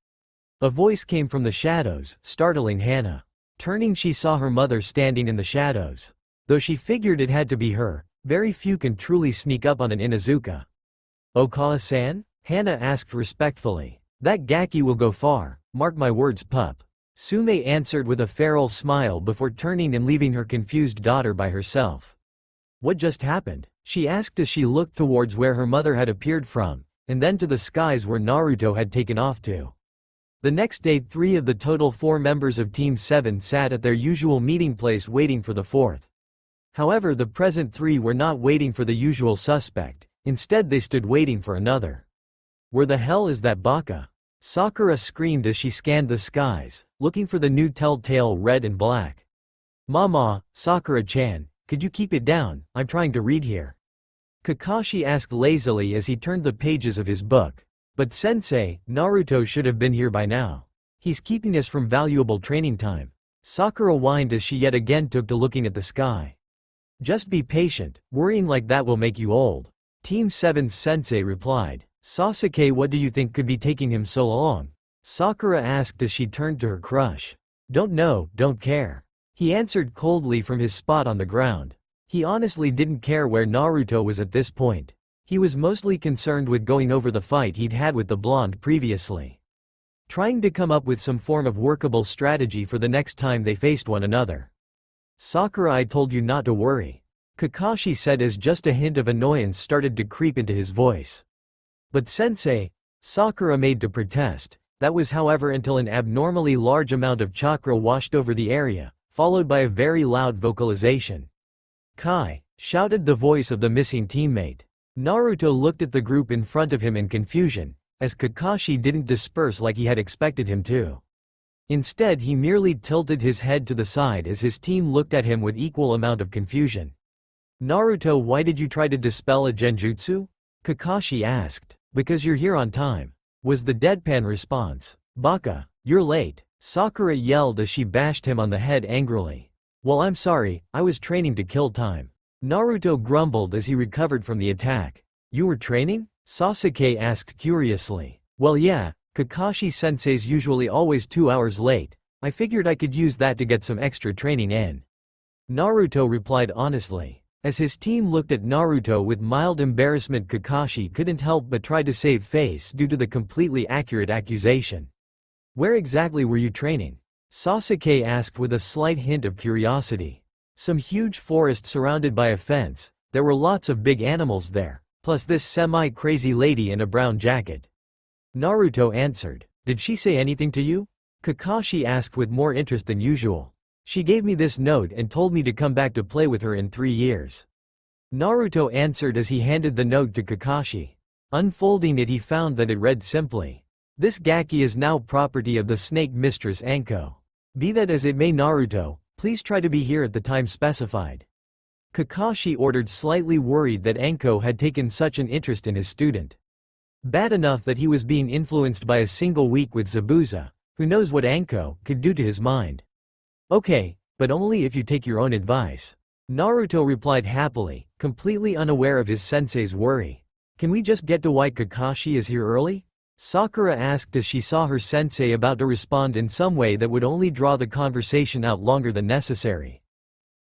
A voice came from the shadows, startling Hana. Turning, she saw her mother standing in the shadows. Though she figured it had to be her, very few can truly sneak up on an Inuzuka. "Okawa-san?" Hana asked respectfully. "That gaki will go far, mark my words, pup." Sume answered with a feral smile before turning and leaving her confused daughter by herself. "What just happened?" she asked as she looked towards where her mother had appeared from, and then to the skies where Naruto had taken off to. The next day, 3 of the total 4 members of Team 7 sat at their usual meeting place waiting for the 4th. However, the present 3 were not waiting for the usual suspect, instead they stood waiting for another. "Where the hell is that baka?" Sakura screamed as she scanned the skies, looking for the new telltale red and black. "Mama, Sakura-chan, could you keep it down, I'm trying to read here." Kakashi asked lazily as he turned the pages of his book. "But sensei, Naruto should have been here by now. He's keeping us from valuable training time." Sakura whined as she yet again took to looking at the sky. "Just be patient, worrying like that will make you old." Team 7's sensei replied. "Sasuke, what do you think could be taking him so long?" Sakura asked as she turned to her crush. "Don't know, don't care," he answered coldly from his spot on the ground. He honestly didn't care where Naruto was at this point. He was mostly concerned with going over the fight he'd had with the blonde previously. Trying to come up with some form of workable strategy for the next time they faced one another. "Sakura, I told you not to worry," Kakashi said as just a hint of annoyance started to creep into his voice. "But sensei," Sakura made to protest. That was however until an abnormally large amount of chakra washed over the area, followed by a very loud vocalization. "Kai!" shouted the voice of the missing teammate. Naruto looked at the group in front of him in confusion, as Kakashi didn't disperse like he had expected him to. Instead, he merely tilted his head to the side as his team looked at him with equal amount of confusion. "Naruto, why did you try to dispel a genjutsu?" Kakashi asked. "Because you're here on time," was the deadpan response. "Baka, you're late," Sakura yelled as she bashed him on the head angrily. "Well, I'm sorry, I was training to kill time," Naruto grumbled as he recovered from the attack. "You were training?" Sasuke asked curiously. "Well, yeah, Kakashi-sensei's usually always 2 hours late. I figured I could use that to get some extra training in," Naruto replied honestly. As his team looked at Naruto with mild embarrassment, Kakashi couldn't help but try to save face due to the completely accurate accusation. "Where exactly were you training?" Sasuke asked with a slight hint of curiosity. "Some huge forest surrounded by a fence. There were lots of big animals there, plus this semi-crazy lady in a brown jacket," Naruto answered. "Did she say anything to you?" Kakashi asked with more interest than usual. "She gave me this note and told me to come back to play with her in 3 years," Naruto answered as he handed the note to Kakashi. Unfolding it, he found that it read simply, "This gaki is now property of the snake mistress Anko. Be that as it may, Naruto, please try to be here at the time specified." Kakashi ordered, slightly worried that Anko had taken such an interest in his student. Bad enough that he was being influenced by a single week with Zabuza. Who knows what Anko could do to his mind. "Okay, but only if you take your own advice," Naruto replied happily, completely unaware of his sensei's worry. "Can we just get to why Kakashi is here early?" Sakura asked as she saw her sensei about to respond in some way that would only draw the conversation out longer than necessary.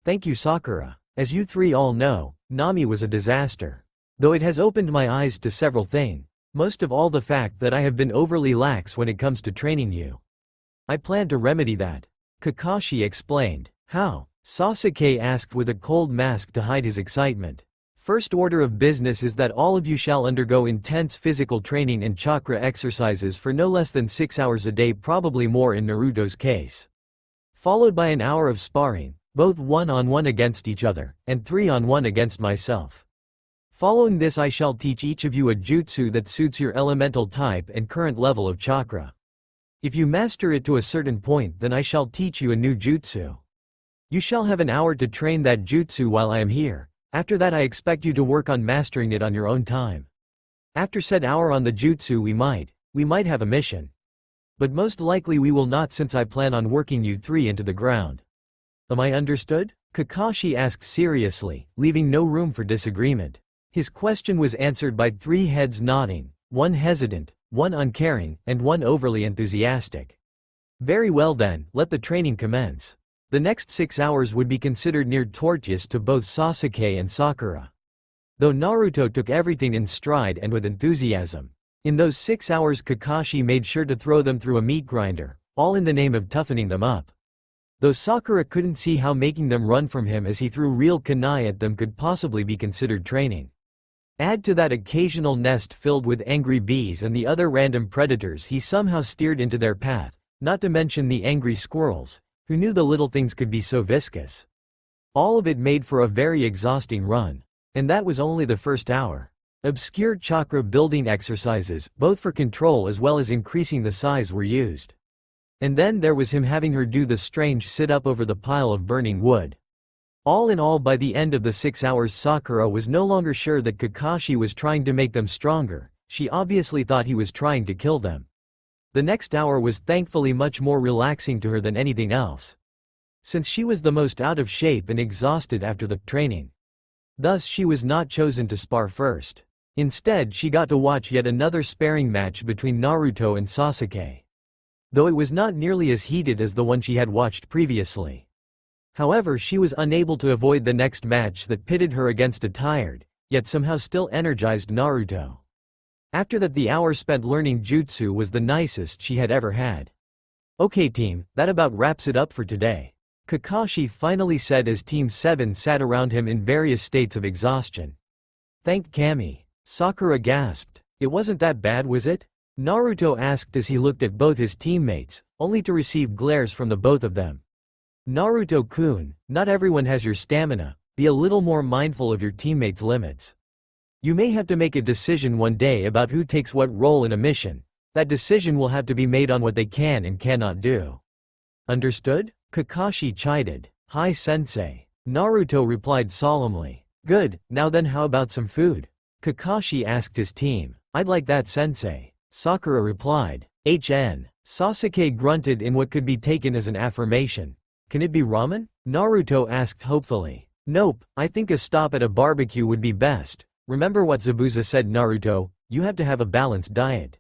"Thank you, Sakura. As you 3 all know, Nami was a disaster. Though it has opened my eyes to several things, most of all the fact that I have been overly lax when it comes to training you. I plan to remedy that," Kakashi explained. "How?" Sasuke asked with a cold mask to hide his excitement. "First order of business is that all of you shall undergo intense physical training and chakra exercises for no less than 6 hours a day, probably more in Naruto's case. Followed by an hour of sparring, both 1-on-1 against each other, and 3-on-1 against myself. Following this, I shall teach each of you a jutsu that suits your elemental type and current level of chakra. If you master it to a certain point, then I shall teach you a new jutsu. You shall have an hour to train that jutsu while I am here. After that, I expect you to work on mastering it on your own time. After said hour on the jutsu, we might have a mission." But most likely we will not, since I plan on working you three into the ground. Am I understood? Kakashi asked seriously, leaving no room for disagreement. His question was answered by three heads nodding, one hesitant, one uncaring, and one overly enthusiastic. Very well then, let the training commence. The next 6 hours would be considered near tortuous to both Sasuke and Sakura. Though Naruto took everything in stride and with enthusiasm. In those 6 hours Kakashi made sure to throw them through a meat grinder, all in the name of toughening them up. Though Sakura couldn't see how making them run from him as he threw real kunai at them could possibly be considered training. Add to that occasional nest filled with angry bees and the other random predators he somehow steered into their path, not to mention the angry squirrels, who knew the little things could be so viscous. All of it made for a very exhausting run. And that was only the first hour. Obscure chakra building exercises, both for control as well as increasing the size, were used. And then there was him having her do the strange sit-up over the pile of burning wood. All in all, by the end of the 6 hours Sakura was no longer sure that Kakashi was trying to make them stronger, she obviously thought he was trying to kill them. The next hour was thankfully much more relaxing to her than anything else. Since she was the most out of shape and exhausted after the training. Thus she was not chosen to spar first. Instead she got to watch yet another sparring match between Naruto and Sasuke. Though it was not nearly as heated as the one she had watched previously. However, she was unable to avoid the next match that pitted her against a tired, yet somehow still energized Naruto. After that, the hour spent learning jutsu was the nicest she had ever had. Okay team, that about wraps it up for today. Kakashi finally said as Team 7 sat around him in various states of exhaustion. Thank Kami. Sakura gasped. It wasn't that bad, was it? Naruto asked as he looked at both his teammates, only to receive glares from the both of them. Naruto-kun, not everyone has your stamina, be a little more mindful of your teammates' limits. You may have to make a decision one day about who takes what role in a mission. That decision will have to be made on what they can and cannot do. Understood? Kakashi chided. Hi sensei. Naruto replied solemnly. Good, now then how about some food? Kakashi asked his team. I'd like that sensei. Sakura replied. Sasuke grunted in what could be taken as an affirmation. Can it be ramen? Naruto asked hopefully. Nope, I think a stop at a barbecue would be best. Remember what Zabuza said, Naruto, you have to have a balanced diet.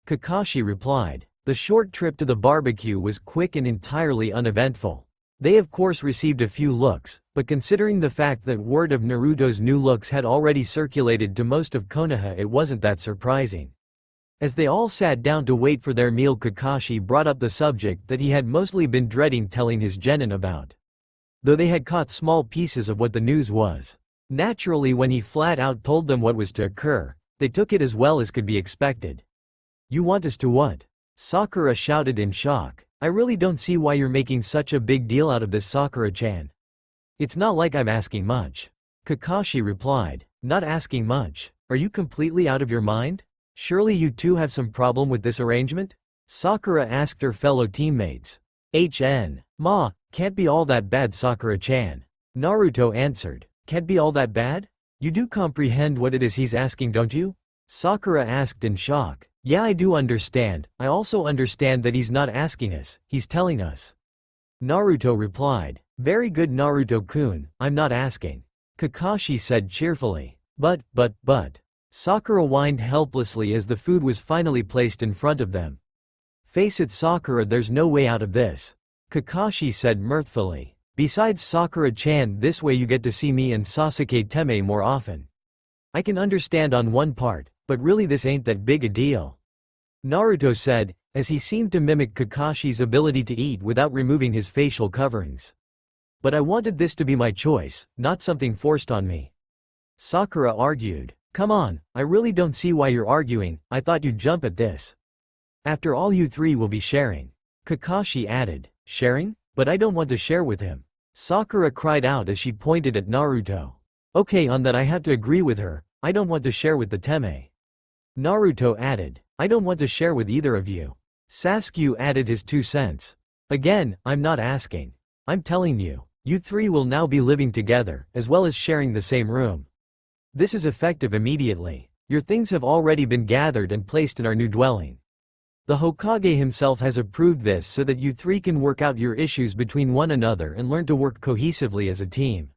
Kakashi replied. The short trip to the barbecue was quick and entirely uneventful. They of course received a few looks, but considering the fact that word of Naruto's new looks had already circulated to most of Konoha, it wasn't that surprising. As they all sat down to wait for their meal, Kakashi brought up the subject that he had mostly been dreading telling his genin about. Though they had caught small pieces of what the news was. Naturally, when he flat out told them what was to occur, they took it as well as could be expected. You want us to what? Sakura shouted in shock. I really don't see why you're making such a big deal out of this, Sakura-chan. It's not like I'm asking much. Kakashi replied. Not asking much? Are you completely out of your mind? Surely you two have some problem with this arrangement? Sakura asked her fellow teammates. Ma, can't be all that bad, Sakura-chan. Naruto answered. Can't be all that bad? You do comprehend what it is he's asking, don't you? Sakura asked in shock. Yeah, I do understand. I also understand that he's not asking us, he's telling us. Naruto replied. Very good, Naruto-kun, I'm not asking. Kakashi said cheerfully. But. Sakura whined helplessly as the food was finally placed in front of them. Face it, Sakura, there's no way out of this. Kakashi said mirthfully. Besides, Sakura-chan, this way you get to see me and Sasuke Teme more often. I can understand on one part, but really this ain't that big a deal. Naruto said, as he seemed to mimic Kakashi's ability to eat without removing his facial coverings. But I wanted this to be my choice, not something forced on me. Sakura argued. Come on, I really don't see why you're arguing, I thought you'd jump at this. After all, you three will be sharing. Kakashi added. Sharing? But I don't want to share with him. Sakura cried out as she pointed at Naruto. Okay, on that I have to agree with her, I don't want to share with the Teme. Naruto added. I don't want to share with either of you. Sasuke added his 2 cents. Again, I'm not asking. I'm telling you, you three will now be living together, as well as sharing the same room. This is effective immediately. Your things have already been gathered and placed in our new dwelling. The Hokage himself has approved this so that you three can work out your issues between one another and learn to work cohesively as a team.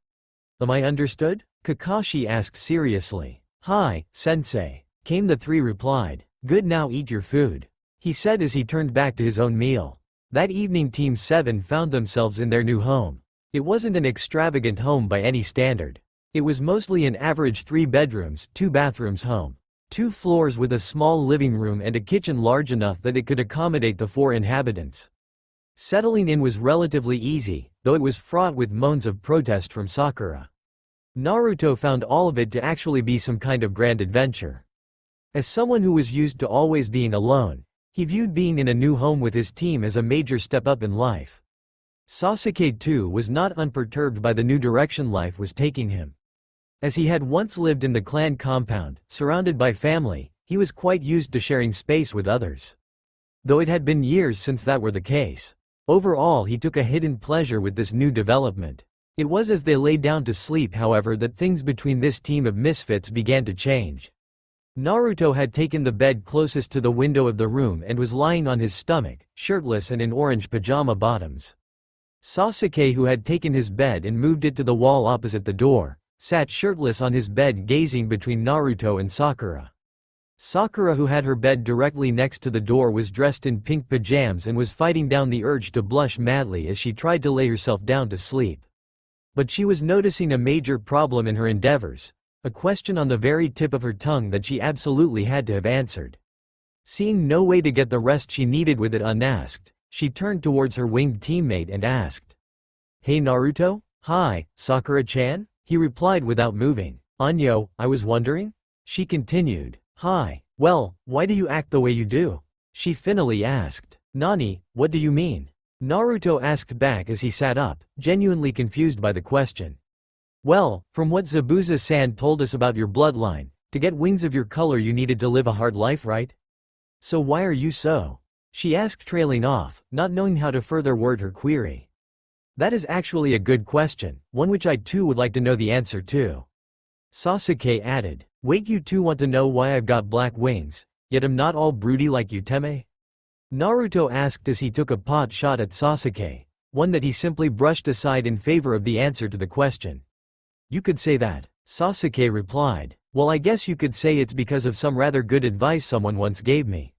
Am I understood? Kakashi asked seriously. Hi, sensei. Came the three replied. Good, now eat your food, he said as he turned back to his own meal. That evening Team 7 found themselves in their new home. It wasn't an extravagant home by any standard. It was mostly an average 3 bedrooms, 2 bathrooms home. 2 floors with a small living room and a kitchen large enough that it could accommodate the 4 inhabitants. Settling in was relatively easy, though it was fraught with moans of protest from Sakura. Naruto found all of it to actually be some kind of grand adventure. As someone who was used to always being alone, he viewed being in a new home with his team as a major step up in life. Sasuke too was not unperturbed by the new direction life was taking him. As he had once lived in the clan compound, surrounded by family, he was quite used to sharing space with others. Though it had been years since that were the case. Overall he took a hidden pleasure with this new development. It was as they lay down to sleep however that things between this team of misfits began to change. Naruto had taken the bed closest to the window of the room and was lying on his stomach, shirtless and in orange pajama bottoms. Sasuke, who had taken his bed and moved it to the wall opposite the door, sat shirtless on his bed gazing between Naruto and Sakura. Sakura, who had her bed directly next to the door, was dressed in pink pajamas and was fighting down the urge to blush madly as she tried to lay herself down to sleep. But she was noticing a major problem in her endeavors, a question on the very tip of her tongue that she absolutely had to have answered. Seeing no way to get the rest she needed with it unasked, she turned towards her winged teammate and asked, "Hey Naruto?" "Hi, Sakura-chan?" he replied without moving. "Anyo, I was wondering?" She continued. "Hi. Well, why do you act the way you do?" she finally asked. "Nani, what do you mean?" Naruto asked back as he sat up, genuinely confused by the question. "Well, from what Zabuza-san told us about your bloodline, to get wings of your color you needed to live a hard life, right? So why are you so?" she asked, trailing off, not knowing how to further word her query. "That is actually a good question, one which I too would like to know the answer to." Sasuke added. "Wait, you two want to know why I've got black wings, yet am not all broody like you, Teme?" Naruto asked as he took a pot shot at Sasuke, one that he simply brushed aside in favor of the answer to the question. "You could say that," Sasuke replied. "Well, I guess you could say it's because of some rather good advice someone once gave me."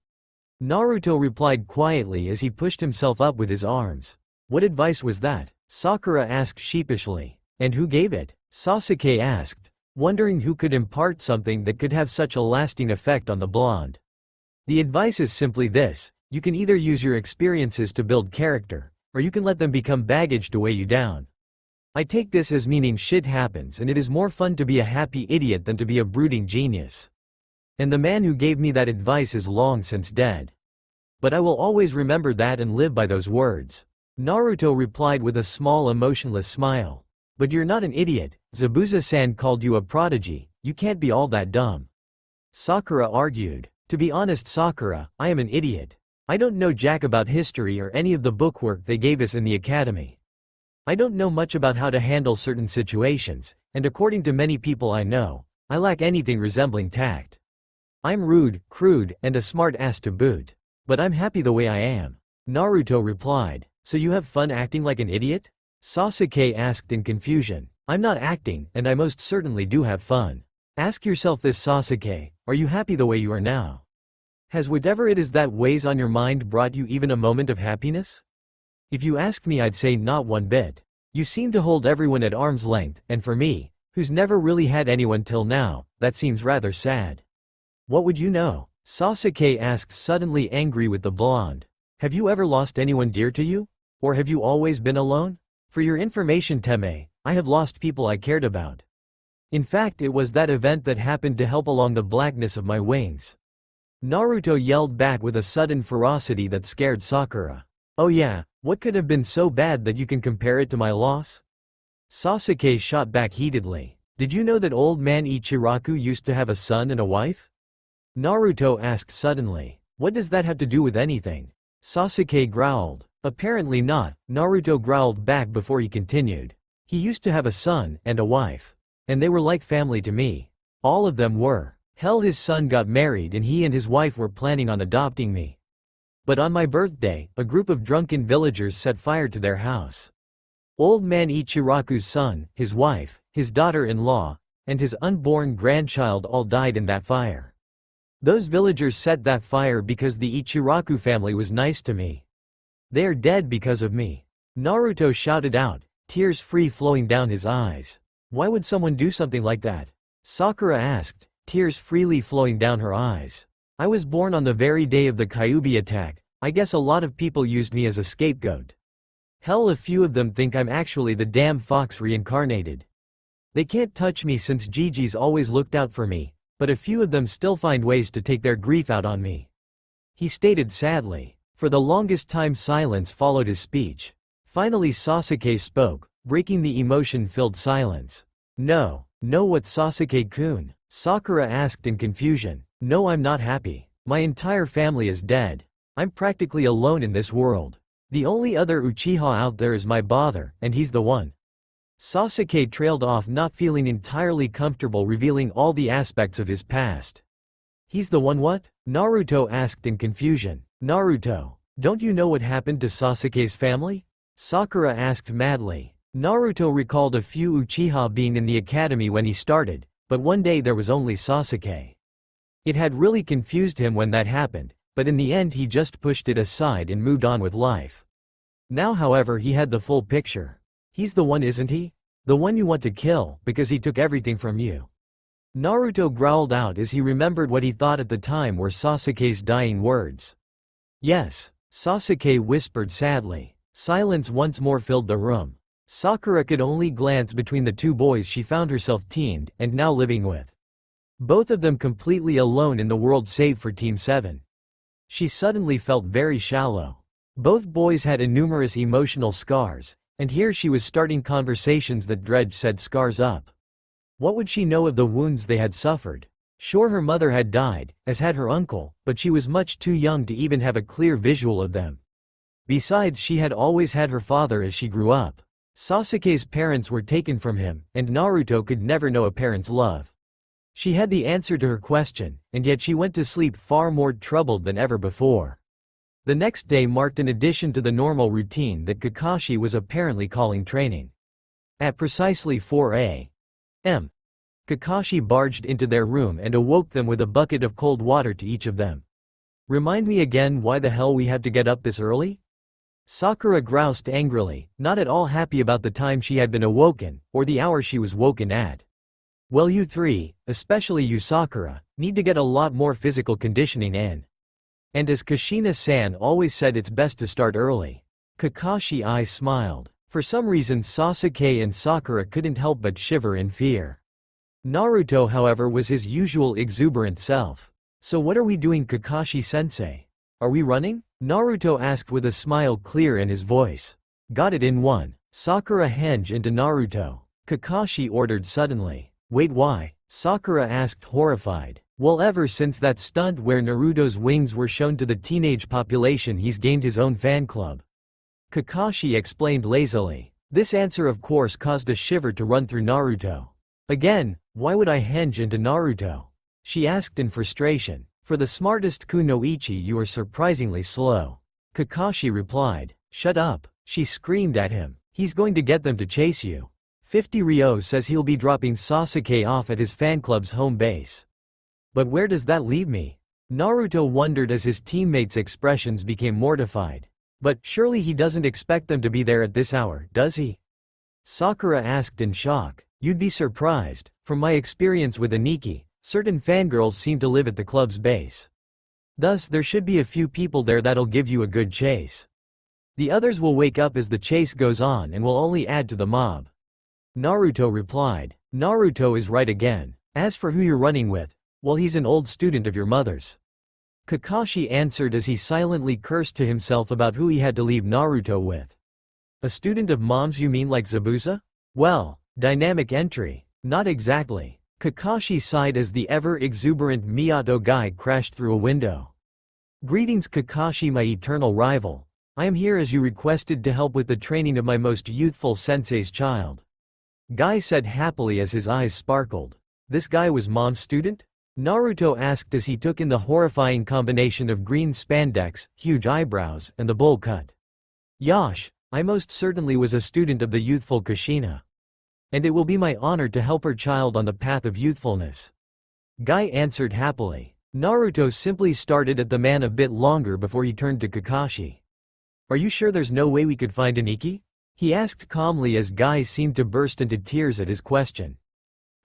Naruto replied quietly as he pushed himself up with his arms. "What advice was that?" Sakura asked sheepishly. "And who gave it?" Sasuke asked, wondering who could impart something that could have such a lasting effect on the blonde. "The advice is simply this: you can either use your experiences to build character, or you can let them become baggage to weigh you down. I take this as meaning shit happens and it is more fun to be a happy idiot than to be a brooding genius. And the man who gave me that advice is long since dead. But I will always remember that and live by those words." Naruto replied with a small emotionless smile. "But you're not an idiot, Zabuza-san called you a prodigy, you can't be all that dumb." Sakura argued. "To be honest Sakura, I am an idiot. I don't know jack about history or any of the bookwork they gave us in the academy. I don't know much about how to handle certain situations, and according to many people I know, I lack anything resembling tact. I'm rude, crude, and a smart ass to boot. But I'm happy the way I am." Naruto replied. "So you have fun acting like an idiot?" Sasuke asked in confusion. "I'm not acting, and I most certainly do have fun. Ask yourself this, Sasuke, are you happy the way you are now? Has whatever it is that weighs on your mind brought you even a moment of happiness? If you ask me, I'd say not one bit. You seem to hold everyone at arm's length, and for me, who's never really had anyone till now, that seems rather sad." "What would you know?" Sasuke asked, suddenly angry with the blonde. "Have you ever lost anyone dear to you? Or have you always been alone? For your information, Teme, I have lost people I cared about. In fact, it was that event that happened to help along the blackness of my wings." Naruto yelled back with a sudden ferocity that scared Sakura. "Oh yeah, what could have been so bad that you can compare it to my loss?" Sasuke shot back heatedly. "Did you know that old man Ichiraku used to have a son and a wife?" Naruto asked suddenly. "What does that have to do with anything?" Sasuke growled. "Apparently not," Naruto growled back before he continued. "He used to have a son and a wife. And they were like family to me. All of them were. Hell, his son got married and he and his wife were planning on adopting me. But on my birthday, a group of drunken villagers set fire to their house. Old man Ichiraku's son, his wife, his daughter-in-law, and his unborn grandchild all died in that fire. Those villagers set that fire because the Ichiraku family was nice to me. They are dead because of me. Naruto shouted out, tears free flowing down his eyes. Why would someone do something like that? Sakura asked, tears freely flowing down her eyes. I was born on the very day of the Kyuubi attack. I guess a lot of people used me as a scapegoat. Hell, a few of them think I'm actually the damn fox reincarnated. They can't touch me since Gigi's always looked out for me, but a few of them still find ways to take their grief out on me. He stated sadly. For the longest time silence followed his speech. Finally Sasuke spoke, breaking the emotion-filled silence. No, what Sasuke-kun? Sakura asked in confusion. No, I'm not happy. My entire family is dead. I'm practically alone in this world. The only other Uchiha out there is my father, and he's the one. Sasuke trailed off, not feeling entirely comfortable revealing all the aspects of his past. He's the one what? Naruto asked in confusion. Naruto, don't you know what happened to Sasuke's family? Sakura asked madly. Naruto recalled a few Uchiha being in the academy when he started, but one day there was only Sasuke. It had really confused him when that happened, but in the end he just pushed it aside and moved on with life. Now however he had the full picture. He's the one, isn't he? The one you want to kill, because he took everything from you. Naruto growled out as he remembered what he thought at the time were Sasuke's dying words. Yes, Sasuke whispered sadly. Silence once more filled the room. Sakura could only glance between the two boys she found herself teamed and now living with. Both of them completely alone in the world save for Team 7. She suddenly felt very shallow. Both boys had numerous emotional scars, and here she was starting conversations that dredged said scars up. What would she know of the wounds they had suffered? Sure, her mother had died, as had her uncle, but she was much too young to even have a clear visual of them. Besides, she had always had her father as she grew up. Sasuke's parents were taken from him, and Naruto could never know a parent's love. She had the answer to her question, and yet she went to sleep far more troubled than ever before. The next day marked an addition to the normal routine that Kakashi was apparently calling training. At precisely 4 a.m., Kakashi barged into their room and awoke them with a bucket of cold water to each of them. Remind me again why the hell we have to get up this early? Sakura groused angrily, not at all happy about the time she had been awoken, or the hour she was woken at. Well, you three, especially you Sakura, need to get a lot more physical conditioning in. And as Kushina-san always said, it's best to start early. Kakashi eyes smiled. For some reason Sasuke and Sakura couldn't help but shiver in fear. Naruto however was his usual exuberant self. So what are we doing, Kakashi-sensei? Are we running? Naruto asked with a smile clear in his voice. Got it in one. Sakura henge into Naruto. Kakashi ordered suddenly. Wait, why? Sakura asked horrified. Well, ever since that stunt where Naruto's wings were shown to the teenage population, he's gained his own fan club. Kakashi explained lazily. This answer of course caused a shiver to run through Naruto. Again, why would I henge into Naruto? She asked in frustration. For the smartest kunoichi you are surprisingly slow. Kakashi replied. Shut up, she screamed at him. He's going to get them to chase you. 50 Ryo says he'll be dropping Sasuke off at his fan club's home base. But where does that leave me? Naruto wondered as his teammates' expressions became mortified. But surely he doesn't expect them to be there at this hour, does he? Sakura asked in shock. You'd be surprised. From my experience with Aniki, certain fangirls seem to live at the club's base. Thus there should be a few people there that'll give you a good chase. The others will wake up as the chase goes on and will only add to the mob. Naruto replied. Naruto is right again. As for who you're running with, well, he's an old student of your mother's. Kakashi answered as he silently cursed to himself about who he had to leave Naruto with. A student of mom's, you mean like Zabuza? Well, dynamic entry. Not exactly. Kakashi sighed as the ever-exuberant Miyato guy crashed through a window. Greetings Kakashi, my eternal rival. I am here as you requested to help with the training of my most youthful sensei's child. Guy said happily as his eyes sparkled. This guy was mom's student? Naruto asked as he took in the horrifying combination of green spandex, huge eyebrows, and the bowl cut. Yash, I most certainly was a student of the youthful Kushina. And it will be my honor to help her child on the path of youthfulness. Guy answered happily. Naruto simply started at the man a bit longer before he turned to Kakashi. Are you sure there's no way we could find an Ikki? He asked calmly as Guy seemed to burst into tears at his question.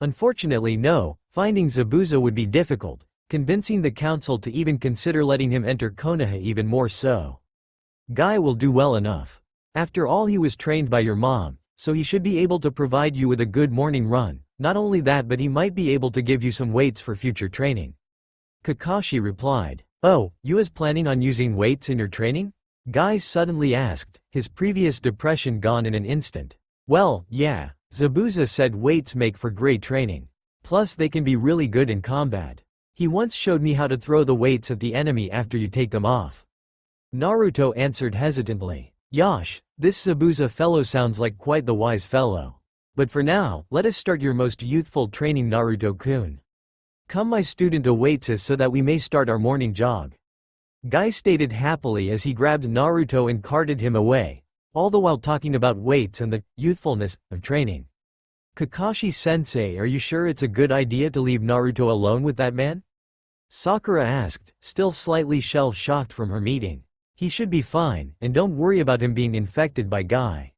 Unfortunately no, finding Zabuza would be difficult, convincing the council to even consider letting him enter Konoha even more so. Guy will do well enough. After all, he was trained by your mom, so he should be able to provide you with a good morning run. Not only that, but he might be able to give you some weights for future training. Kakashi replied. Oh, you was planning on using weights in your training? Guy suddenly asked, his previous depression gone in an instant. Well, yeah, Zabuza said weights make for great training. Plus they can be really good in combat. He once showed me how to throw the weights at the enemy after you take them off. Naruto answered hesitantly. Yash, this Zabuza fellow sounds like quite the wise fellow. But for now, let us start your most youthful training, Naruto-kun. Come, my student awaits us so that we may start our morning jog. Guy stated happily as he grabbed Naruto and carted him away, all the while talking about weights and the youthfulness of training. Kakashi-sensei, are you sure it's a good idea to leave Naruto alone with that man? Sakura asked, still slightly shell-shocked from her meeting. He should be fine, and don't worry about him being infected by Guy.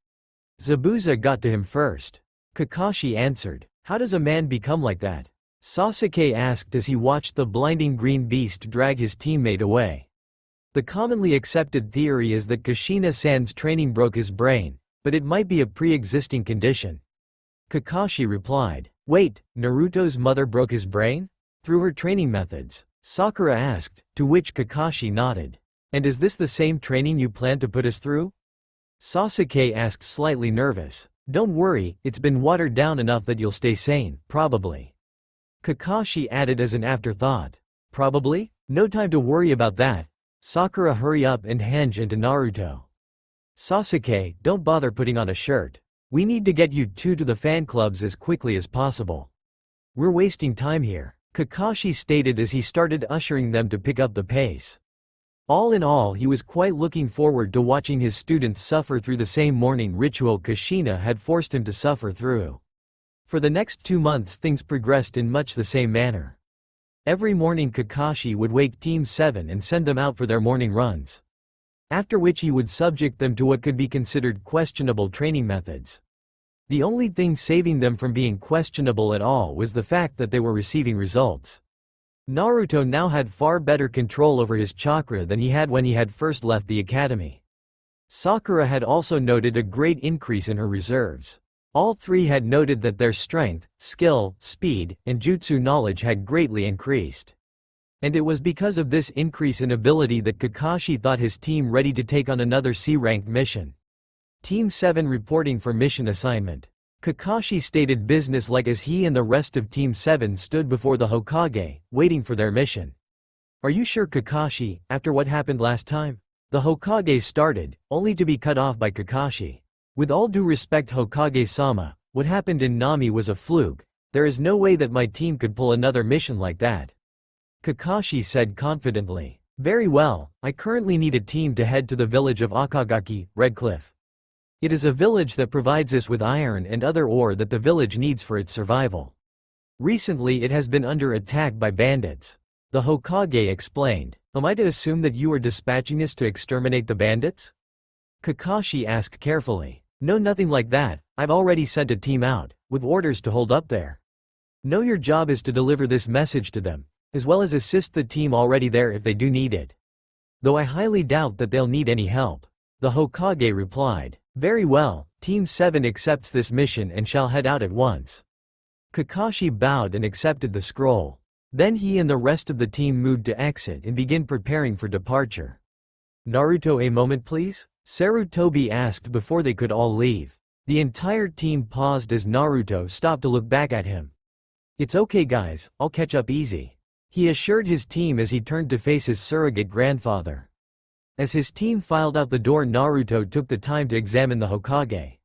Zabuza got to him first. Kakashi answered. How does a man become like that? Sasuke asked as he watched the blinding green beast drag his teammate away. The commonly accepted theory is that Kushina-san's training broke his brain, but it might be a pre-existing condition. Kakashi replied. Wait, Naruto's mother broke his brain? Through her training methods? Sakura asked, to which Kakashi nodded. And is this the same training you plan to put us through? Sasuke asked, slightly nervous. Don't worry, it's been watered down enough that you'll stay sane, probably. Kakashi added as an afterthought. Probably? No time to worry about that. Sakura, hurry up and henge into Naruto. Sasuke, don't bother putting on a shirt. We need to get you two to the fan clubs as quickly as possible. We're wasting time here, Kakashi stated as he started ushering them to pick up the pace. All in all, he was quite looking forward to watching his students suffer through the same morning ritual Kushina had forced him to suffer through. For the next 2 months things progressed in much the same manner. Every morning Kakashi would wake Team 7 and send them out for their morning runs. After which he would subject them to what could be considered questionable training methods. The only thing saving them from being questionable at all was the fact that they were receiving results. Naruto now had far better control over his chakra than he had when he had first left the academy. Sakura had also noted a great increase in her reserves. All three had noted that their strength, skill, speed, and jutsu knowledge had greatly increased. And it was because of this increase in ability that Kakashi thought his team ready to take on another C-ranked mission. Team 7 reporting for mission assignment. Kakashi stated business-like as he and the rest of Team 7 stood before the Hokage, waiting for their mission. Are you sure, Kakashi, after what happened last time? The Hokage started, only to be cut off by Kakashi. With all due respect, Hokage-sama, what happened in Nami was a fluke. There is no way that my team could pull another mission like that. Kakashi said confidently. Very well, I currently need a team to head to the village of Akagaki, Red Cliff. It is a village that provides us with iron and other ore that the village needs for its survival. Recently it has been under attack by bandits. The Hokage explained. Am I to assume that you are dispatching us to exterminate the bandits? Kakashi asked carefully. No, nothing like that. I've already sent a team out, with orders to hold up there. No, your job is to deliver this message to them, as well as assist the team already there if they do need it. Though I highly doubt that they'll need any help. The Hokage replied. Very well, Team 7 accepts this mission and shall head out at once. Kakashi bowed and accepted the scroll. Then he and the rest of the team moved to exit and begin preparing for departure. Naruto, a moment please? Sarutobi asked before they could all leave. The entire team paused as Naruto stopped to look back at him. It's okay guys, I'll catch up easy. He assured his team as he turned to face his surrogate grandfather. As his team filed out the door, Naruto took the time to examine the Hokage.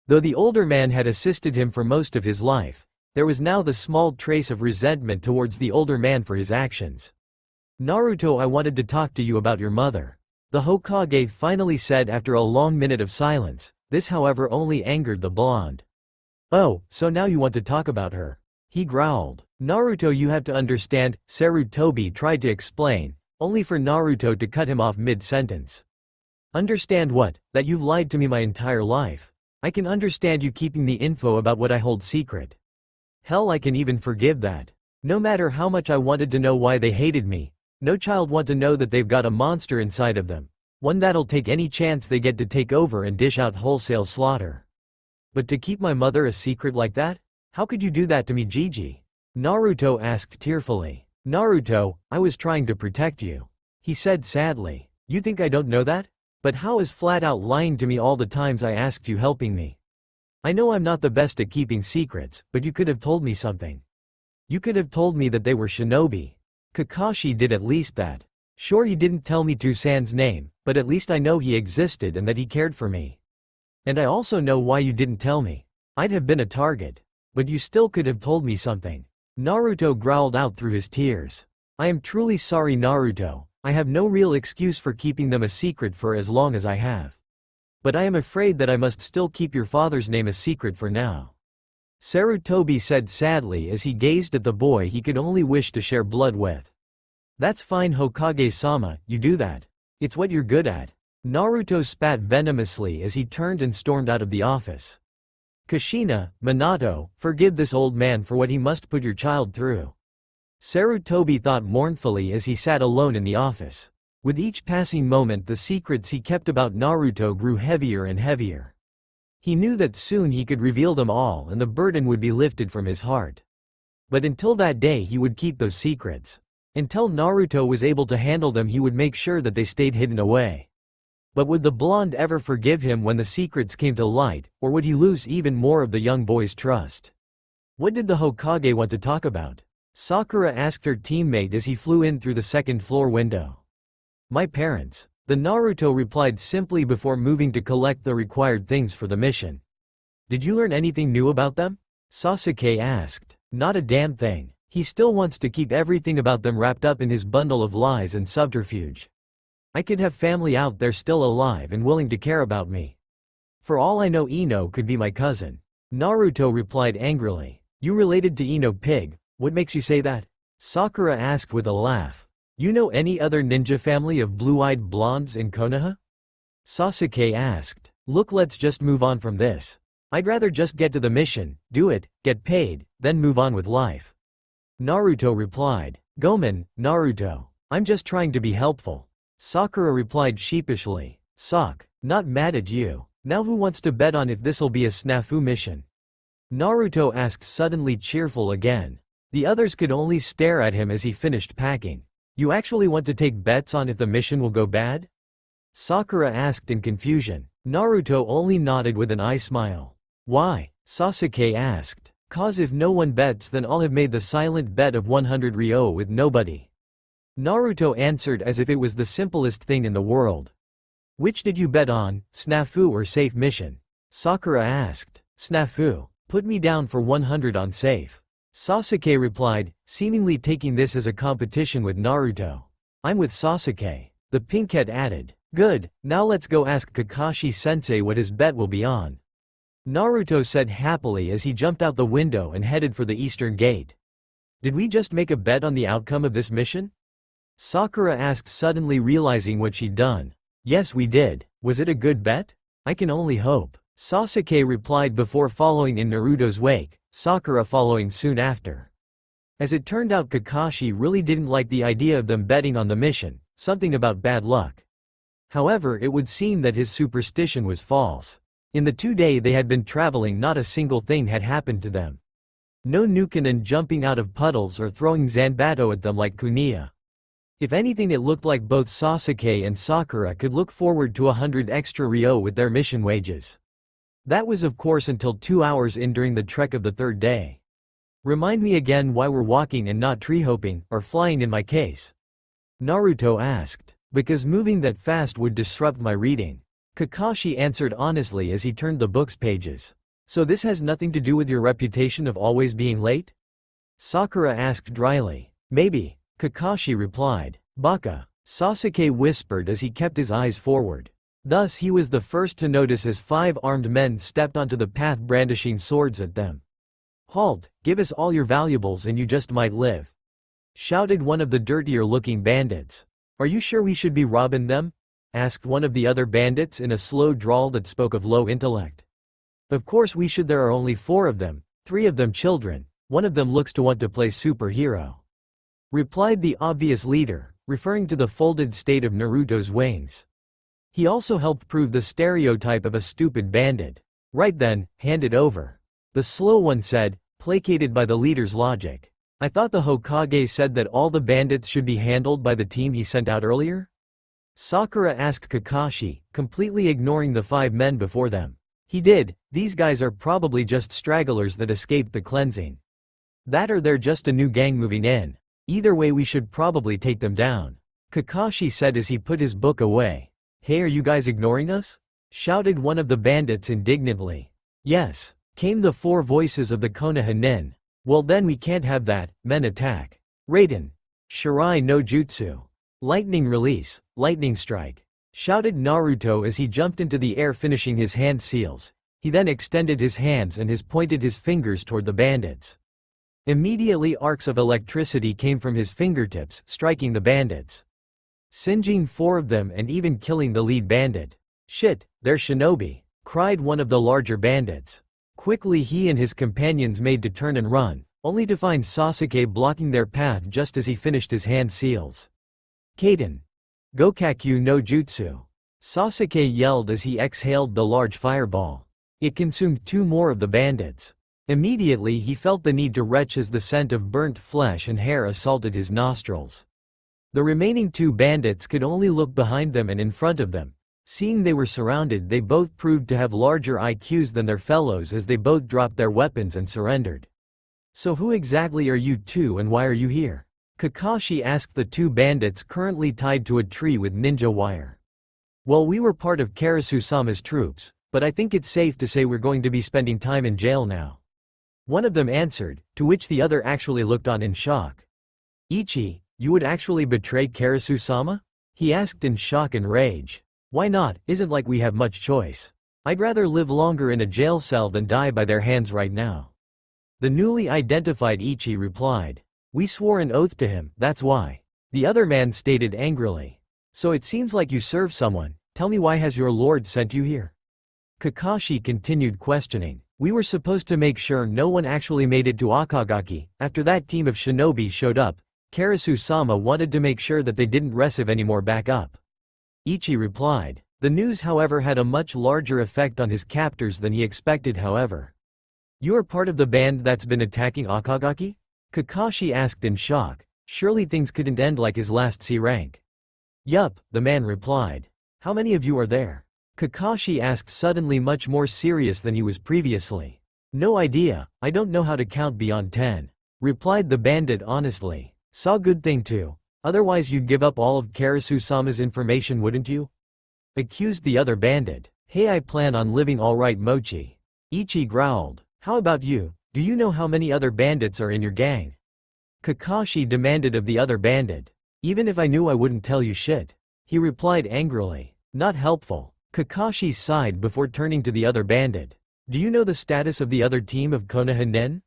Though the older man had assisted him for most of his life, There was now the small trace of resentment towards the older man for his actions. "Naruto, I wanted to talk to you about your mother," the Hokage finally said after a long minute of silence. This however only angered the blonde. "Oh, so now you want to talk about her?" he growled. "Naruto, you have to understand," Sarutobi tried to explain, only for Naruto to cut him off mid-sentence. "Understand what? That you've lied to me my entire life. I can understand you keeping the info about what I hold secret. Hell, I can even forgive that. No matter how much I wanted to know why they hated me, no child want to know that they've got a monster inside of them. One that'll take any chance they get to take over and dish out wholesale slaughter. But to keep my mother a secret like that? How could you do that to me, Gigi?" Naruto asked tearfully. "Naruto, I was trying to protect you," he said sadly. "You think I don't know that? But how is flat out lying to me all the times I asked you helping me? I know I'm not the best at keeping secrets, but you could have told me something. You could have told me that they were shinobi. Kakashi did at least that. Sure, he didn't tell me Toussaint's name, but at least I know he existed and that he cared for me. And I also know why you didn't tell me. I'd have been a target. But you still could have told me something." Naruto growled out through his tears. "I am truly sorry, Naruto. I have no real excuse for keeping them a secret for as long as I have. But I am afraid that I must still keep your father's name a secret for now," Sarutobi said sadly as he gazed at the boy he could only wish to share blood with. "That's fine, Hokage-sama, you do that. It's what you're good at." Naruto spat venomously as he turned and stormed out of the office. "Kushina, Minato, forgive this old man for what he must put your child through," Sarutobi thought mournfully as he sat alone in the office. With each passing moment the secrets he kept about Naruto grew heavier and heavier. He knew that soon he could reveal them all and the burden would be lifted from his heart. But until that day he would keep those secrets. Until Naruto was able to handle them he would make sure that they stayed hidden away. But would the blonde ever forgive him when the secrets came to light, or would he lose even more of the young boy's trust? What did the Hokage want to talk about? Sakura asked her teammate as he flew in through the second-floor window. "My parents," the Naruto replied simply before moving to collect the required things for the mission. "Did you learn anything new about them?" Sasuke asked. "Not a damn thing. He still wants to keep everything about them wrapped up in his bundle of lies and subterfuge. I could have family out there still alive and willing to care about me. For all I know, Ino could be my cousin," Naruto replied angrily. "You related to Ino Pig? What makes you say that?" Sakura asked with a laugh. "You know any other ninja family of blue-eyed blondes in Konoha?" Sasuke asked. "Look, let's just move on from this. I'd rather just get to the mission, do it, get paid, then move on with life," Naruto replied. "Gomen, Naruto. I'm just trying to be helpful," Sakura replied sheepishly. Not mad at you. Now who wants to bet on if this'll be a snafu mission?" Naruto asked, suddenly cheerful again. The others could only stare at him as he finished packing. "You actually want to take bets on if the mission will go bad?" Sakura asked in confusion. Naruto only nodded with an eye smile. "Why?" Sasuke asked. "'Cause if no one bets then I'll have made the silent bet of 100 ryo with nobody," Naruto answered as if it was the simplest thing in the world. "Which did you bet on, snafu or safe mission?" Sakura asked. "Snafu. Put me down for 100 on safe," Sasuke replied, seemingly taking this as a competition with Naruto. "I'm with Sasuke," the pinkhead added. "Good, now let's go ask Kakashi-sensei what his bet will be on," Naruto said happily as he jumped out the window and headed for the eastern gate. "Did we just make a bet on the outcome of this mission?" Sakura asked, suddenly realizing what she'd done. "Yes, we did. Was it a good bet? I can only hope," Sasuke replied before following in Naruto's wake, Sakura following soon after. As it turned out, Kakashi really didn't like the idea of them betting on the mission, something about bad luck. However, it would seem that his superstition was false. In the 2 days they had been traveling, not a single thing had happened to them. No Nukenin jumping out of puddles or throwing Zanbato at them like Kunia. If anything, it looked like both Sasuke and Sakura could look forward to 100 extra ryo with their mission wages. That was of course until 2 hours in during the trek of the 3rd day. "Remind me again why we're walking and not tree hopping, or flying in my case?" Naruto asked. "Because moving that fast would disrupt my reading," Kakashi answered honestly as he turned the book's pages. So this has nothing to do with your reputation of always being late? Sakura asked dryly. Maybe, Kakashi replied. Baka, Sasuke whispered as he kept his eyes forward. Thus he was the first to notice as 5 armed men stepped onto the path brandishing swords at them. Halt, give us all your valuables and you just might live, shouted one of the dirtier-looking bandits. Are you sure we should be robbing them? Asked one of the other bandits in a slow drawl that spoke of low intellect. Of course we should. There are only 4 of them, 3 of them children, one of them looks to want to play superhero, replied the obvious leader, referring to the folded state of Naruto's wings. He also helped prove the stereotype of a stupid bandit. Right then, hand it over, the slow one said, placated by the leader's logic. I thought the Hokage said that all the bandits should be handled by the team he sent out earlier? Sakura asked Kakashi, completely ignoring the 5 men before them. He did. These guys are probably just stragglers that escaped the cleansing. That or they're just a new gang moving in. Either way we should probably take them down, Kakashi said as he put his book away. Hey, are you guys ignoring us? Shouted one of the bandits indignantly. Yes, came the 4 voices of the Konoha nin. Well then we can't have that. Men attack. Raiden. Shirai no Jutsu. Lightning release, lightning strike, shouted Naruto as he jumped into the air finishing his hand seals. He then extended his hands and pointed his fingers toward the bandits. Immediately arcs of electricity came from his fingertips, striking the bandits, singeing 4 of them and even killing the lead bandit. Shit, they're shinobi, cried one of the larger bandits. Quickly he and his companions made to turn and run, only to find Sasuke blocking their path just as he finished his hand seals. Kaden. Gokakyu no Jutsu. Sasuke yelled as he exhaled the large fireball. It consumed 2 more of the bandits. Immediately he felt the need to retch as the scent of burnt flesh and hair assaulted his nostrils. The remaining 2 bandits could only look behind them and in front of them. Seeing they were surrounded, they both proved to have larger IQs than their fellows as they both dropped their weapons and surrendered. So who exactly are you 2 and why are you here? Kakashi asked the 2 bandits currently tied to a tree with ninja wire. Well, we were part of Kerasu-sama's troops, but I think it's safe to say we're going to be spending time in jail now, one of them answered, to which the other actually looked on in shock. Ichi, you would actually betray Kerasu-sama? He asked in shock and rage. Why not? Isn't like we have much choice. I'd rather live longer in a jail cell than die by their hands right now. The newly identified Ichi replied. We swore an oath to him, that's why. The other man stated angrily. So it seems like you serve someone. Tell me, why has your lord sent you here? Kakashi continued questioning. We were supposed to make sure no one actually made it to Akagaki. After that team of shinobi showed up, Kerasu-sama wanted to make sure that they didn't receive any more backup. Ichi replied. The news however had a much larger effect on his captors than he expected however. You are part of the band that's been attacking Akagaki? Kakashi asked in shock. Surely things couldn't end like his last C rank. Yup, the man replied. How many of you are there? Kakashi asked suddenly, much more serious than he was previously. No idea, I don't know how to count beyond 10. Replied the bandit honestly. Saw good thing too. Otherwise you'd give up all of Kerasu-sama's information, wouldn't you? Accused the other bandit. Hey, I plan on living alright, Mochi. Ichi growled. How about you? Do you know how many other bandits are in your gang? Kakashi demanded of the other bandit. Even if I knew I wouldn't tell you shit. He replied angrily. Not helpful. Kakashi sighed before turning to the other bandit. Do you know the status of the other team of Konoha nen?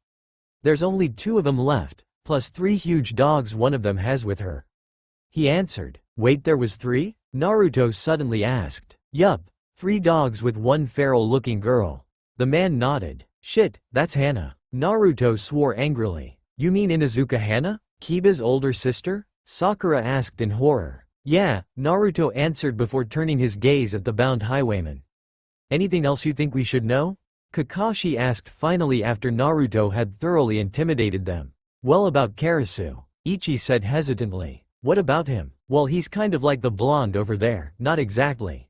There's only 2 of them left, plus 3 huge dogs one of them has with her. He answered. Wait, there was 3? Naruto suddenly asked. Yup, 3 dogs with 1 feral-looking girl. The man nodded. Shit, that's Hana. Naruto swore angrily. You mean Inuzuka Hana? Kiba's older sister? Sakura asked in horror. Yeah, Naruto answered before turning his gaze at the bound highwayman. Anything else you think we should know? Kakashi asked finally after Naruto had thoroughly intimidated them. Well, about Kerasu, Ichi said hesitantly. What about him? Well, he's kind of like the blonde over there. Not exactly.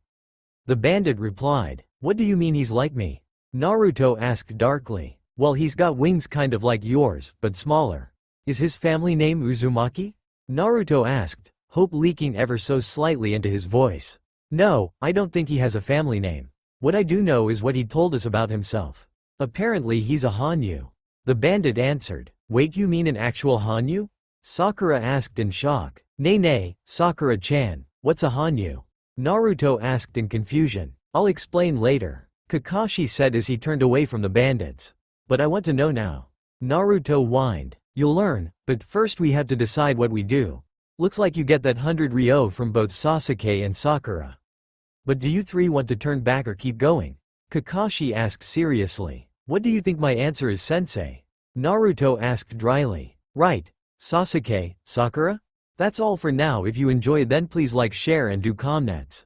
The bandit replied. What do you mean he's like me? Naruto asked darkly. Well, he's got wings kind of like yours, but smaller. Is his family name Uzumaki? Naruto asked, hope leaking ever so slightly into his voice. No, I don't think he has a family name. What I do know is what he told us about himself. Apparently he's a Hanyu. The bandit answered. Wait, you mean an actual Hanyu? Sakura asked in shock. Nay, Sakura-chan, what's a Hanyu? Naruto asked in confusion. I'll explain later, Kakashi said as he turned away from the bandits. But I want to know now. Naruto whined. You'll learn, but first we have to decide what we do. Looks like you get that 100 Ryo from both Sasuke and Sakura. But do you three want to turn back or keep going? Kakashi asked seriously. What do you think my answer is, sensei? Naruto asked dryly. Right. Sasuke, Sakura? That's all for now. If you enjoyed, then please like, share and do comments.